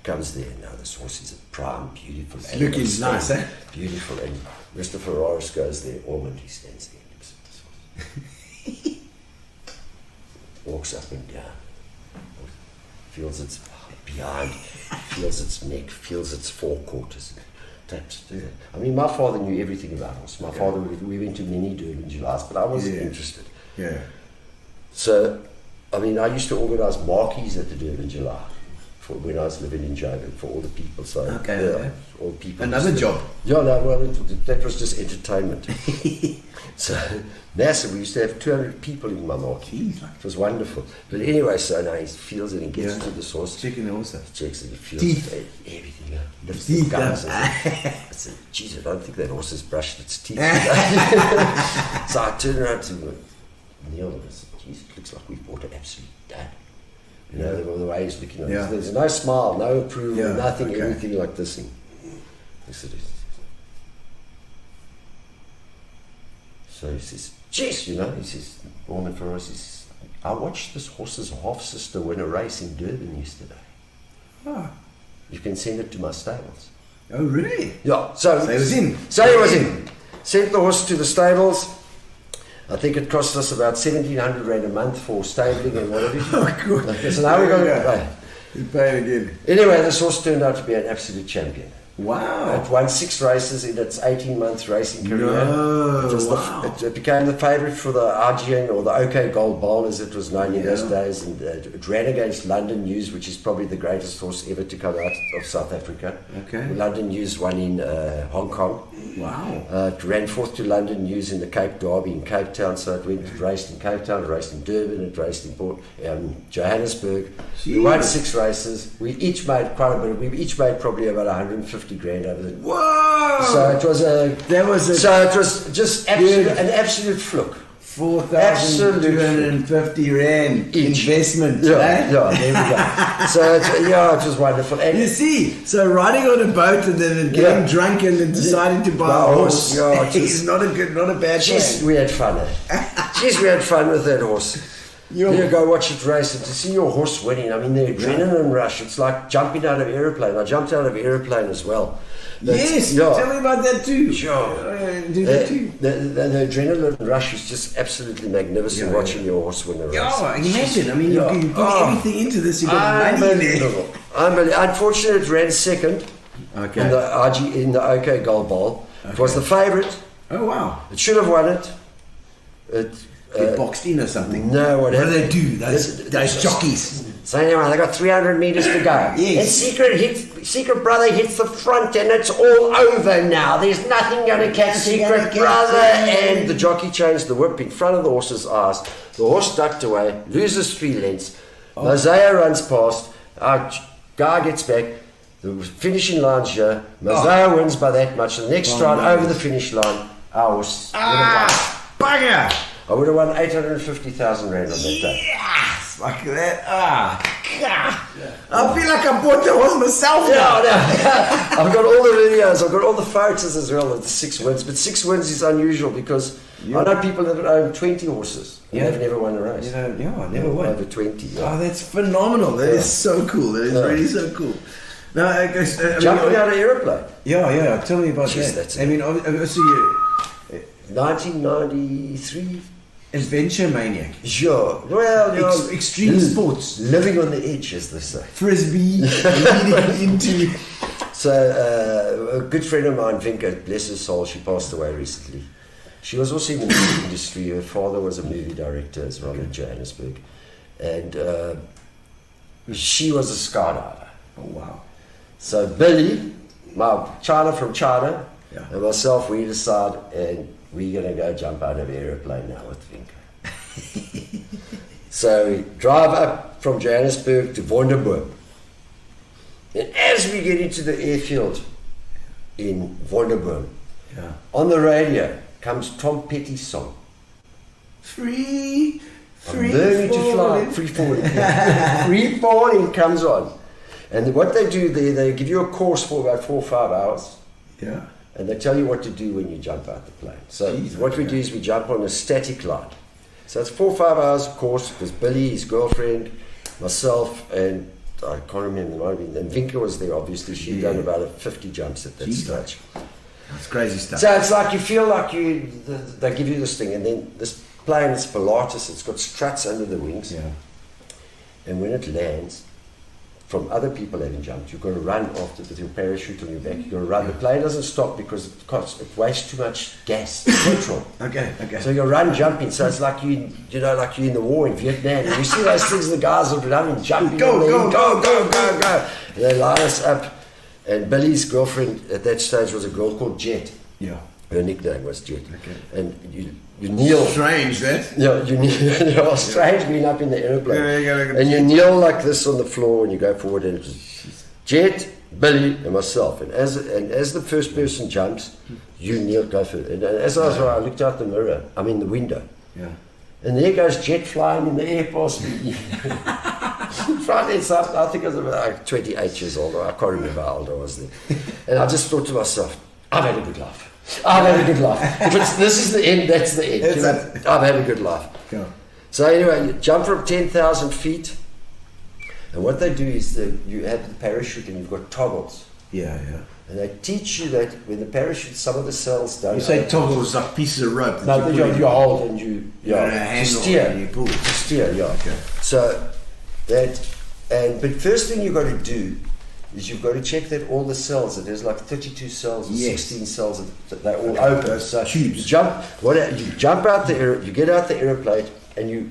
Comes there. Now this horse is a prime, beautiful. Looking nice, eh? Beautiful. And Mr. Ferraris goes there. Ormond, he stands there and looks at this horse. Walks up and down. Feels its behind, feels its neck, feels its forequarters. Taps. I mean, my father knew everything about horse. My father, we went to many Durban Julys, but I wasn't interested. Yeah. So, I mean, I used to organise marquees at the Durban July for when I was living in Joburg for all the people. So, all people. Another job. Yeah, no, well, that was just entertainment. So, massive. We used to have 200 people in my marquee. It was wonderful. But anyway, so now he feels it and gets to the source. Checking the horse. Checks it, he feels teeth. Everything. Lifts the gums. I said, geez, I don't think that horse has brushed its teeth. So I turned around to Neil and I said, geez, it looks like we've bought an absolute dud. You know, the way he's looking at it. There's no smile, no approval, nothing, anything like this. And I said, so he says, geez, you know, he says, Ormond Ferraris, he says, I watched this horse's half-sister win a race in Durban yesterday. Oh. You can send it to my stables. Oh, really? Yeah. So he was in. So he was in. Sent the horse to the stables. I think it cost us about 1,700 rand a month for stabling and whatever. Oh, good. So now we're going to pay. You pay again. Anyway, this horse turned out to be an absolute champion. Wow. It won 6 races in its 18-month racing career. No, it became the favourite for the RGN or the OK Gold Bowl as it was known in those days. And it ran against London News, which is probably the greatest horse ever to come out of South Africa. Okay. London News won in Hong Kong. Wow. It ran fourth to London News in the Cape Derby in Cape Town. So it raced in Cape Town, it raced in Durban, it raced in Johannesburg. Jeez. We won 6 races. We each made quite a bit. We each made probably about 150 grand over the. Whoa! So it was an absolute fluke. 4,250 rand each investment. Yeah, there we go. So it was wonderful. And you see, so riding on a boat and then getting drunk and then deciding to buy a horse is not a bad thing. We had fun. We had fun with that horse. You go watch it race and to see your horse winning. I mean, the adrenaline rush. It's like jumping out of an aeroplane. I jumped out of an aeroplane as well. Tell me about that too. Sure. Do that too. The adrenaline rush is just absolutely magnificent watching your horse win a race. Imagine. I mean, you put everything into this. You got money in there. Unfortunately, it ran second in the OK Gold Bowl. Okay. It was the favourite. Oh, wow. It should have won it. Get boxed in or something. No, what do they do? Those jockeys. So anyway, they got 300 metres to go. Yes. And Secret Brother hits the front and it's all over now. There's nothing going to catch Secret Brother. And the jockey changed the whip in front of the horse's eyes. The horse ducked away, loses 3 lengths. Mosiah runs past. Our guy gets back. The finishing line's here. Mosiah wins by that much. The next stride over the finish line, our horse. Bugger! I would have won 850,000 rand on that day. Yes! fuck that. I feel like I bought the horse myself now. I've got all the videos, I've got all the photos as well of the 6 wins. But 6 wins is unusual because I know people that own 20 horses and they've never won a race. I never won. Over 20. Yeah. Oh, that's phenomenal. That is so cool. That is really so cool. Now, Jumping out of an aeroplane. Yeah. Tell me about that. That's 1993. Adventure maniac. Sure. Well, extreme sports. Living on the edge, as they say. Frisbee. Leading into. So, a good friend of mine, Vinka, bless her soul, she passed away recently. She was also in the music industry. Her father was a movie director as well in Johannesburg. And she was a skydiver. Oh, wow. So, Billy, from China, and myself, we decide, and we're going to go jump out of an aeroplane now with Vinka. So we drive up from Johannesburg to Wonderboom. And as we get into the airfield in Wonderboom, on the radio comes Tom Petty's song. Free learning to fly. Free falling. Free falling comes on. And what they do there, they give you a course for about 4 or 5 hours. Yeah. And they tell you what to do when you jump out the plane. So what we do is we jump on a static line. So it's 4 or 5 hours of course, because Billy, his girlfriend, myself, and I can't remember the moment, and Vinka was there obviously. She'd done about 50 jumps at that stage. That's crazy stuff. So it's like you feel like they give you this thing, and then this plane is Pilatus, it's got struts under the wings. Yeah. And when it lands, from other people having jumped, you've got to run after with your parachute on your back. You've got to run. The plane doesn't stop because it wastes too much gas, petrol. Okay. So you run jumping. So it's like like you're in the war in Vietnam. And you see those things the guys are running, jumping. Go. And they line us up. And Billy's girlfriend at that stage was a girl called Jet. Yeah. Her nickname was Jet. Okay. And you kneel. Strange, that. Yeah, you kneel. Strange being up in the aeroplane. And you kneel like this on the floor and you go forward, and it's Jet, Billy, and myself. And as the first person jumps, you kneel, go for it. And as I looked out the window. Yeah. And there goes Jet flying in the air past me. Front and side. I think I was about 28 years old. I can't remember how old I was then. And I just thought to myself, I've had a good life. If this is the end, that's the end. I've had a good life. Go. So anyway, you jump from 10,000 feet, and what they do is you have the parachute and you've got toggles. Yeah. And they teach you that when the parachute, some of the cells don't. You say toggles like pieces of rope. No, you hold and you steer. You pull. Steer, yeah. Okay. So but first thing you've got to do is you've got to check that all the cells, that there's like 32 cells or 16 cells, that they're all open. So you jump out you get out the aeroplane and you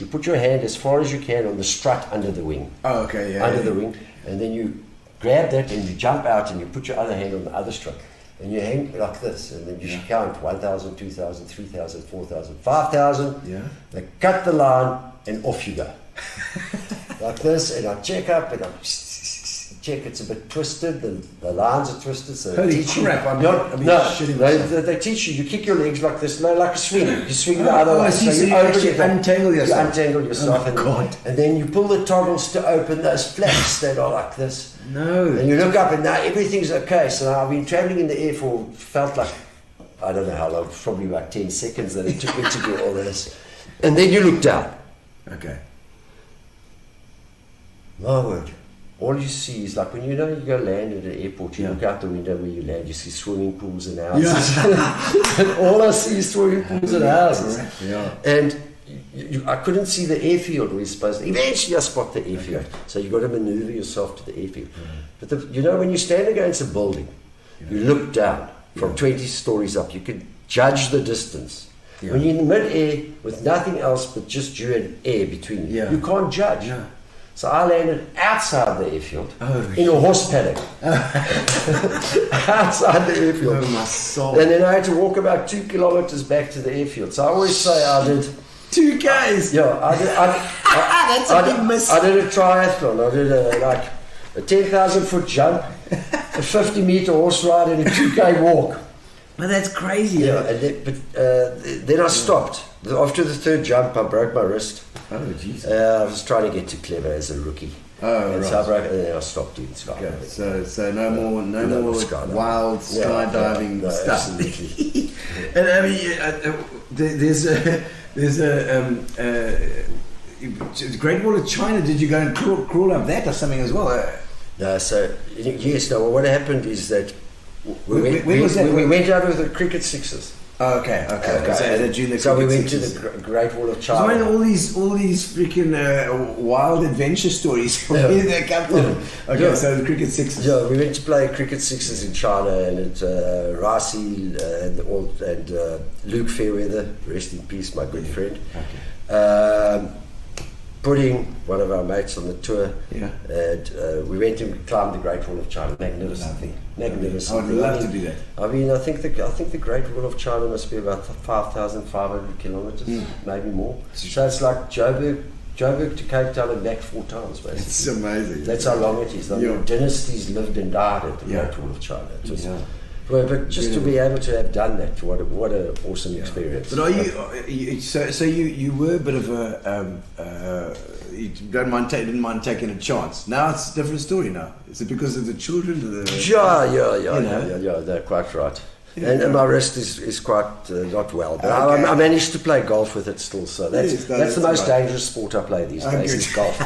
put your hand as far as you can on the strut under the wing. Oh, okay, yeah. Under the wing, and then you grab that and you jump out and you put your other hand on the other strut. And you hang like this, and then you count 1,000, 2,000, 3,000, 4,000, 5,000. Yeah. They cut the line and off you go. Like this, and I check up and I check it's a bit twisted, the lines are twisted, so Holy crap, they teach you kick your legs like this, like a swing. You swing the other way. So you actually untangle yourself. You untangle yourself, and then you pull the toggles to open those flaps that are like this. No. And you look up and now everything's okay. So now I've been traveling in the air for, felt like, I don't know how long, probably about 10 seconds that it took me to do all this. And then you look down. Okay. My word. All you see is like when you go land at an airport, you look out the window where you land, you see swimming pools and houses. And all I see is swimming pools and houses. Yeah. And I couldn't see the airfield where you're supposed to. Eventually I spot the airfield. Okay. So you've got to maneuver yourself to the airfield. But when you stand against a building, you look down from 20 stories up, you can judge the distance. Yeah. When you're in mid-air with nothing else but just you and air between you, you can't judge. Yeah. So I landed outside the airfield in a horse paddock. Outside the airfield. Oh, my soul. And then I had to walk about 2 kilometers back to the airfield. So I always say I did 2 Ks. Yeah, that's a big miss. I did a triathlon. I did a 10,000 foot jump, a 50 meter horse ride, and a 2K walk. But that's crazy. Yeah, but then I stopped After the third jump, I broke my wrist. Oh, jeez. I was trying to get too clever as a rookie. Oh, and right. so I broke, and then I stopped doing skydiving. Okay. So no more skydiving. wild skydiving no, stuff. Absolutely. And I mean, there's the Great Wall of China. Did you go and crawl up that or something as well? No, so yes. No. What happened is that we went out with the cricket sixes. Oh, okay. So we went to the Great Wall of China. So I know all these freaking wild adventure stories. Where did they come from? Okay, so the cricket sixes. Yeah, we went to play cricket sixes in China, and at Rasi and Luke Fairweather, rest in peace, my good friend. Okay. Pudding, one of our mates on the tour, and we went and climbed the Great Wall of China. Magnificent thing. Magnificent. I would love to do that. I mean, I think the Great Wall of China must be about 5,500 kilometers, maybe more. So it's like Joburg to Cape Town and back 4 times, basically. It's amazing. That's how long it is. I mean, dynasties lived and died at the Great Wall of China. It was, but just to be able to have done that, what an awesome experience. But are you so you were a bit of a you didn't mind taking a chance. Now it's a different story. Now is it because of the children? Yeah, they're quite right. And my wrist is quite not well, but I managed to play golf with it still. So that's the most dangerous sport I play these days is golf.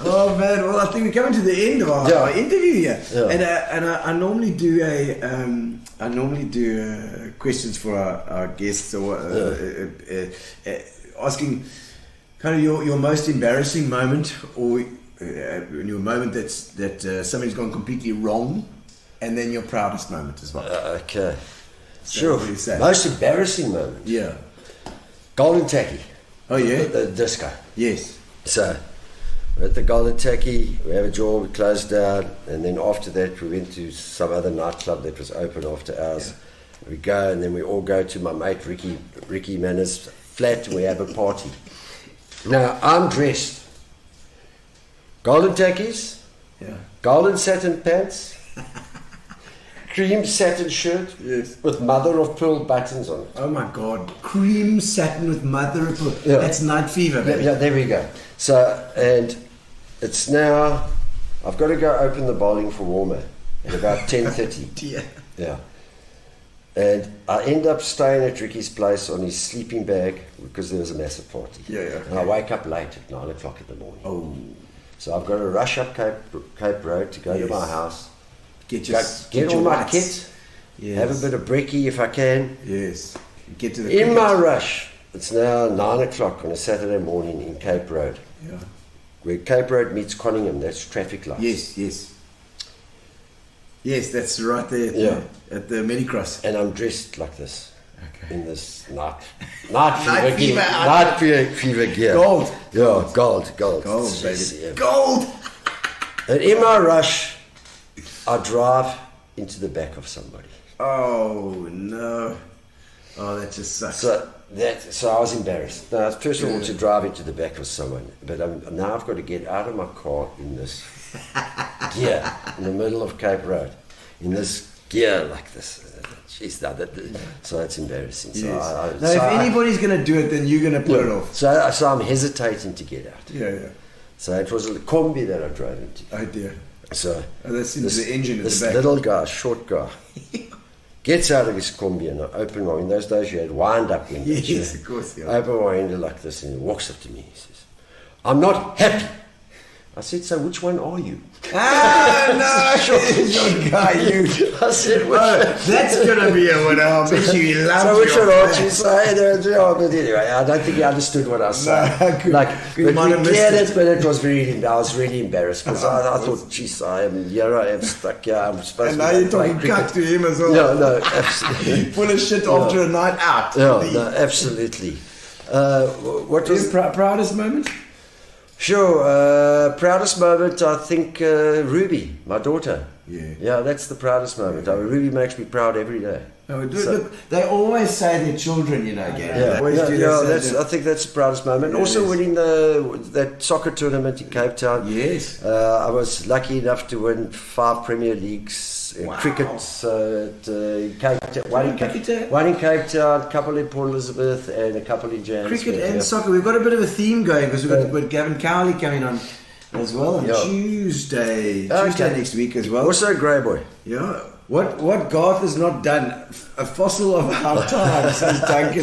Oh man! Well, I think we're coming to the end of our interview here, and I normally do questions for our guests, or asking kind of your most embarrassing moment, or your moment that something's gone completely wrong. And then your proudest moment as well. Okay. So sure. Most embarrassing moment. Yeah. Golden Takkie. Oh yeah? The disco. Yes. So, we're at the Golden Takkie, we have a jaw, we closed down, and then after that we went to some other nightclub that was open after ours. Yeah. We go, and then we all go to my mate Ricky Manners' flat, and we have a party. Now, I'm dressed. Golden Takkies. Yeah. Golden satin pants. Cream satin shirt with mother of pearl buttons on it. Oh my God! Cream satin with mother of pearl. Yeah. That's night fever, baby. Yeah, there we go. So, and it's now. I've got to go open the bowling for warmer at about 10:30. Dear. Yeah. And I end up staying at Ricky's place on his sleeping bag because there was a massive party. Yeah. And I wake up late at 9 o'clock in the morning. Oh. So I've got to rush up Cape Road to go to my house. Get all my rights. kit, have a bit of brekkie if I can. Yes. Get to the In my rush, it's now 9 o'clock on a Saturday morning in Cape Road. Yeah. Where Cape Road meets Conningham, that's traffic lights. Yes, that's right there at the Medicross. And I'm dressed like this. Okay. In this night fever gear. Gold. Yeah, gold. Gold, baby. Yeah. Gold! And in my rush, I drive into the back of somebody. Oh no! Oh, that just sucks. So I was embarrassed. Now, first of all, to drive into the back of someone, but now I've got to get out of my car in this gear in the middle of Cape Road, in this gear like this. Jeez, so that's embarrassing. Yes. If anybody's going to do it, then you're going to put it off. So I'm hesitating to get out. Yeah. So it was a combi that I drove into. Oh dear. So that's into the engine at the back. This little guy, short guy, gets out of his combi, and I open my window. In those days you had wind-up windows. Yes, of course. Yeah. I open my window like this, and he walks up to me. He says, "I'm not happy." I said, "So which one are you?" No, short guy, you. I said, that's going to be a winner. I'll bet you he loves so which your one aren't you? So, but anyway, I don't think he understood what I was saying. We cleared it, but it was I was really embarrassed because I thought, geez, I am stuck here. I'm supposed to. And now you're talking cuck to him as well. No, absolutely. Full of shit after a night out. No, absolutely. What was your proudest moment? Sure, proudest moment, I think Ruby, my daughter. Yeah. Yeah, that's the proudest moment. Ruby makes me proud every day. Look, they always say their children, you know, Gary. They always do that. I think that's the proudest moment. Also winning that soccer tournament in Cape Town. Yes. I was lucky enough to win 5 Premier Leagues in cricket at Cape Town. One in Cape Town, a couple in Port Elizabeth, and a couple in Johannesburg. Cricket and soccer. We've got a bit of a theme going because we've got Gavin Cowley coming on as well on Tuesday next week as well. Also a grey boy. Yeah. What Garth has not done, a fossil of our time since Duncan